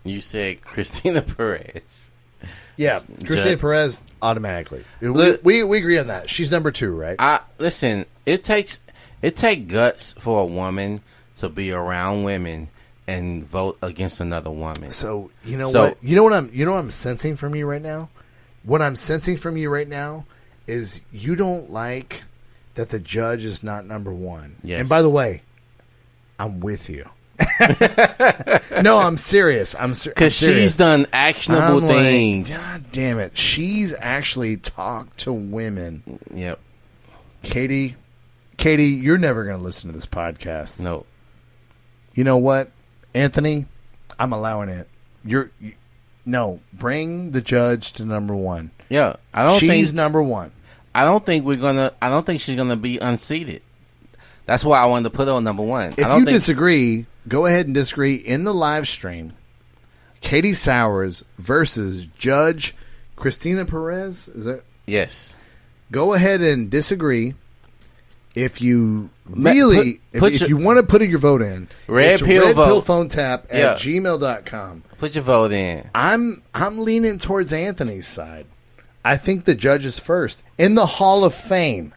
S3: You said Christina Perez.
S2: Yeah, Christina Perez automatically. We agree on that. She's number 2, right?
S3: Listen, it takes guts for a woman to be around women and vote against another woman.
S2: So what? You know what I'm sensing from you right now? What I'm sensing from you right now is you don't like that the judge is not number 1.
S3: Yes.
S2: And by the way, I'm with you. No, I'm serious.
S3: Because she's done actionable things.
S2: God damn it. She's actually talked to women.
S3: Yep.
S2: Katie, you're never going to listen to this podcast.
S3: No.
S2: You know what, Anthony? I'm allowing it. No, bring the judge to number 1.
S3: Yeah,
S2: she's number 1.
S3: I don't think she's gonna be unseated. That's why I wanted to put her on number 1.
S2: If you disagree, go ahead and disagree in the live stream. Katie Sowers versus Judge Christina Perez. Is that?
S3: Yes.
S2: Go ahead and disagree. If you really, if you want to put your vote in,
S3: Red Pill
S2: Phone Tap at gmail.com.
S3: Put your vote in.
S2: I'm leaning towards Anthony's side. I think the judge is first. In the Hall of Fame.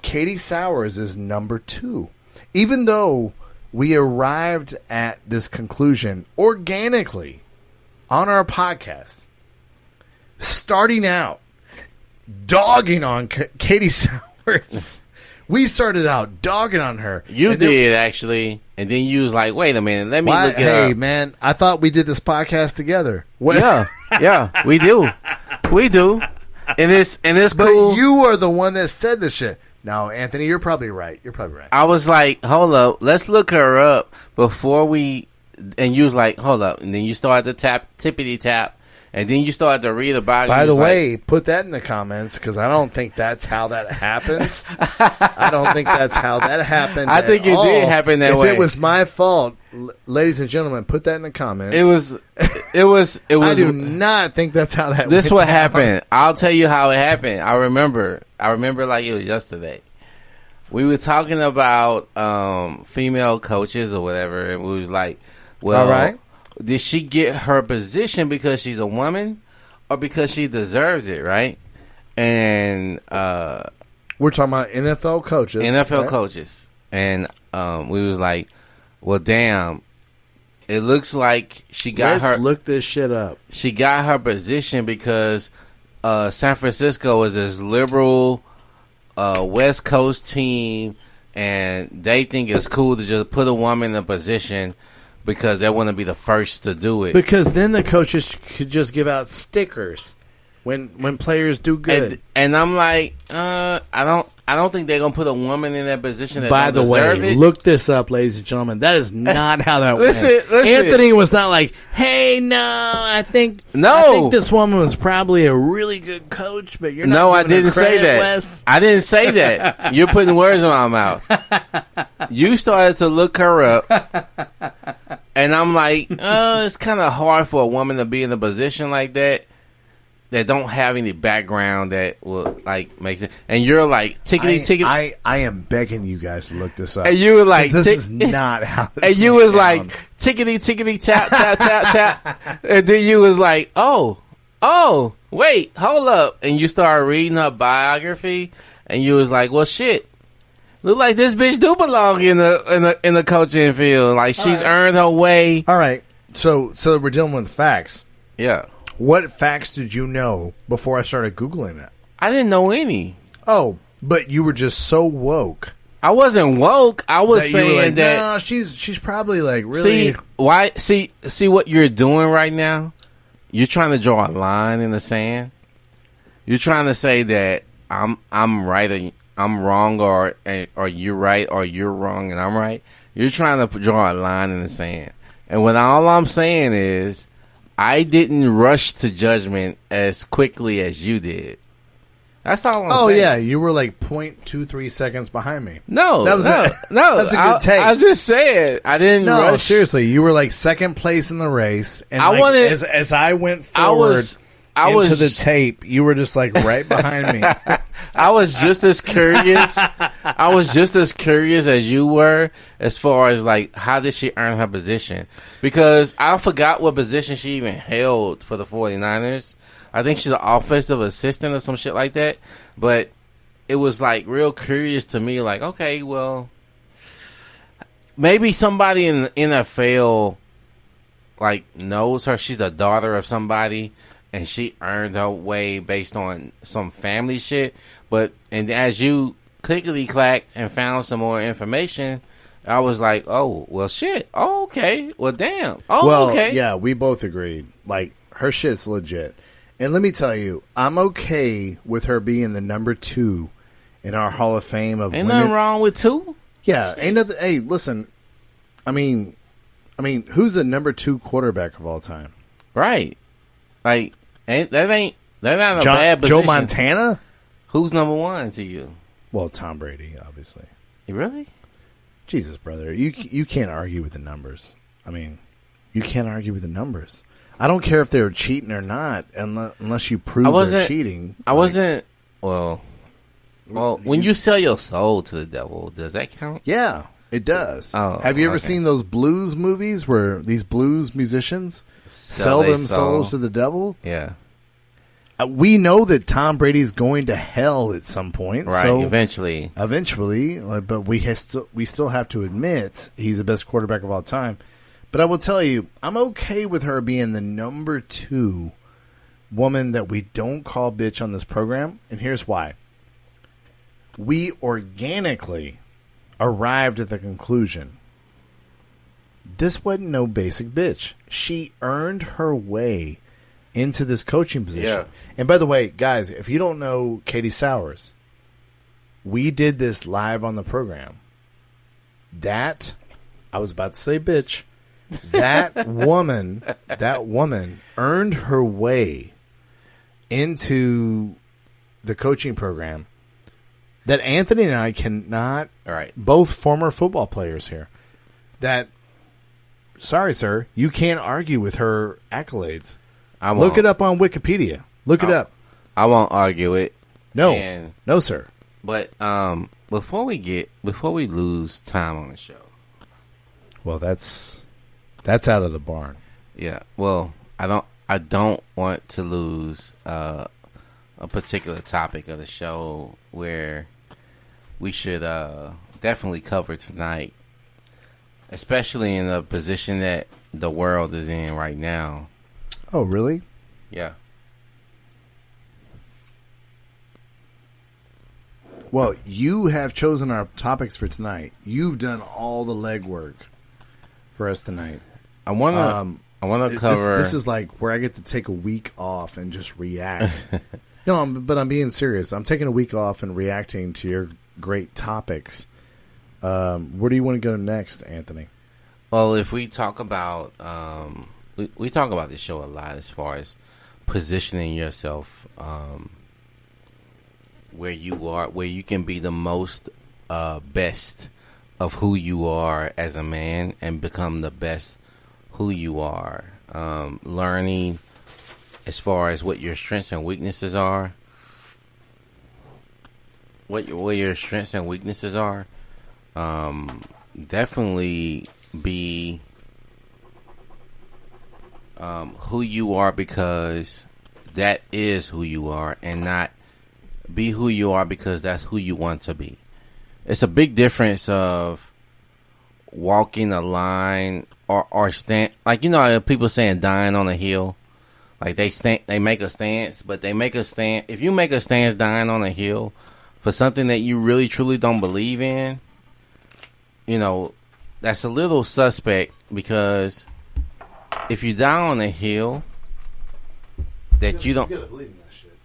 S2: Katie Sowers is number 2. Even though we arrived at this conclusion organically on our podcast, starting out, dogging on Katie Sowers, We started out dogging on her.
S3: You did, actually. And then you was like, wait a minute, let me look it
S2: Hey,
S3: up.
S2: man, I thought we did this podcast together. What?
S3: Yeah, we do. We do. And it's
S2: But
S3: cool.
S2: you are the one that said this shit. No, Anthony, you're probably right.
S3: I was like, hold up, let's look her up before we. And you was like, hold up. And then you started to tippity tap. And then you started to read about it.
S2: By the way, put that in the comments because I don't think that's how that happens. I don't think that's how that happened.
S3: I think it did happen that way.
S2: If it was my fault, ladies and gentlemen, put that in the comments.
S3: It was.
S2: I do not think that's how that.
S3: This
S2: went
S3: what
S2: down.
S3: happened. I'll tell you how it happened. I remember like it was yesterday. We were talking about female coaches or whatever, and we was like, well,
S2: all right.
S3: Did she get her position because she's a woman or because she deserves it, right? And
S2: we're talking about NFL coaches.
S3: NFL coaches. And we was like, well, damn, it looks like she got
S2: Let's
S3: her.
S2: look this shit up.
S3: She got her position because San Francisco is this liberal West Coast team, and they think it's cool to just put a woman in a position because they want to be the first to do it.
S2: Because then the coaches could just give out stickers when players do good.
S3: And I'm like, I don't think they're gonna put a woman in that position. That
S2: By the
S3: don't
S2: way,
S3: deserve it.
S2: look this up, ladies and gentlemen. That is not how that
S3: Listen.
S2: went. Anthony was not like, "Hey, no, I think this woman was probably a really good coach, but you're not."
S3: No, I
S2: giving her
S3: didn't say
S2: credit,
S3: that.
S2: Wes."
S3: I didn't say that. You're putting words in my mouth. You started to look her up, and I'm like, it's kind of hard for a woman to be in a position like that don't have any background that will like make sense. And you're like tickety.
S2: I am begging you guys to look this up.
S3: And you were like,
S2: this is not how. This
S3: and you
S2: went
S3: was
S2: down.
S3: like tickety tap tap tap tap. And then you was like, oh, wait, hold up. And you started reading her biography, and you was like, well, shit. Look like this bitch do belong in the coaching field. Like she's earned her way.
S2: All right, so we're dealing with facts.
S3: Yeah.
S2: What facts did you know before I started Googling it?
S3: I didn't know any.
S2: Oh, but you were just so woke.
S3: I wasn't woke. I was
S2: you were
S3: saying
S2: like,
S3: that.
S2: no, she's probably like really.
S3: See what you're doing right now? You're trying to draw a line in the sand. You're trying to say that I'm right or I'm wrong, or you're right, or you're wrong and I'm right. You're trying to draw a line in the sand. And what all I'm saying is, I didn't rush to judgment as quickly as you did. That's all I'm saying.
S2: Oh yeah, you were like 0.23 seconds behind me.
S3: No,
S2: that was
S3: no.
S2: That's a good take.
S3: I'm just saying, I didn't
S2: No,
S3: rush.
S2: seriously, you were like second place in the race, and
S3: I
S2: like,
S3: wanted-
S2: as I went forward into the tape, you were just like right behind me.
S3: I was just as curious. I was just as curious as you were, as far as like how did she earn her position? Because I forgot what position she even held for the 49ers. I think she's an offensive assistant or some shit like that. But it was like real curious to me. Like, okay, well, maybe somebody in the NFL like knows her. She's the daughter of somebody, and she earned her way based on some family shit. And as you clickety clacked and found some more information, I was like, oh, well, shit. Oh, okay. Well, damn. Oh,
S2: Well,
S3: okay.
S2: yeah, we both agreed. Like, her shit's legit. And let me tell you, I'm okay with her being the number 2 in our Hall of Fame of
S3: Ain't
S2: women.
S3: nothing wrong with 2.
S2: Yeah, ain't nothing. Hey, listen, I mean, who's the number 2 quarterback of all time?
S3: Right. Like, that ain't a bad position.
S2: Joe Montana?
S3: Who's number 1 to you?
S2: Well, Tom Brady, obviously.
S3: Really?
S2: Jesus, brother, you can't argue with the numbers. I mean, you can't argue with the numbers. I don't care if they were cheating or not, unless you prove they're cheating.
S3: Well, when you sell your soul to the devil, does that count?
S2: Yeah, it does.
S3: Oh,
S2: have you ever
S3: okay.
S2: seen those blues movies where these blues musicians sell
S3: their
S2: themselves
S3: soul.
S2: to the devil?
S3: Yeah.
S2: We know that Tom Brady's going to hell at some point.
S3: Right,
S2: so
S3: eventually,
S2: but we still have to admit he's the best quarterback of all time. But I will tell you, I'm okay with her being the number 2 woman that we don't call bitch on this program, and here's why. we organically arrived at the conclusion this wasn't no basic bitch. She earned her way into this coaching position.
S3: Yeah.
S2: And by the way, guys, if you don't know Katie Sowers, we did this live on the program. I was about to say bitch. That woman earned her way into the coaching program that Anthony and I cannot,
S3: All right.
S2: both former football players here, that, sorry, sir, you can't argue with her accolades. Look it up on Wikipedia. Look it up.
S3: I won't argue it.
S2: No, no, sir.
S3: But before we lose time on the show.
S2: Well, that's out of the barn.
S3: Yeah. Well, I don't want to lose a particular topic of the show where we should definitely cover tonight, especially in the position that the world is in right now.
S2: Oh, really?
S3: Yeah.
S2: Well, you have chosen our topics for tonight. You've done all the legwork for us tonight.
S3: I want to cover.
S2: This is like where I get to take a week off and just react. No, but I'm being serious. I'm taking a week off and reacting to your great topics. Where do you want to go next, Anthony?
S3: Well, if we talk about we talk about this show a lot as far as positioning yourself where you are, where you can be the most best of who you are as a man and become the best who you are. Learning as far as what your strengths and weaknesses are. What your strengths and weaknesses are. Definitely be who you are because that is who you are, and not be who you are because that's who you want to be. It's a big difference of walking a line or stand, like, you know, people saying dying on a hill. Like they make a stance, but they make a stand. If you make a stance dying on a hill for something that you really truly don't believe in, you know, that's a little suspect, because if you die on a hill that you don't,
S2: You gotta believe in that shit.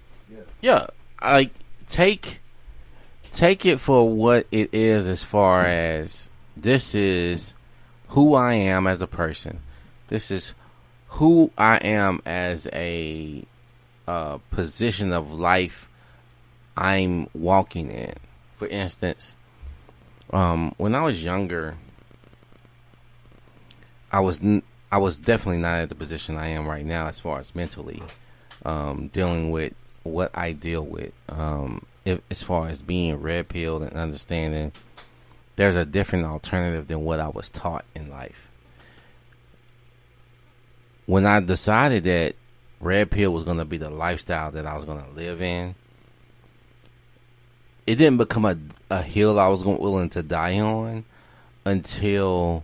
S3: yeah, like take it for what it is, as far as this is who I am as a person. This is who I am as a position of life I'm walking in. For instance, when I was younger, I was definitely not at the position I am right now as far as mentally dealing with what I deal with. As far as being red pilled and understanding there's a different alternative than what I was taught in life. When I decided that red pill was going to be the lifestyle that I was going to live in, it didn't become a hill I was willing to die on until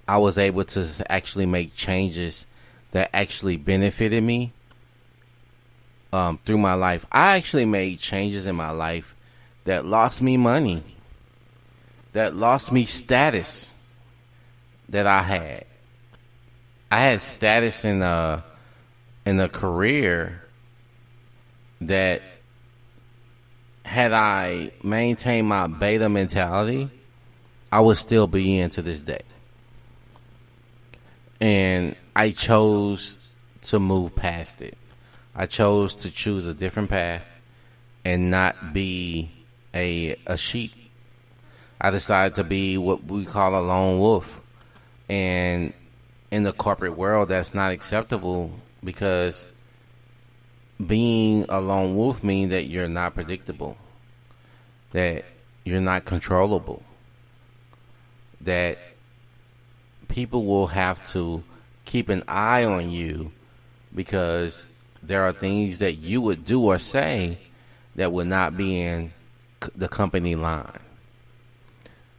S3: I was able to actually make changes that actually benefited me through my life. I actually made changes in my life that lost me money, that lost me status that I had. I had status in a career that, had I maintained my beta mentality, I would still be in to this day. And I chose to move past it. I chose to choose a different path and not be a sheep. I decided to be what we call a lone wolf. And in the corporate world, that's not acceptable, because being a lone wolf means that you're not predictable, that you're not controllable, that people will have to keep an eye on you because there are things that you would do or say that would not be in the company line.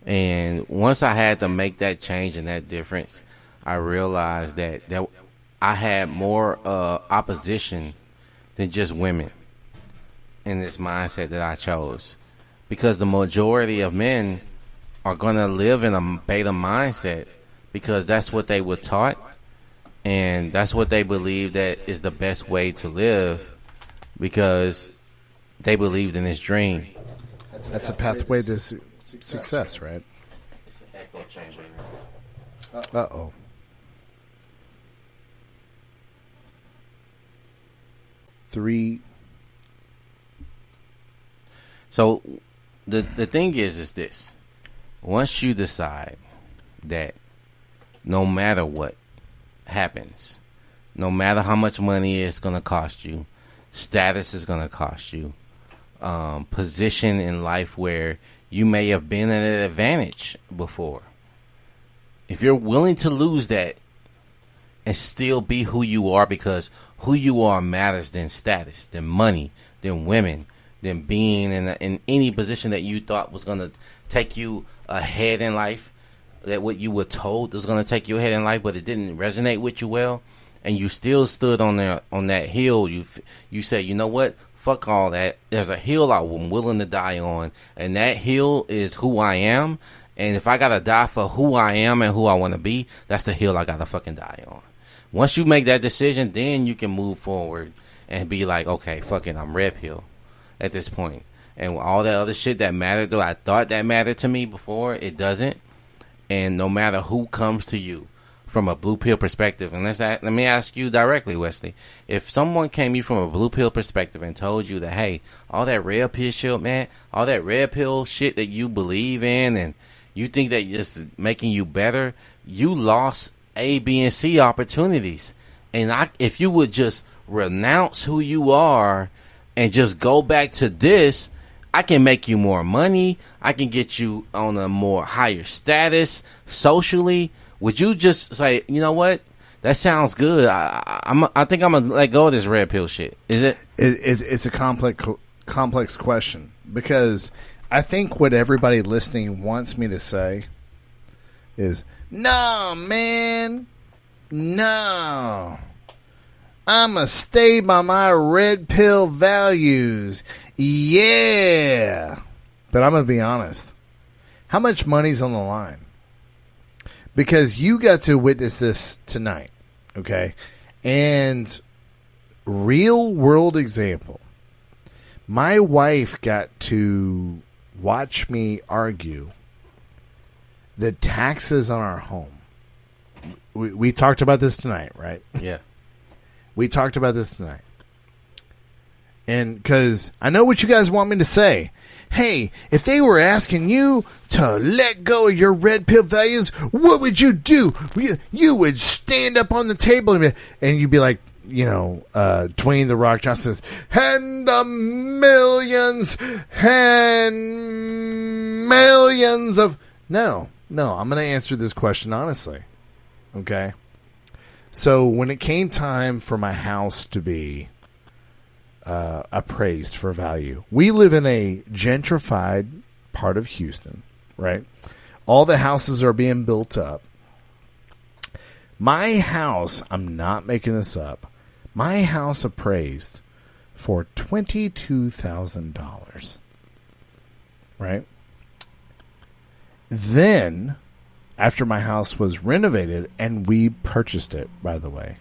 S3: And once I had to make that change and that difference, I realized that I had more opposition than just women in this mindset that I chose. because the majority of men are going to live in a beta mindset because that's what they were taught, and that's what they believe that is the best way to live because they believed in this dream.
S2: That's a pathway to success, right? Uh-oh. Three.
S3: So the thing is this. Once you decide that no matter what happens, no matter how much money it's going to cost you, status is going to cost you, position in life where you may have been at an advantage before. If you're willing to lose that and still be who you are, because who you are matters than status, than money, than women, than being in any position that you thought was going to take you ahead in life, that what you were told was going to take you ahead in life, but it didn't resonate with you well, and you still stood on that hill. You said, you know what? Fuck all that. There's a hill I'm willing to die on, and that hill is who I am. And if I gotta die for who I am and who I want to be, that's the hill I gotta fucking die on. Once you make that decision, then you can move forward and be like, okay, fuck it, I'm red pill at this point. And all that other shit that mattered, though I thought that mattered to me before, it doesn't. And no matter who comes to you from a blue pill perspective, and let me ask you directly, Wesley, if someone came to you from a blue pill perspective and told you that, hey, all that red pill shit, man, all that red pill shit that you believe in and you think that it's making you better, you lost A, B, and C opportunities. And if you would just renounce who you are and just go back to this, I can make you more money. I can get you on a more higher status socially. Would you just say, you know what? That sounds good. I think I'm going to let go of this red pill shit. Is it?
S2: It's a complex question because I think what everybody listening wants me to say is, no, man, no. I'ma stay by my red pill values. Yeah. But I'm going to be honest. How much money's on the line? Because you got to witness this tonight, okay? And real world example. My wife got to watch me argue the taxes on our home. We talked about this tonight, right?
S3: Yeah.
S2: We talked about this tonight. And because I know what you guys want me to say. Hey, if they were asking you to let go of your red pill values, what would you do? You would stand up on the table and you'd be like, you know, Dwayne The Rock Johnson says, and millions and millions of... No, I'm going to answer this question honestly. Okay? So when it came time for my house to be appraised for value, we live in a gentrified part of Houston, right? All the houses are being built up. My house, I'm not making this up, my house appraised for $22,000, right? Then, after my house was renovated, and we purchased it, by the way,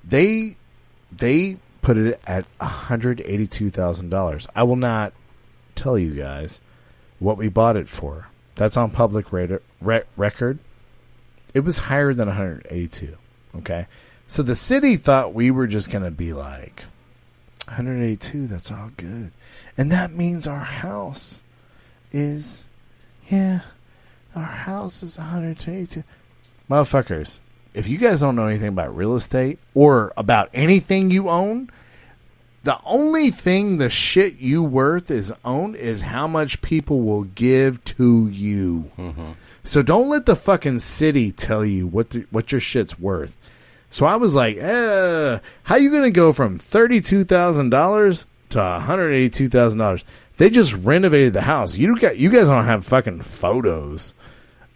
S2: they put it at $182,000. I will not tell you guys what we bought it for. That's on public record. It was higher than 182. Okay, so the city thought we were just going to be like 182. That's all good, and that means our house is, our house is 182. Motherfuckers, if you guys don't know anything about real estate or about anything you own, the only thing the shit you worth is owned is how much people will give to you. Mm-hmm. So don't let the fucking city tell you what your shit's worth. So I was like, how you going to go from $32,000 to $182,000? They just renovated the house. You guys don't have fucking photos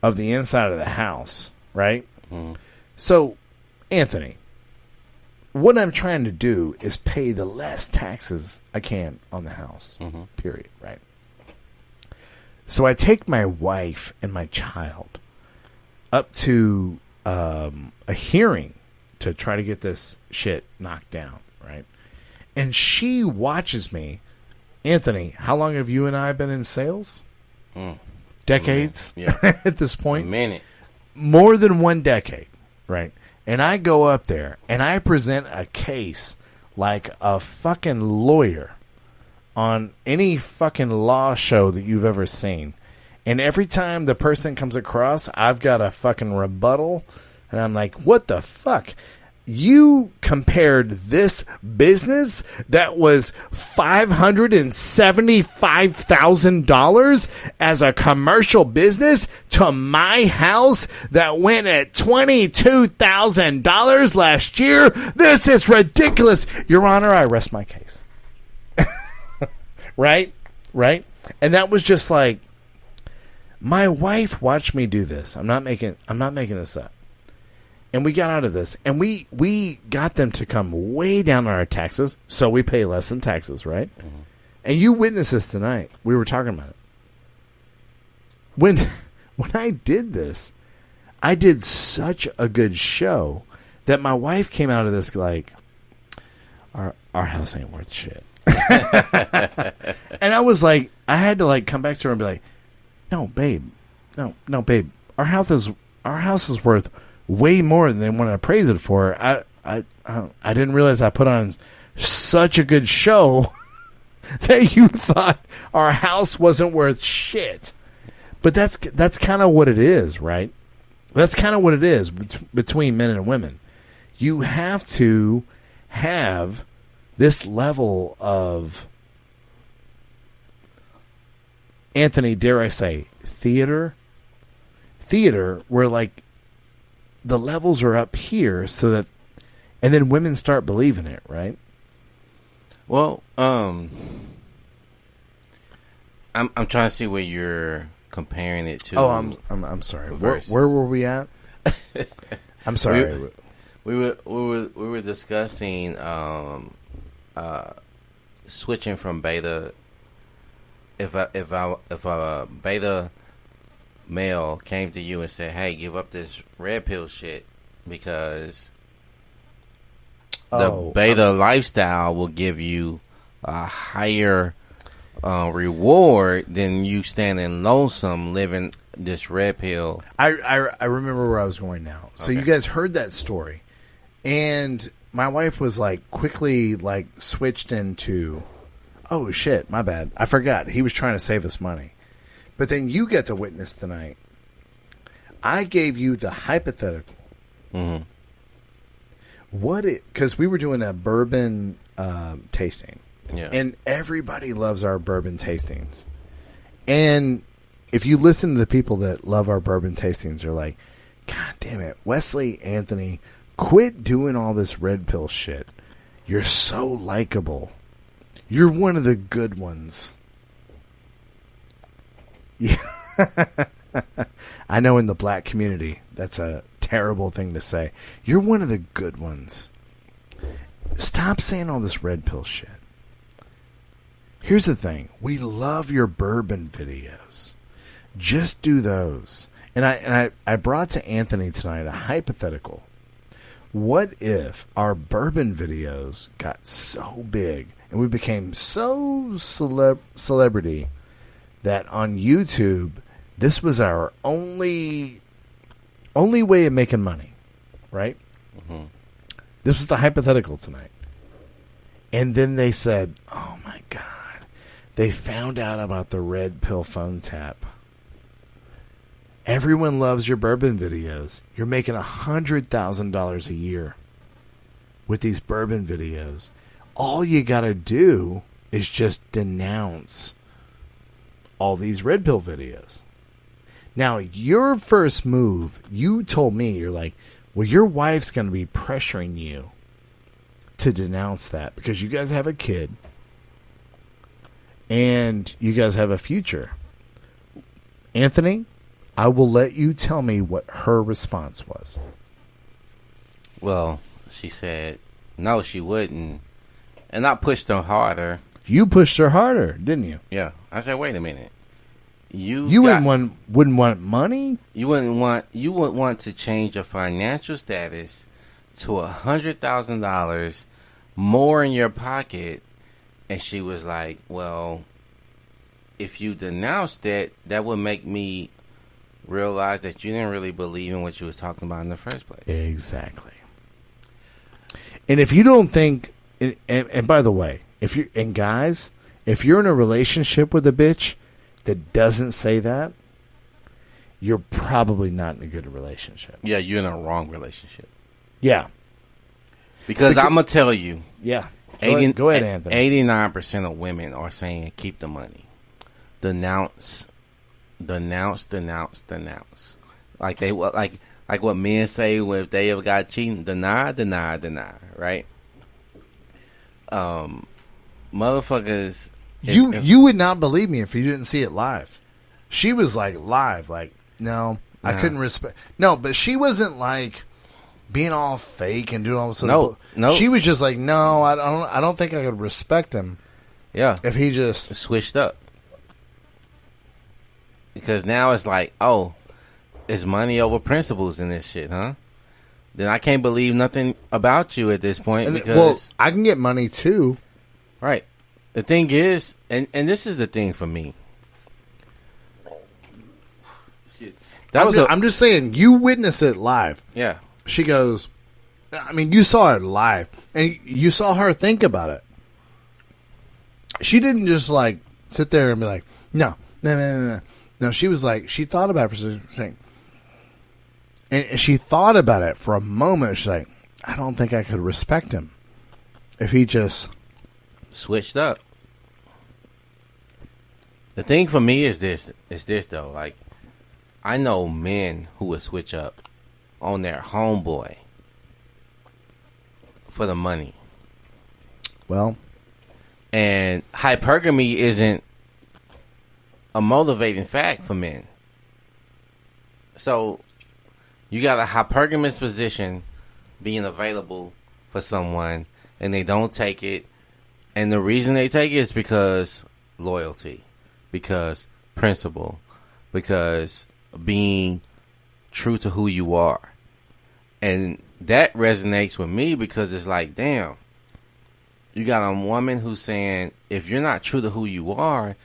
S2: of the inside of the house, right? Mm. So, Anthony, what I'm trying to do is pay the less taxes I can on the house. Period. Right. So I take my wife and my child up to a hearing to try to get this shit knocked down, right? And she watches me. Anthony, how long have you and I been in sales? Decades?
S3: Yeah.
S2: At this point?
S3: A minute.
S2: More than 1 decade, right? And I go up there and I present a case like a fucking lawyer on any fucking law show that you've ever seen. And every time the person comes across, I've got a fucking rebuttal. And I'm like, what the fuck? You compared this business that was $575,000 as a commercial business to my house that went at $22,000 last year. This is ridiculous. Your Honor, I rest my case. Right? And that was just like, my wife watched me do this. I'm not making this up. And we got out of this, and we got them to come way down on our taxes, so we pay less in taxes, right? And you witnessed this tonight. We were talking about it. When I did this, I did such a good show that my wife came out of this like, our house ain't worth shit. And I was like, I had to like come back to her and be like, no, babe, our house is worth way more than they want to appraise it for. I didn't realize I put on such a good show that you thought our house wasn't worth shit. But that's kind of what it is, right? That's kind of what it is between men and women. You have to have this level of, Anthony, dare I say, theater where like the levels are up here so that, and then women start believing it, right?
S3: Well, I'm trying to see where you're comparing it to.
S2: Oh, I'm sorry. Where were we at? I'm sorry.
S3: We were discussing switching from beta. If a beta male came to you and said, "Hey, give up this red pill shit because the beta lifestyle will give you a higher reward than you standing lonesome living this red pill."
S2: I remember where I was going now. So you guys heard that story, and my wife was like quickly like switched into, oh shit, my bad, I forgot he was trying to save us money. But then you get to witness tonight. I gave you the hypothetical.
S3: Mm-hmm.
S2: Because we were doing a bourbon tasting.
S3: Yeah.
S2: And everybody loves our bourbon tastings. And if you listen to the people that love our bourbon tastings, they're like, God damn it, Wesley, Anthony, quit doing all this red pill shit. You're so likable. You're one of the good ones. Yeah. I know in the black community, that's a terrible thing to say. You're one of the good ones. Stop saying all this red pill shit. Here's the thing. We love your bourbon videos. Just do those. And I brought to Anthony tonight a hypothetical. What if our bourbon videos got so big and we became so celebrity that on YouTube, this was our only way of making money, right?
S3: Mm-hmm.
S2: This was the hypothetical tonight. And then they said, oh my God, they found out about the red pill phone tap. Everyone loves your bourbon videos. You're making $100,000 a year with these bourbon videos. All you got to do is just denounce all these red pill videos. Now, your first move, you told me, you're like, well, your wife's going to be pressuring you to denounce that because you guys have a kid and you guys have a future. Anthony, I will let you tell me what her response was.
S3: Well, she said, no, she wouldn't. And I pushed her harder.
S2: You pushed her harder, didn't you?
S3: Yeah. I said, wait a minute. You
S2: wouldn't want money?
S3: You wouldn't want to change your financial status to $100,000 more in your pocket. And she was like, well, if you denounced it, that would make me realize that you didn't really believe in what you was talking about in the first place.
S2: Exactly. And if you don't think, and by the way, guys, if you're in a relationship with a bitch that doesn't say that, you're probably not in a good relationship.
S3: Yeah, you're in a wrong relationship.
S2: Yeah.
S3: Because I'm going to tell you.
S2: Yeah. Go ahead, Anthony.
S3: 89% of women are saying keep the money. Denounce. Like they like what men say if they ever got cheating, deny, right? Motherfuckers.
S2: You would not believe me if you didn't see it live. She was like live, like no, I couldn't respect. No, but she wasn't like being all fake and doing all this.
S3: No.
S2: She was just like, no, I don't think I could respect him.
S3: Yeah,
S2: if he just
S3: switched up. Because now it's like, oh, it's money over principles in this shit, huh? Then I can't believe nothing about you at this point. Because
S2: I can get money too.
S3: Right. The thing is, and this is the thing for me.
S2: I'm just saying, you witnessed it live.
S3: Yeah.
S2: She goes, I mean, you saw it live, and you saw her think about it. She didn't just like sit there and be like, no. No, she was like, she thought about it for a second. And she thought about it for a moment. She's like, I don't think I could respect him if he just
S3: switched up. The thing for me is this though. Like, I know men who would switch up on their homeboy for the money.
S2: Well,
S3: and hypergamy isn't a motivating fact for men. So you got a hypergamous position being available for someone and they don't take it, and the reason they take it is because loyalty, because principle, because being true to who you are. And that resonates with me because it's like, damn, you got a woman who's saying, if you're not true to who you are,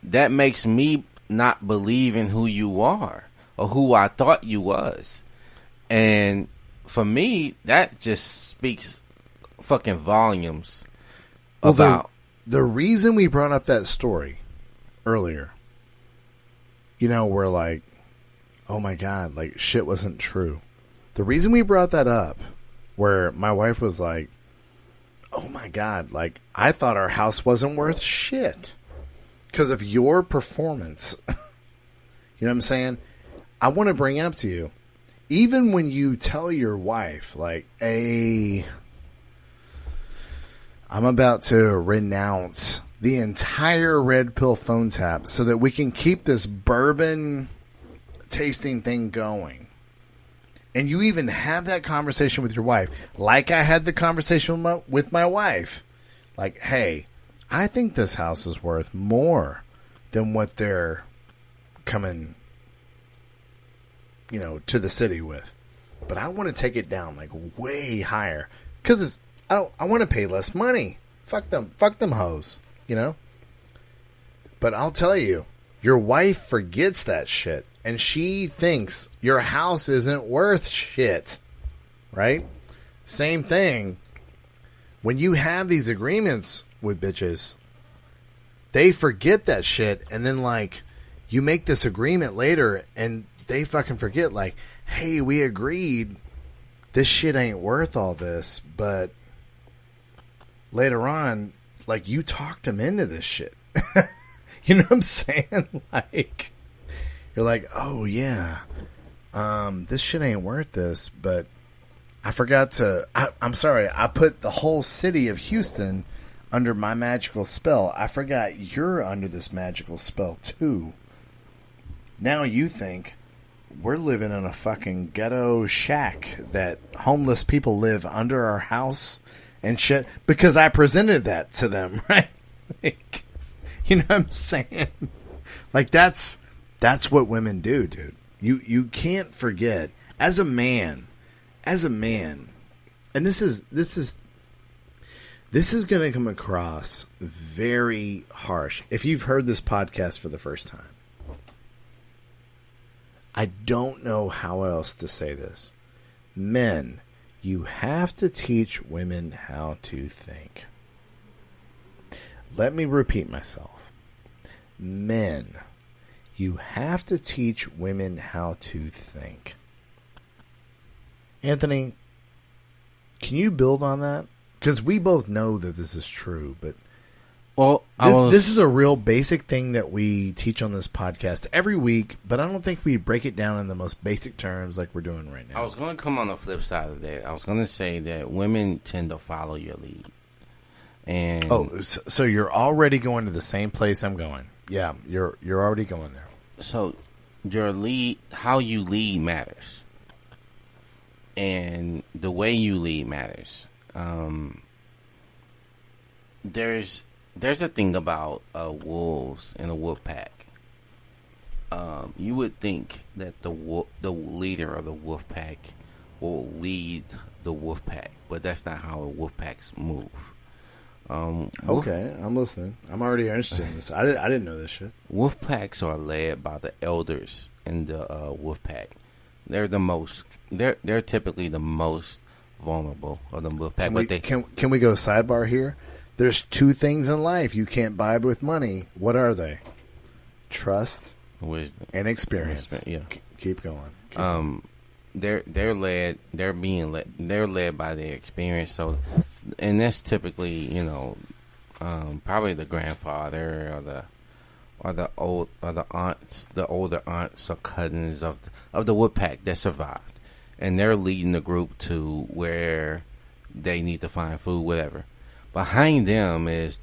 S3: that makes me not believe in who you are or who I thought you was. And for me, that just speaks fucking volumes about...
S2: The reason we brought up that story earlier, we're like, oh my God, like shit wasn't true. The reason we brought that up, where my wife was like, oh my God, like I thought our house wasn't worth shit because of your performance. You know what I'm saying? I want to bring up to you, even when you tell your wife, like, hey, I'm about to renounce the entire Red Pill phone tap so that we can keep this bourbon tasting thing going. And you even have that conversation with your wife, like I had the conversation with my wife. Like, hey, I think this house is worth more than what they're coming, to the city with. But I want to take it down, like, way higher. Because I want to pay less money. Fuck them hoes, But I'll tell you, your wife forgets that shit. And she thinks your house isn't worth shit. Right? Same thing. When you have these agreements with bitches, they forget that shit. And then, like, you make this agreement later and they fucking forget, like, hey, we agreed this shit ain't worth all this. But later on, like, you talked them into this shit. You know what I'm saying? Like... You're like, oh, yeah, this shit ain't worth this, but I forgot to... I'm sorry, I put the whole city of Houston under my magical spell. I forgot you're under this magical spell, too. Now you think we're living in a fucking ghetto shack that homeless people live under our house and shit because I presented that to them, right? Like, you know what I'm saying? Like that's what women do, dude. You can't forget as a man, and this is going to come across very harsh if you've heard this podcast for the first time. I don't know how else to say this. Men, you have to teach women how to think. Let me repeat myself. Men, you have to teach women how to think. Anthony, can you build on that? Because we both know that this is true, but this is a real basic thing that we teach on this podcast every week, but I don't think we break it down in the most basic terms like we're doing right now.
S3: I was going to come on the flip side of that. I was going to say that women tend to follow your lead. And
S2: so you're already going to the same place I'm going. Yeah, you're already going there.
S3: So your lead, how you lead matters. And the way you lead matters. There's a thing about wolves in a wolf pack. You would think that the leader of the wolf pack will lead the wolf pack, but that's not how wolf packs move.
S2: Okay, I'm listening. I'm already interested in this. I didn't know this shit.
S3: Wolf packs are led by the elders in the wolf pack. They're typically the most vulnerable of the wolf pack.
S2: Can we go sidebar here? There's two things in life you can't buy with money. What are they? Trust,
S3: wisdom,
S2: and experience.
S3: Yeah.
S2: Keep going.
S3: They're led by their experience. So, and that's typically, probably the grandfather or the older aunts or cousins of the wood pack that survived, and they're leading the group to where they need to find food, whatever. Behind them is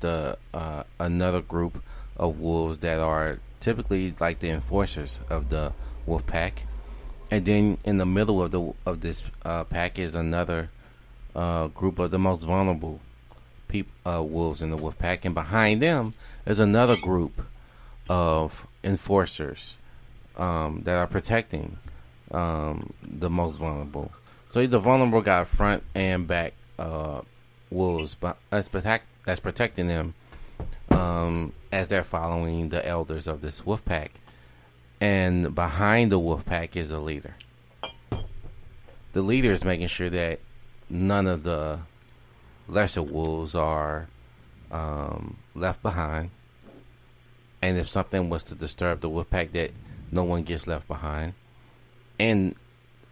S3: another group of wolves that are typically like the enforcers of the wolf pack, and then in the middle of this pack is another group of the most vulnerable wolves in the wolf pack, and behind them is another group of enforcers that are protecting the most vulnerable. So the vulnerable got front and back wolves, but that's protecting them as they're following the elders of this wolf pack. And behind the wolf pack is a leader. The leader is making sure that none of the lesser wolves are left behind. And if something was to disturb the wolf pack, that no one gets left behind. And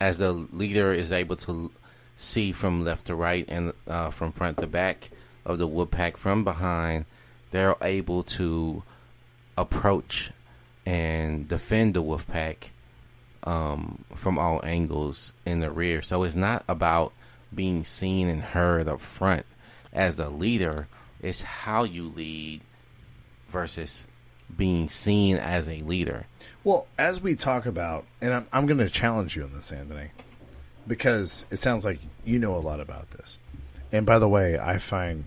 S3: as the leader is able to see from left to right and from front to back of the wolf pack from behind, they're able to approach and defend the wolf pack from all angles in the rear. So it's not about being seen and heard up front as the leader. It's how you lead versus being seen as a leader.
S2: Well, as we talk about, and I'm going to challenge you on this, Anthony, because it sounds like you know a lot about this. And by the way, I find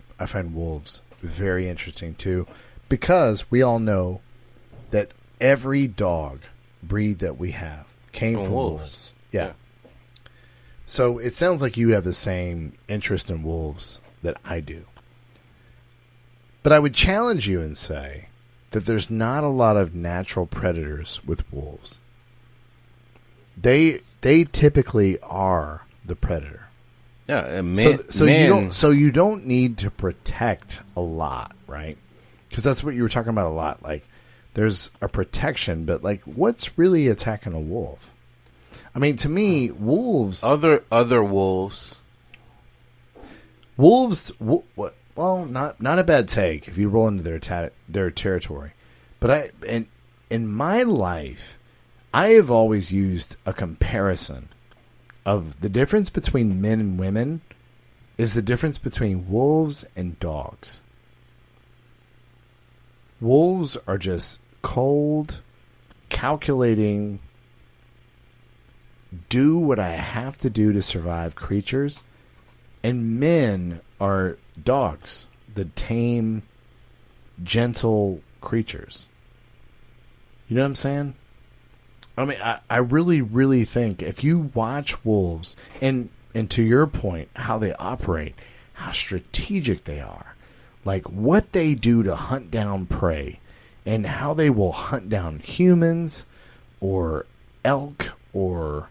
S2: wolves very interesting too, because we all know that every dog breed that we have came from wolves. Yeah. So it sounds like you have the same interest in wolves that I do. But I would challenge you and say that there's not a lot of natural predators with wolves. They typically are the predator.
S3: Yeah,
S2: so you don't need to protect a lot, right? Because that's what you were talking about a lot. Like, there's a protection, but like, what's really attacking a wolf? I mean, to me, wolves.
S3: Other wolves.
S2: Wolves. Well, not a bad take if you roll into their territory, but in my life, I have always used a comparison of the difference between men and women is the difference between wolves and dogs. Wolves are just cold, calculating, do what I have to do to survive creatures, and men are dogs, the tame, gentle creatures. You know what I'm saying? I mean, I really, really think if you watch wolves, and to your point, how they operate, how strategic they are, like what they do to hunt down prey, and how they will hunt down humans or elk or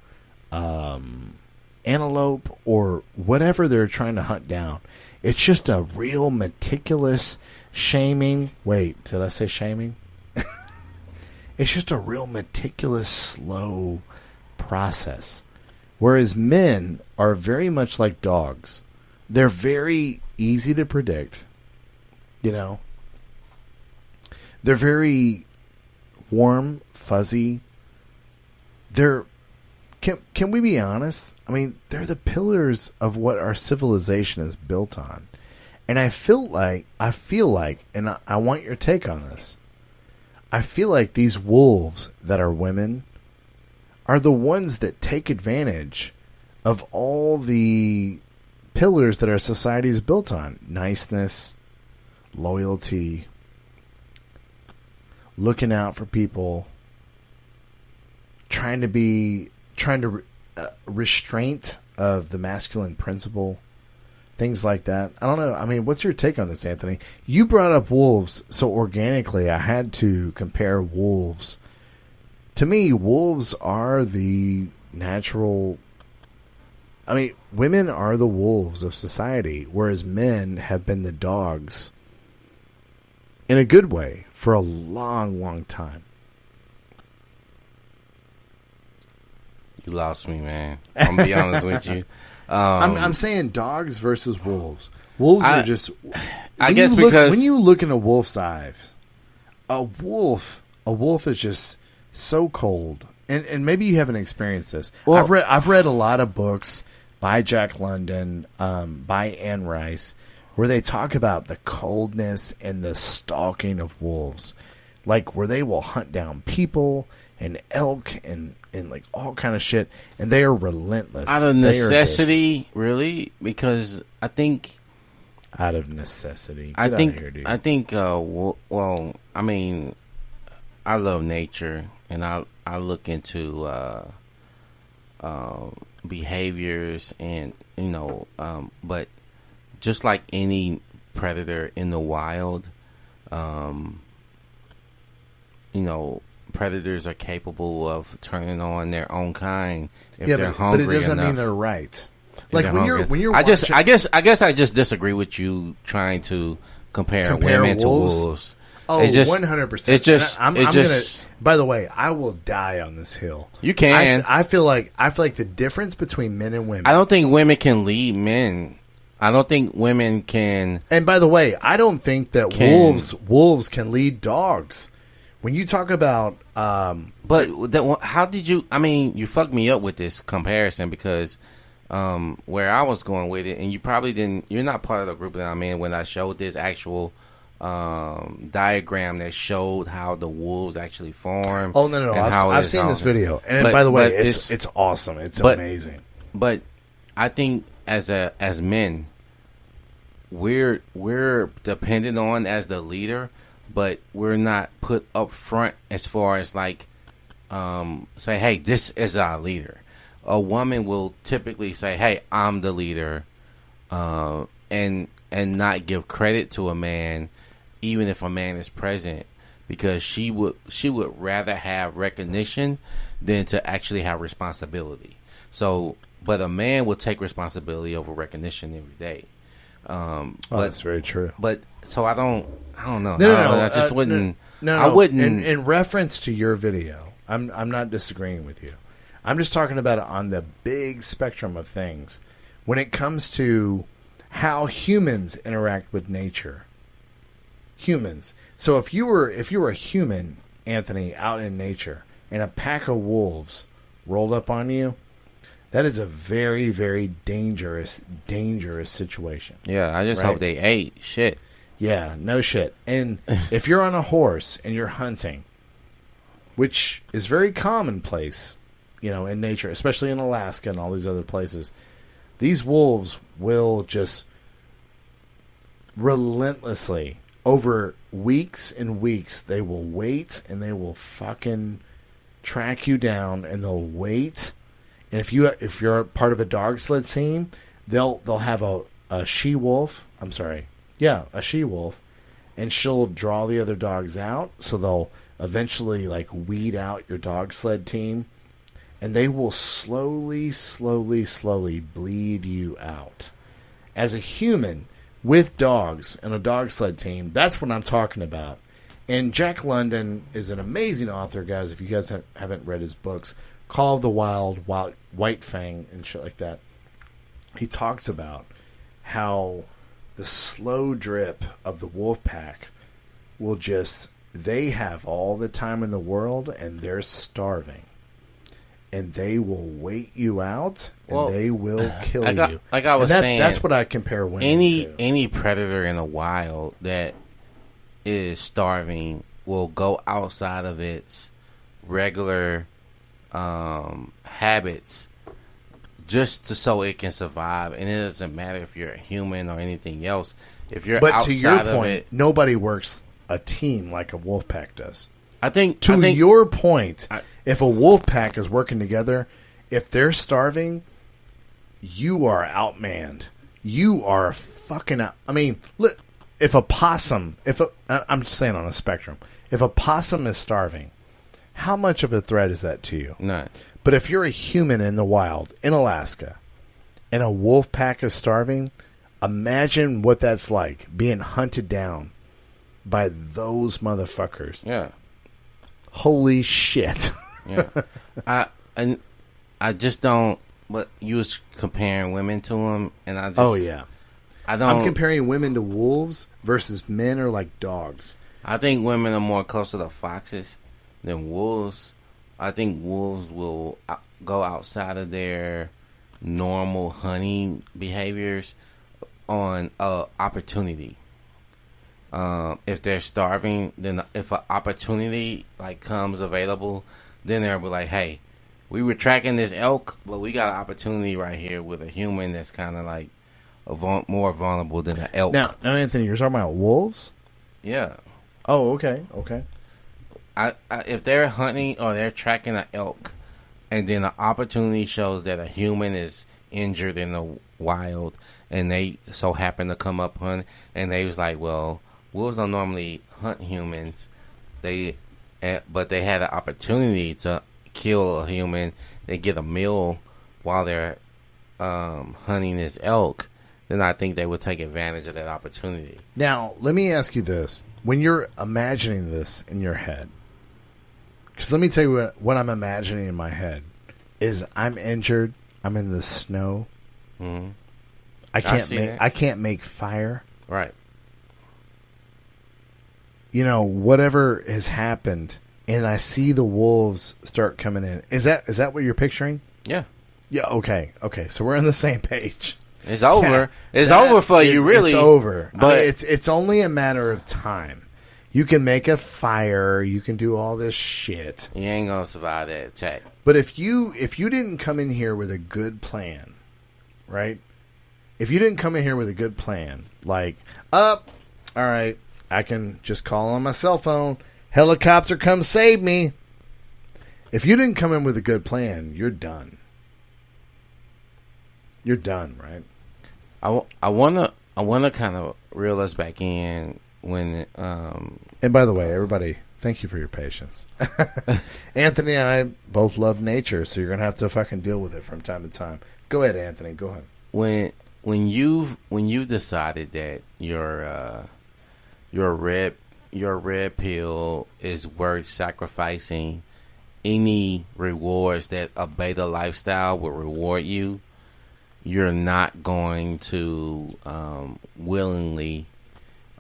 S2: antelope or whatever they're trying to hunt down. It's just a real meticulous shaming. Wait, did I say shaming? It's just a real meticulous, slow process. Whereas men are very much like dogs. They're very easy to predict. You know? They're very warm, fuzzy. Can we be honest? I mean, they're the pillars of what our civilization is built on. And I feel like, and I want your take on this, I feel like these wolves that are women are the ones that take advantage of all the pillars that our society is built on. Niceness, loyalty, looking out for people, trying to restraint of the masculine principle. Things like that. I don't know. I mean, what's your take on this, Anthony? You brought up wolves, so organically I had to compare wolves. To me, wolves are the natural... I mean, women are the wolves of society, whereas men have been the dogs in a good way for a long, long time.
S3: You lost me, man. I'm going to be honest with you.
S2: I'm saying dogs versus wolves. Wolves are just.
S3: I guess because
S2: when you look in a wolf's eyes, a wolf is just so cold. And maybe you haven't experienced this. Well, I've read a lot of books by Jack London, by Anne Rice, where they talk about the coldness and the stalking of wolves, like where they will hunt down people and elk and like all kind of shit, and they are relentless.
S3: Out of necessity, really? Because I think...
S2: Out of necessity.
S3: I think, well, I mean, I love nature, and I look into behaviors and, but just like any predator in the wild, predators are capable of turning on their own kind if they're hungry.
S2: But it doesn't
S3: enough.
S2: mean they're right. Like when you're
S3: I guess I just disagree with you trying to compare women to wolves.
S2: Oh, 100%.
S3: It's just
S2: I'm gonna. By the way, I will die on this hill.
S3: You can.
S2: I feel like the difference between men and women.
S3: I don't think women can lead men. I don't think women can.
S2: And by the way, I don't think that wolves can lead dogs. When you talk about,
S3: how did you? I mean, you fucked me up with this comparison because where I was going with it, and you probably didn't. You're not part of the group that I'm in when I showed this actual diagram that showed how the wolves actually form.
S2: Oh no! I've seen this video, and by the way, it's awesome. It's amazing.
S3: But I think as men, we're dependent on as the leader. But we're not put up front as far as like say, hey, this is our leader. A woman will typically say, hey, I'm the leader, and not give credit to a man, even if a man is present, because she would rather have recognition than to actually have responsibility. So, but a man will take responsibility over recognition every day.
S2: That's very true.
S3: But so I don't know.
S2: No.
S3: I just wouldn't.
S2: No.
S3: I wouldn't.
S2: In reference to your video, I'm not disagreeing with you. I'm just talking about it on the big spectrum of things. When it comes to how humans interact with nature, humans. So if you were a human, Anthony, out in nature, and a pack of wolves rolled up on you, that is a very, very dangerous situation.
S3: Yeah, I just hope they ate shit.
S2: Yeah, no shit. And if you're on a horse and you're hunting, which is very commonplace, in nature, especially in Alaska and all these other places, these wolves will just relentlessly over weeks and weeks. They will wait and they will fucking track you down, and they'll wait. And if you're part of a dog sled team, they'll have a she wolf. I'm sorry, yeah, a she wolf, and she'll draw the other dogs out. So they'll eventually like weed out your dog sled team, and they will slowly bleed you out. As a human with dogs and a dog sled team, that's what I'm talking about. And Jack London is an amazing author, guys. If you guys haven't read his books, Call of the Wild, White Fang, and shit like that, he talks about how the slow drip of the wolf pack will just, they have all the time in the world and they're starving. And they will wait you out, and they will kill you.
S3: Like I was saying,
S2: that's what I compare women to.
S3: Any predator in the wild that is starving will go outside of its regular habits just so it can survive. And it doesn't matter if you're a human or anything else. If you're outside
S2: to your
S3: of
S2: point,
S3: it,
S2: nobody works a team like a wolf pack does.
S3: I think
S2: your point, if a wolf pack is working together, if they're starving, you are outmanned. You are fucking out. I mean, look, if a possum, I'm just saying on a spectrum, if a possum is starving, how much of a threat is that to you?
S3: None.
S2: But if you're a human in the wild, in Alaska, and a wolf pack is starving, imagine what that's like, being hunted down by those motherfuckers.
S3: Yeah.
S2: Holy shit.
S3: Yeah. I just don't, but you was comparing women to them, and I just...
S2: Oh, yeah.
S3: I don't...
S2: I'm comparing women to wolves versus men are like dogs.
S3: I think women are more closer to foxes than wolves. I think wolves will go outside of their normal hunting behaviors on opportunity. If they're starving, then if an opportunity like comes available, then they'll be like, "Hey, we were tracking this elk, but we got an opportunity right here with a human that's kind of like more vulnerable than an elk."
S2: Now, Anthony, you're talking about wolves?
S3: Yeah.
S2: Oh, okay.
S3: If they're hunting or they're tracking an elk, and then an opportunity shows that a human is injured in the wild, and they so happen to come up hunt, and they was like, well, wolves don't normally hunt humans, but they had an opportunity to kill a human, they get a meal while they're hunting this elk, then I think they would take advantage of that opportunity.
S2: Now, let me ask you this. When you're imagining this in your head, because let me tell you what I'm imagining in my head is I'm injured, I'm in the snow,
S3: mm-hmm.
S2: I can't make fire.
S3: Right.
S2: You know, whatever has happened, and I see the wolves start coming in. Is that what you're picturing?
S3: Yeah.
S2: Yeah, okay. So we're on the same page.
S3: It's over. Yeah, it's over for you, really.
S2: It's over.
S3: But
S2: I mean, it's only a matter of time. You can make a fire. You can do all this shit.
S3: You ain't gonna survive that attack.
S2: But if you didn't come in here with a good plan, right? If you didn't come in here with a good plan, like, all right, I can just call on my cell phone. Helicopter, come save me. If you didn't come in with a good plan, you're done. You're done, right?
S3: I wanna kind of reel us back in when.
S2: And by the way, everybody, thank you for your patience. Anthony and I both love nature, so you're gonna have to fucking deal with it from time to time. Go ahead, Anthony. Go ahead.
S3: When you've decided that your red pill is worth sacrificing any rewards that a beta lifestyle will reward you, you're not going to willingly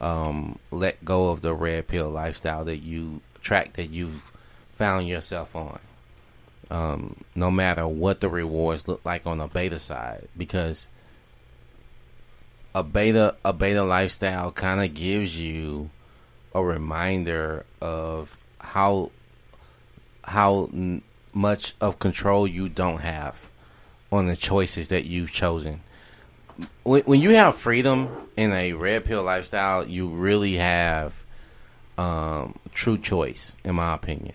S3: let go of the red pill lifestyle that you've found yourself on. No matter what the rewards look like on the beta side, because a beta lifestyle kind of gives you a reminder of how much of control you don't have on the choices that you've chosen. when you have freedom in a red pill lifestyle, you really have true choice, in my opinion.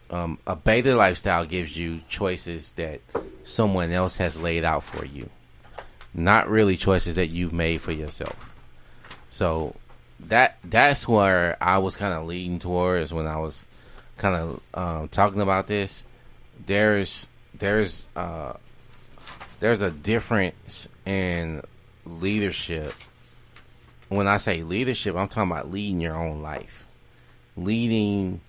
S3: A beta lifestyle gives you choices that someone else has laid out for you, not really choices that you've made for yourself. So that's where I was kind of leading towards when I was kind of talking about this. There's a difference in leadership. When I say leadership, I'm talking about leading your own life, leading.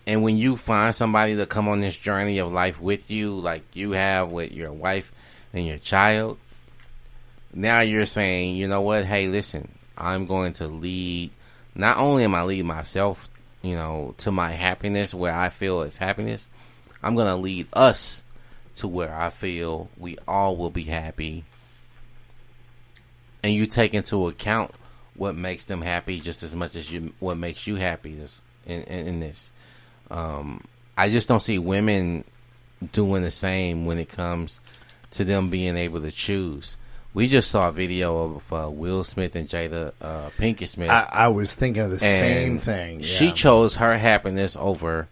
S3: And when you find somebody to come on this journey of life with you, like you have with your wife and your child, now you're saying, you know what? Hey, listen, I'm going to lead. Not only am I leading myself, to my happiness, where I feel is happiness, I'm going to lead us to where I feel we all will be happy. And you take into account what makes them happy just as much as what makes you happy in this. I just don't see women doing the same when it comes to them being able to choose. We just saw a video of Will Smith and Jada Pinkett Smith.
S2: I was thinking of the same thing. Yeah.
S3: She chose her happiness over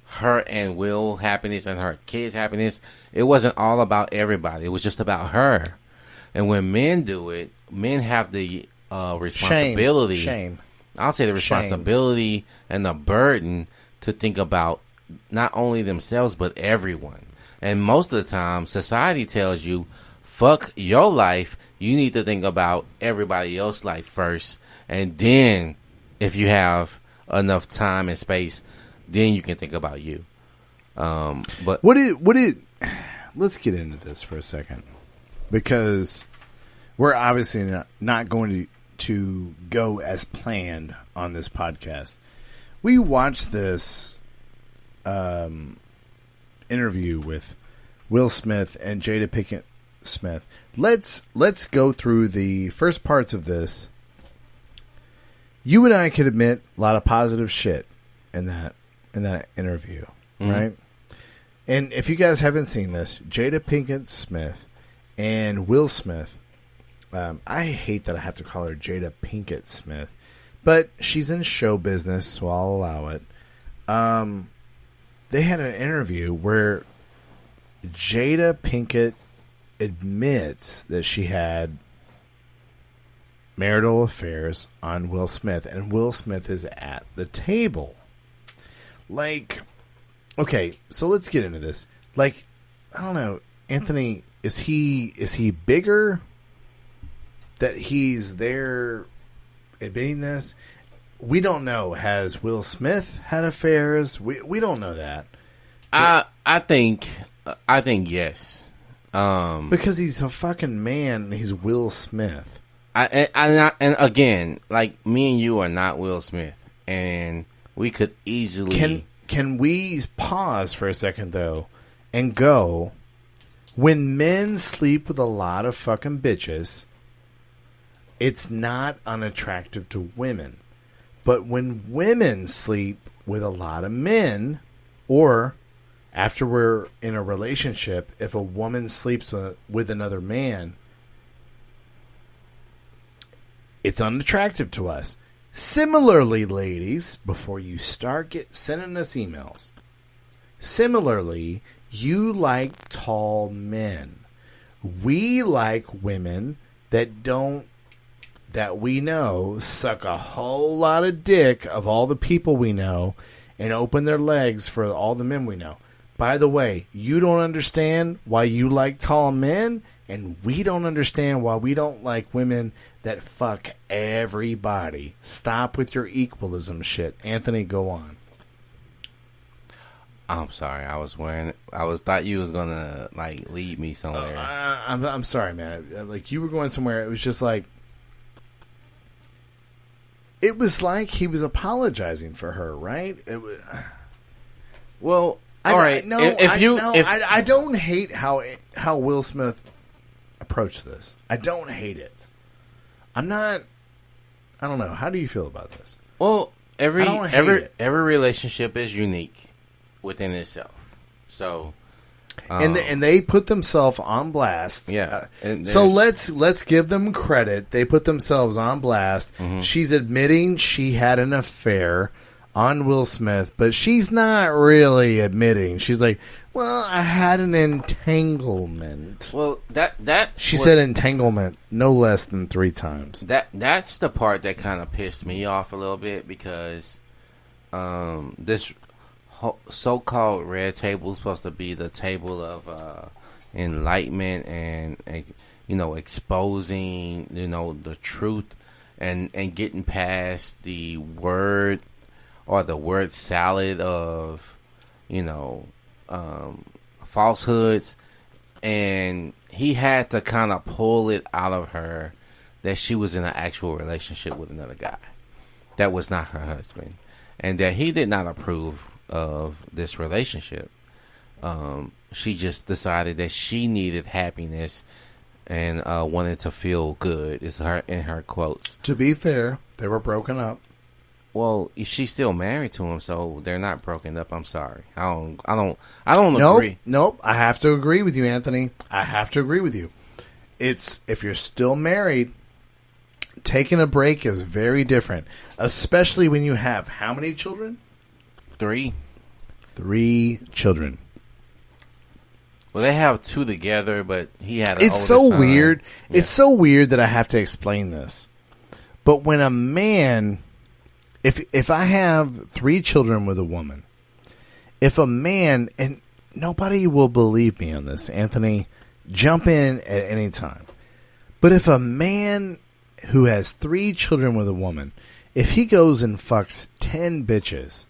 S3: her and Will happiness and her kids' happiness. It wasn't all about everybody. It was just about her. And when men do it, men have the responsibility.
S2: Shame.
S3: I'll say the responsibility and the burden to think about not only themselves but everyone. And most of the time, society tells you, fuck your life. You need to think about everybody else's life first. And then, if you have enough time and space, then you can think about you. But
S2: let's get into this for a second, because we're obviously not going to go as planned on this podcast. We watched this interview with Will Smith and Jada Pinkett Smith. Let's go through the first parts of this. You and I could admit a lot of positive shit in that interview, right? And if you guys haven't seen this, Jada Pinkett Smith and Will Smith, I hate that I have to call her Jada Pinkett Smith, but she's in show business, so I'll allow it. They had an interview where Jada Pinkett admits that she had marital affairs on Will Smith, and Will Smith is at the table. Like, okay, so let's get into this. Like, I don't know, Anthony, is he bigger that he's there admitting this? We don't know. Has Will Smith had affairs? We don't know that.
S3: I think yes.
S2: Because he's a fucking man and he's Will Smith.
S3: And again, like, me and you are not Will Smith, and we could easily.
S2: Can we pause for a second though, and go? When men sleep with a lot of fucking bitches, it's not unattractive to women. But when women sleep with a lot of men, or after we're in a relationship, if a woman sleeps with another man, it's unattractive to us. Similarly, ladies, before you start sending us emails, similarly, you like tall men. We like women that we know suck a whole lot of dick of all the people we know and open their legs for all the men we know. By the way, you don't understand why you like tall men, and we don't understand why we don't like women that fuck everybody. Stop with your equalism shit. Anthony, go on.
S3: I'm sorry. Thought you was gonna like lead me somewhere.
S2: I'm sorry, man. Like, you were going somewhere. It was just like, it was like he was apologizing for her, right? It was.
S3: Well, all right.
S2: I don't hate how Will Smith approached this. I don't hate it. I don't know. How do you feel about this?
S3: Well, every relationship is unique within itself. So
S2: And they put themselves on blast.
S3: Yeah.
S2: So let's give them credit. They put themselves on blast.
S3: Mm-hmm.
S2: She's admitting she had an affair on Will Smith, but she's not really admitting. She's like, "Well, I had an entanglement."
S3: Well,
S2: she said entanglement no less than 3 times.
S3: That's the part that kind of pissed me off a little bit because this so-called red table is supposed to be the table of enlightenment and exposing the truth and getting past the word or the word salad of falsehoods, and he had to kind of pull it out of her that she was in an actual relationship with another guy that was not her husband, and that he did not approve of this relationship. She just decided that she needed happiness and wanted to feel good. Is in her quotes.
S2: To be fair, they were broken up.
S3: Well, she's still married to him, so they're not broken up. I'm sorry. I don't agree.
S2: Nope. I have to agree with you, Anthony. I have to agree with you. It's if you're still married, taking a break is very different, especially when you have how many children?
S3: 3.
S2: 3 children.
S3: Well, they have 2 together, but he had.
S2: It's so
S3: son.
S2: weird.
S3: Yeah.
S2: It's so weird that I have to explain this. But when a man, if I have 3 children with a woman, if a man, and nobody will believe me on this, Anthony, jump in at any time. But if a man who has 3 children with a woman, if he goes and fucks 10 bitches,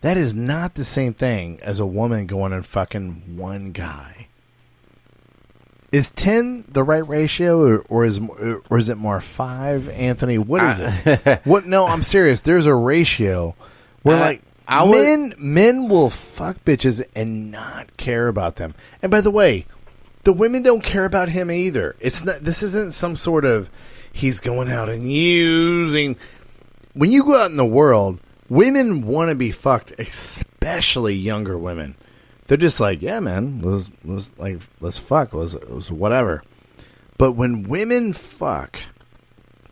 S2: that is not the same thing as a woman going and fucking 1 guy. Is 10 the right ratio, or is it more 5, Anthony? What is it? What? No, I'm serious. There's a ratio where men will fuck bitches and not care about them. And by the way, the women don't care about him either. It's not. This isn't some sort of he's going out and using. When you go out in the world, women want to be fucked, especially younger women. They're just like, yeah, man, let's fuck, let's whatever. But when women fuck,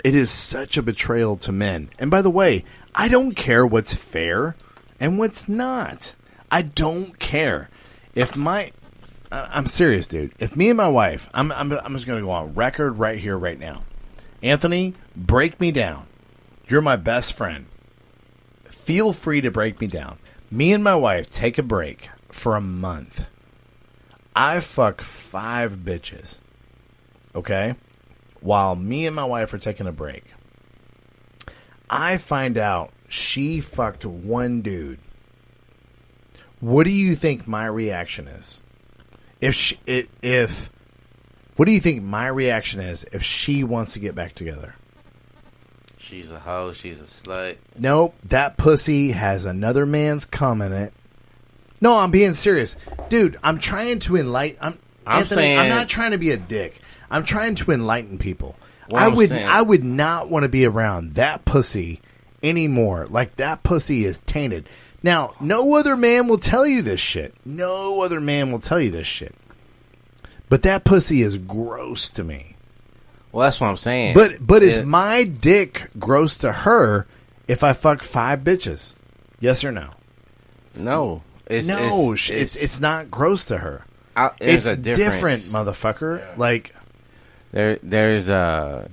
S2: it is such a betrayal to men. And by the way, I don't care what's fair and what's not. I don't care. I'm serious, dude. If me and my wife, I'm just gonna go on record right here, right now. Anthony, break me down. You're my best friend. Feel free to break me down. Me and my wife take a break for a month. I fuck 5 bitches. Okay? While me and my wife are taking a break. I find out she fucked 1 dude. What do you think my reaction is? What do you think my reaction is if she wants to get back together?
S3: She's a hoe. She's a slut.
S2: Nope. That pussy has another man's cum in it. No, I'm being serious. Dude, I'm trying to enlighten... Anthony, I'm not trying to be a dick. I'm trying to enlighten people. I would not want to be around that pussy anymore. Like, that pussy is tainted. Now, no other man will tell you this shit. No other man will tell you this shit. But that pussy is gross to me.
S3: Well, that's what I'm saying.
S2: But is my dick gross to her if I fuck 5 bitches? Yes or no?
S3: No.
S2: It's not gross to her.
S3: It's
S2: different, motherfucker. Yeah. Like,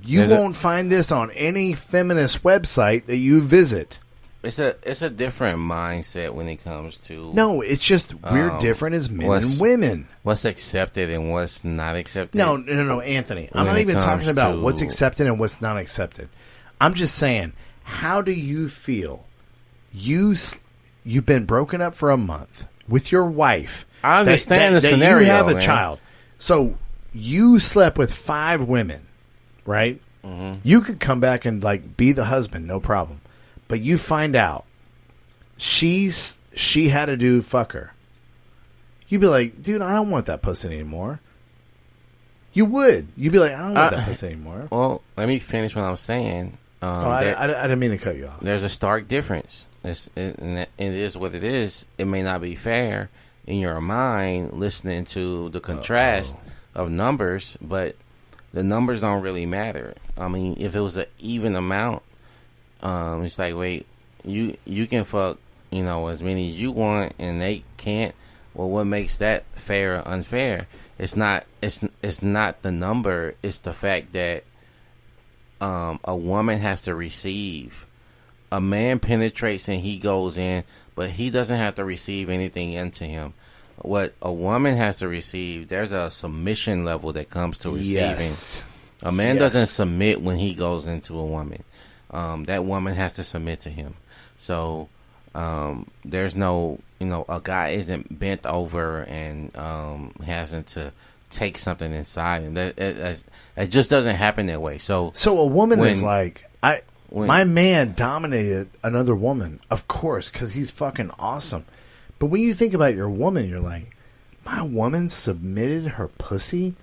S3: you
S2: won't find this on any feminist website that you visit.
S3: It's a different mindset when it comes to...
S2: No, it's just we're different as men and women.
S3: What's accepted and what's not accepted.
S2: No, Anthony. I'm not even talking about what's accepted and what's not accepted. I'm just saying, how do you feel? You've been broken up for a month with your wife.
S3: I understand the scenario.
S2: You have a child. So you slept with 5 women, right? Mm-hmm. You could come back and be the husband, no problem. But you find out she had a dude fuck her. You'd be like, dude, I don't want that pussy anymore. You would. You'd be like, I don't want that pussy anymore.
S3: Well, let me finish what I was saying.
S2: I didn't mean to cut you off.
S3: There's a stark difference. It is what it is. It may not be fair, in your mind listening to the contrast of numbers, but the numbers don't really matter. I mean, if it was an even amount, it's like, wait, you can fuck, as many as you want, and they can't. Well, what makes that fair or unfair? It's not the number. It's the fact that a woman has to receive. A man penetrates and he goes in, but he doesn't have to receive anything into him. What a woman has to receive, there's a submission level that comes to receiving.
S2: Yes.
S3: A man doesn't submit when he goes into a woman. That woman has to submit to him. So there's no, a guy isn't bent over and hasn't to take something inside, and that just doesn't happen that way. So
S2: a woman is like, my man dominated another woman, of course, because he's fucking awesome. But when you think about your woman, you're like, my woman submitted her pussy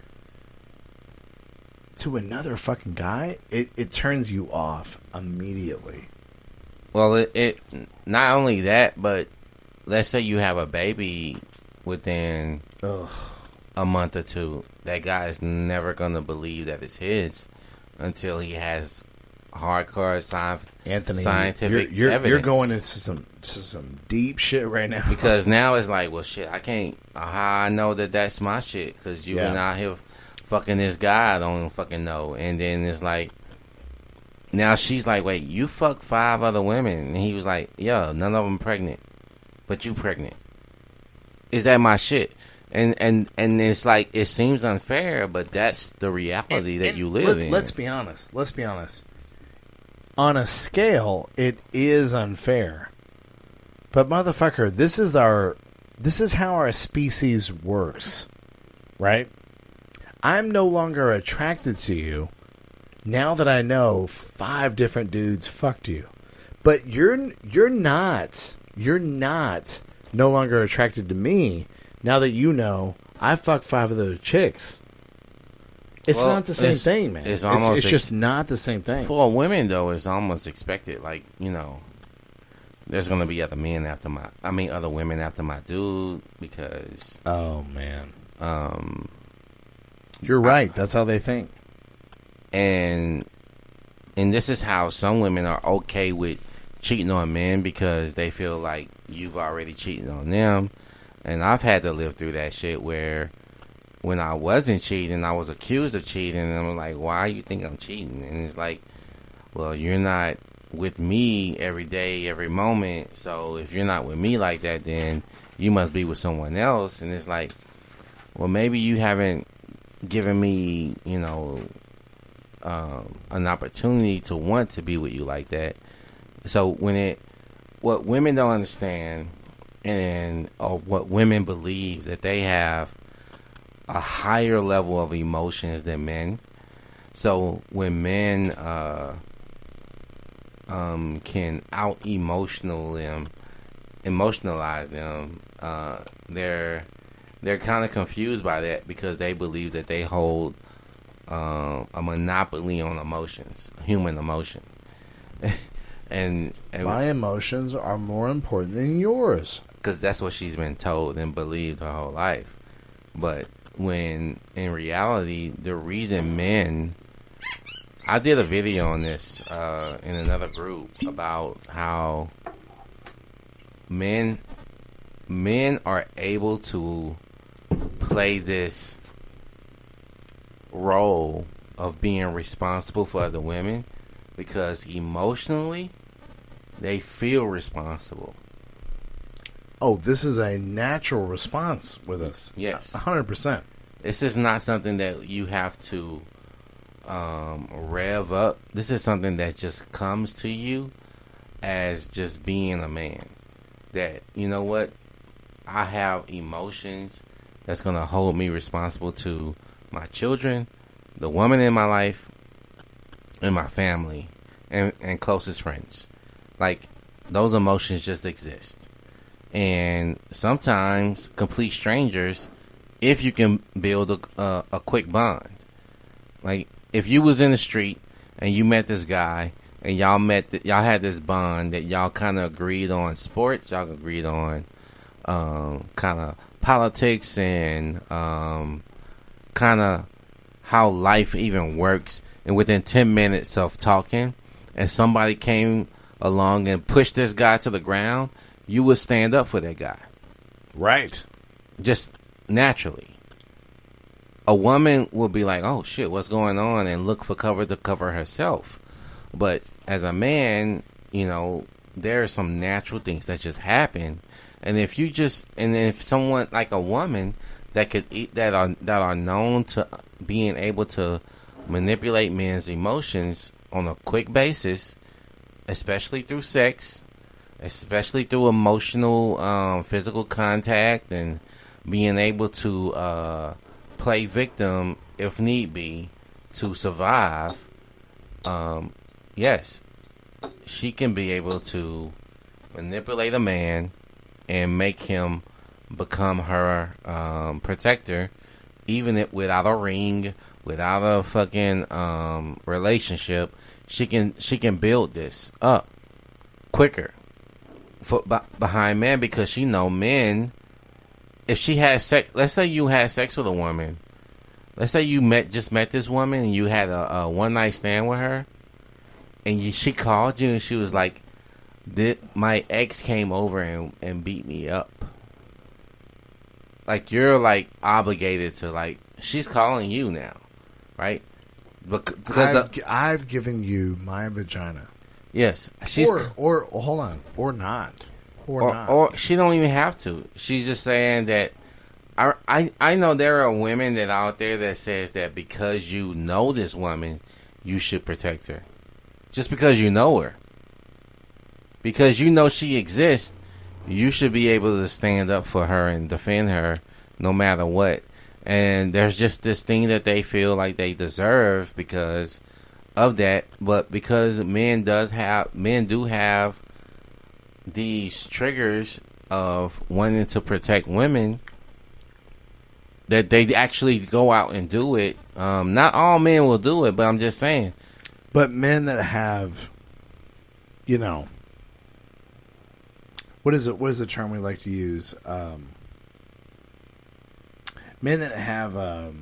S2: to another fucking guy? It turns you off immediately.
S3: Well, it not only that, but let's say you have a baby within a month or two. That guy is never going to believe that it's his until he has hardcore scientific evidence.
S2: You're going into some deep shit right now.
S3: Because now it's like, well, shit, I can't. How I know that that's my shit? Because you been out here fucking this guy I don't fucking know. And then it's like, now she's like, wait, you fucked 5 other women? And he was like, yeah, none of them pregnant, but you pregnant. Is that my shit? And it's like, it seems unfair, but that's the reality that you live in.
S2: Let's be honest. On a scale, it is unfair. But motherfucker, this is how our species works, right? I'm no longer attracted to you now that I know 5 different dudes fucked you. But you're not no longer attracted to me now that you know I fucked 5 of those chicks. It's not the same thing, man. It's just not the same thing.
S3: For women, though, it's almost expected. Like, there's going to be other women after my dude because...
S2: Oh, man. You're right. That's how they think.
S3: And this is how some women are okay with cheating on men because they feel like you've already cheated on them. And I've had to live through that shit where... when I wasn't cheating, I was accused of cheating, and I'm like, why you think I'm cheating? And it's like, well, you're not with me every day, every moment, so if you're not with me like that, then you must be with someone else. And it's like, well, maybe you haven't given me, an opportunity to want to be with you like that. So what women don't understand, or what women believe, that they have a higher level of emotions than men. So when men can out emotionalize them, they're kind of confused by that because they believe that they hold a monopoly on emotions, human emotion. and
S2: my emotions are more important than yours,
S3: because that's what she's been told and believed her whole life. But when in reality, the reason men... I did a video on this in another group about how men are able to play this role of being responsible for other women because emotionally they feel responsible.
S2: Oh, this is a natural response with us.
S3: Yes.
S2: 100%.
S3: This is not something that you have to rev up. This is something that just comes to you as just being a man. That, you know what? I have emotions that's going to hold me responsible to my children, the woman in my life, and my family, and closest friends. Like, those emotions just exist. And sometimes complete strangers, if you can build a quick bond. Like, if you was in the street and you met this guy and y'all had this bond that y'all kind of agreed on sports, y'all agreed on kind of politics and kind of how life even works, and within 10 minutes of talking, and somebody came along and pushed this guy to the ground, you would stand up for that guy.
S2: Right.
S3: Just naturally. A woman will be like, oh shit, what's going on? And look for cover to cover herself. But as a man, you know, there are some natural things that just happen. And if someone like a woman that are known to being able to manipulate men's emotions on a quick basis, especially through sex, especially through emotional, physical contact, and being able to play victim if need be to survive, yes, she can be able to manipulate a man and make him become her protector, even without a ring, without a fucking relationship. She can build this up quicker behind men, because she know men. If she has sex, let's say you had sex with a woman. Let's say you just met this woman and you had a one night stand with her, and she called you and she was like, "My ex came over and beat me up." Like, you're like obligated to, like, she's calling you now, right? Because
S2: I've given you my vagina.
S3: Yes,
S2: or hold on, or not.
S3: Or she don't even have to. She's just saying that. I know there are women that out there that says that because you know this woman, you should protect her. Just because you know her, because you know she exists, you should be able to stand up for her and defend her no matter what. And there's just this thing that they feel like they deserve because of that. But because men do have these triggers of wanting to protect women, that they actually go out and do it. Not all men will do it, but I'm just saying.
S2: But men that have, you know, what is the term we like to use? Men that have,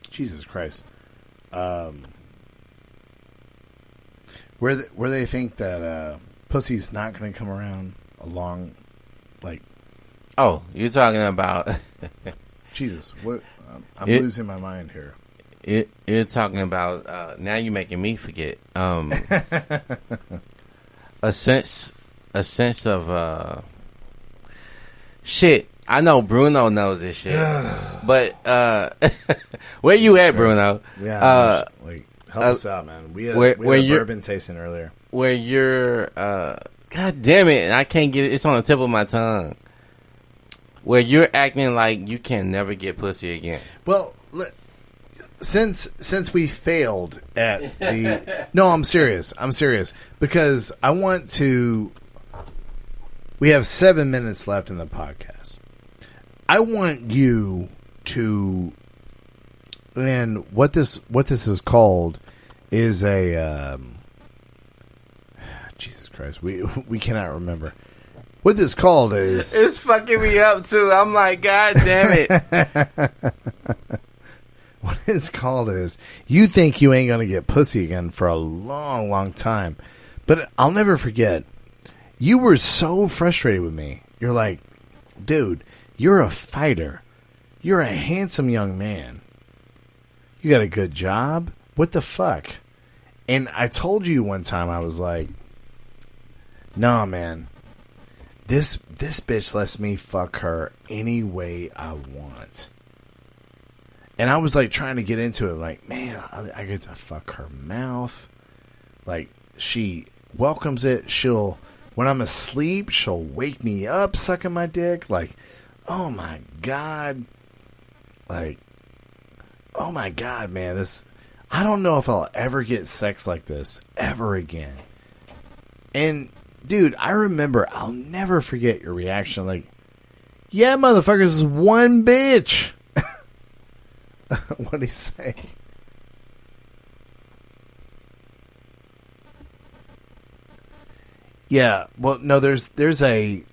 S2: Jesus Christ, where they think that pussy's not going to come around along, like.
S3: Oh, you're talking about
S2: Jesus. What? I'm losing my mind here.
S3: You're talking about now. You're making me forget. A sense of shit. I know Bruno knows this shit, but where you at, Bruno?
S2: Yeah, help us out, man. We had a bourbon tasting earlier.
S3: Where you're, God damn it, I can't get it. It's on the tip of my tongue. Where you're acting like you can never get pussy again.
S2: Well, since we failed at the... No, I'm serious. Because I want to... We have 7 minutes left in the podcast. I want you to... And what this is called is a... Jesus Christ. We cannot remember. What this called is...
S3: It's fucking me up, too. I'm like, God damn it.
S2: What it's called is, you think you ain't going to get pussy again for a long, long time. But I'll never forget, you were so frustrated with me. You're like, dude, you're a fighter. You're a handsome young man. You got a good job. What the fuck? And I told you one time, I was like, nah, man. This bitch lets me fuck her any way I want. And I was like trying to get into it. Like, man, I get to fuck her mouth. Like, she welcomes it. When I'm asleep, she'll wake me up sucking my dick. Like, oh my God. Like, oh my God, man. I don't know if I'll ever get sex like this ever again. And dude, I remember, I'll never forget your reaction. Like, yeah, motherfuckers, this is one bitch. What'd he say? Yeah, well, no, there's a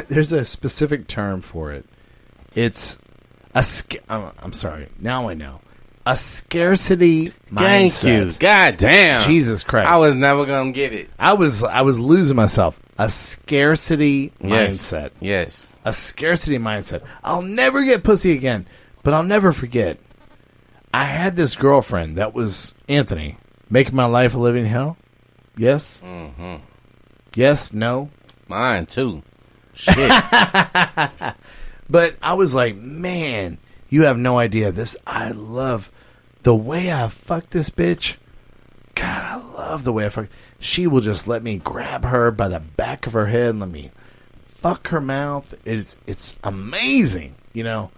S2: there's a specific term for it. It's I'm sorry. Now I know. A scarcity mindset.
S3: Thank you. God damn.
S2: Jesus Christ.
S3: I was never gonna get it.
S2: I was losing myself. A scarcity
S3: Yes.
S2: mindset.
S3: Yes.
S2: A scarcity mindset. I'll never get pussy again, but I'll never forget. I had this girlfriend that was Anthony, making my life a living hell. Yes?
S3: Mm-hmm.
S2: Yes? No?
S3: Mine too. Shit.
S2: But I was like, man, you have no idea. I love the way I fuck this bitch. God, I love the way I fuck. She will just let me grab her by the back of her head and let me fuck her mouth. It's amazing, you know.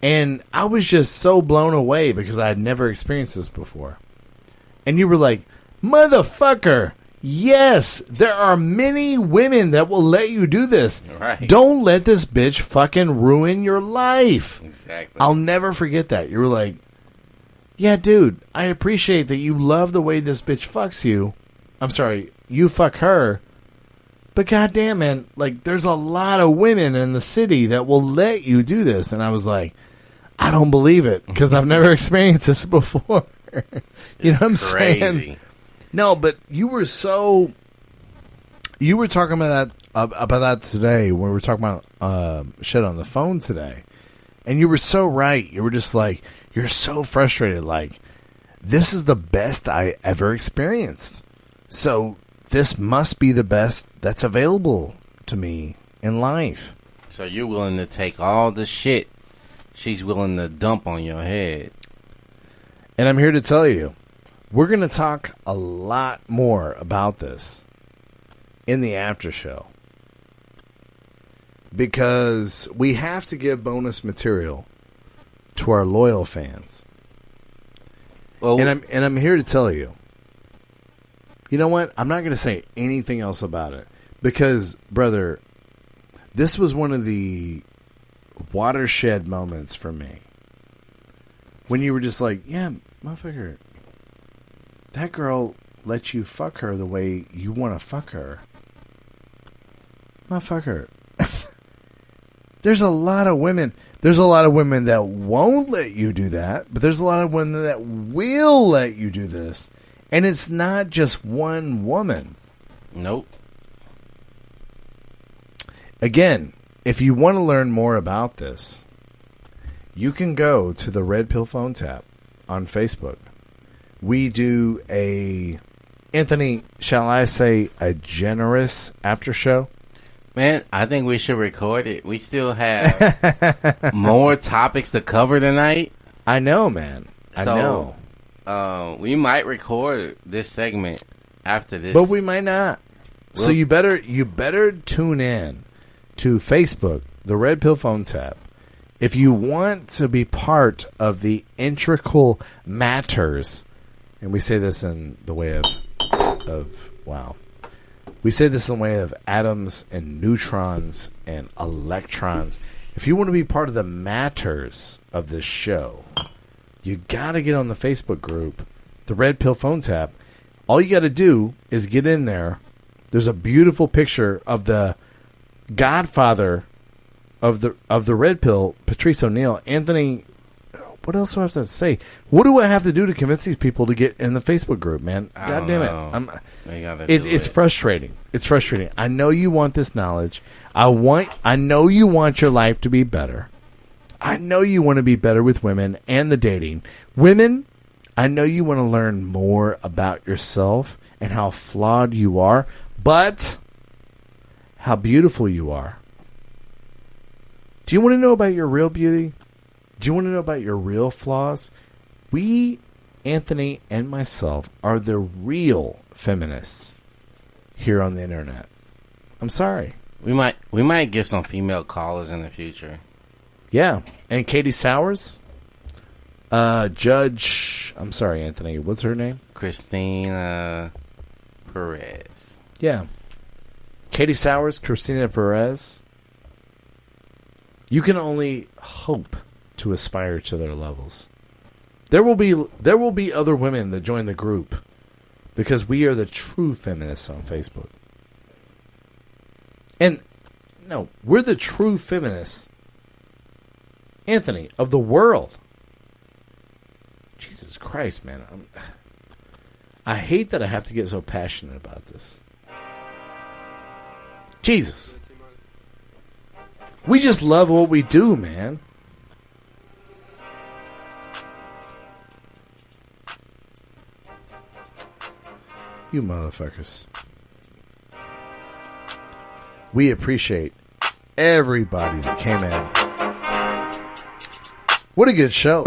S2: And I was just so blown away because I had never experienced this before. And you were like, motherfucker, yes, there are many women that will let you do this.
S3: Right.
S2: Don't let this bitch fucking ruin your life.
S3: Exactly.
S2: I'll never forget that. You were like, yeah, dude, I appreciate that you love the way this bitch fucks you. I'm sorry, you fuck her. But goddamn, man, like, there's a lot of women in the city that will let you do this. And I was like, I don't believe it because I've never experienced this before. You know what I'm saying? No, but you were talking about that today when we were talking about shit on the phone today. And you were so right. You were just like, you're so frustrated. Like, this is the best I ever experienced. So this must be the best that's available to me in life.
S3: So you're willing to take all the shit she's willing to dump on your head.
S2: And I'm here to tell you, we're going to talk a lot more about this in the after show. Because we have to give bonus material to our loyal fans.
S3: Well,
S2: and I'm here to tell you, you know what? I'm not going to say anything else about it. Because, brother, this was one of the watershed moments for me. When you were just like, yeah, motherfucker, that girl lets you fuck her the way you want to fuck her. Motherfucker. There's a lot of women. There's a lot of women that won't let you do that, but there's a lot of women that will let you do this. And it's not just one woman.
S3: Nope.
S2: Again, if you want to learn more about this, you can go to the Red Pill Phone Tap on Facebook. We do Anthony, shall I say, a generous after show?
S3: Man, I think we should record it. We still have more topics to cover tonight.
S2: I know, man. I know.
S3: We might record this segment after this.
S2: But we might not. So you better tune in to Facebook, the Red Pill Phone Tap. If you want to be part of the integral matters, and we say this in the way of wow. We say this in the way of atoms and neutrons and electrons. If you want to be part of the matters of this show, you got to get on the Facebook group, the Red Pill Phone Tap. All you got to do is get in there. There's a beautiful picture of the godfather of the Red Pill, Patrice O'Neill. Anthony, what else do I have to say? What do I have to do to convince these people to get in the Facebook group, man? God damn it. It's frustrating. It's frustrating. I know you want this knowledge. I know you want your life to be better. I know you want to be better with women and the dating. Women, I know you want to learn more about yourself and how flawed you are, but how beautiful you are. Do you want to know about your real beauty? Do you want to know about your real flaws? We, Anthony and myself, are the real feminists here on the internet. I'm sorry.
S3: We might get some female callers in the future.
S2: Yeah. And Katie Sowers? Judge, I'm sorry, Anthony. What's her name?
S3: Christina Perez.
S2: Yeah. Katie Sowers, Christina Perez. You can only hope to aspire to their levels. There will be other women that join the group because we are the true feminists on Facebook. And No, we're the true feminists, Anthony, of the world. Jesus Christ, man. I hate that I have to get so passionate about this. Jesus. We just love what we do, man. You motherfuckers. We appreciate everybody that came in. What a good show.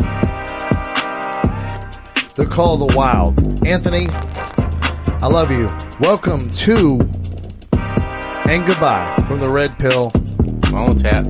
S2: The Call of the Wild. Anthony, I love you. Welcome to and goodbye from the Red Pill.
S3: On tap.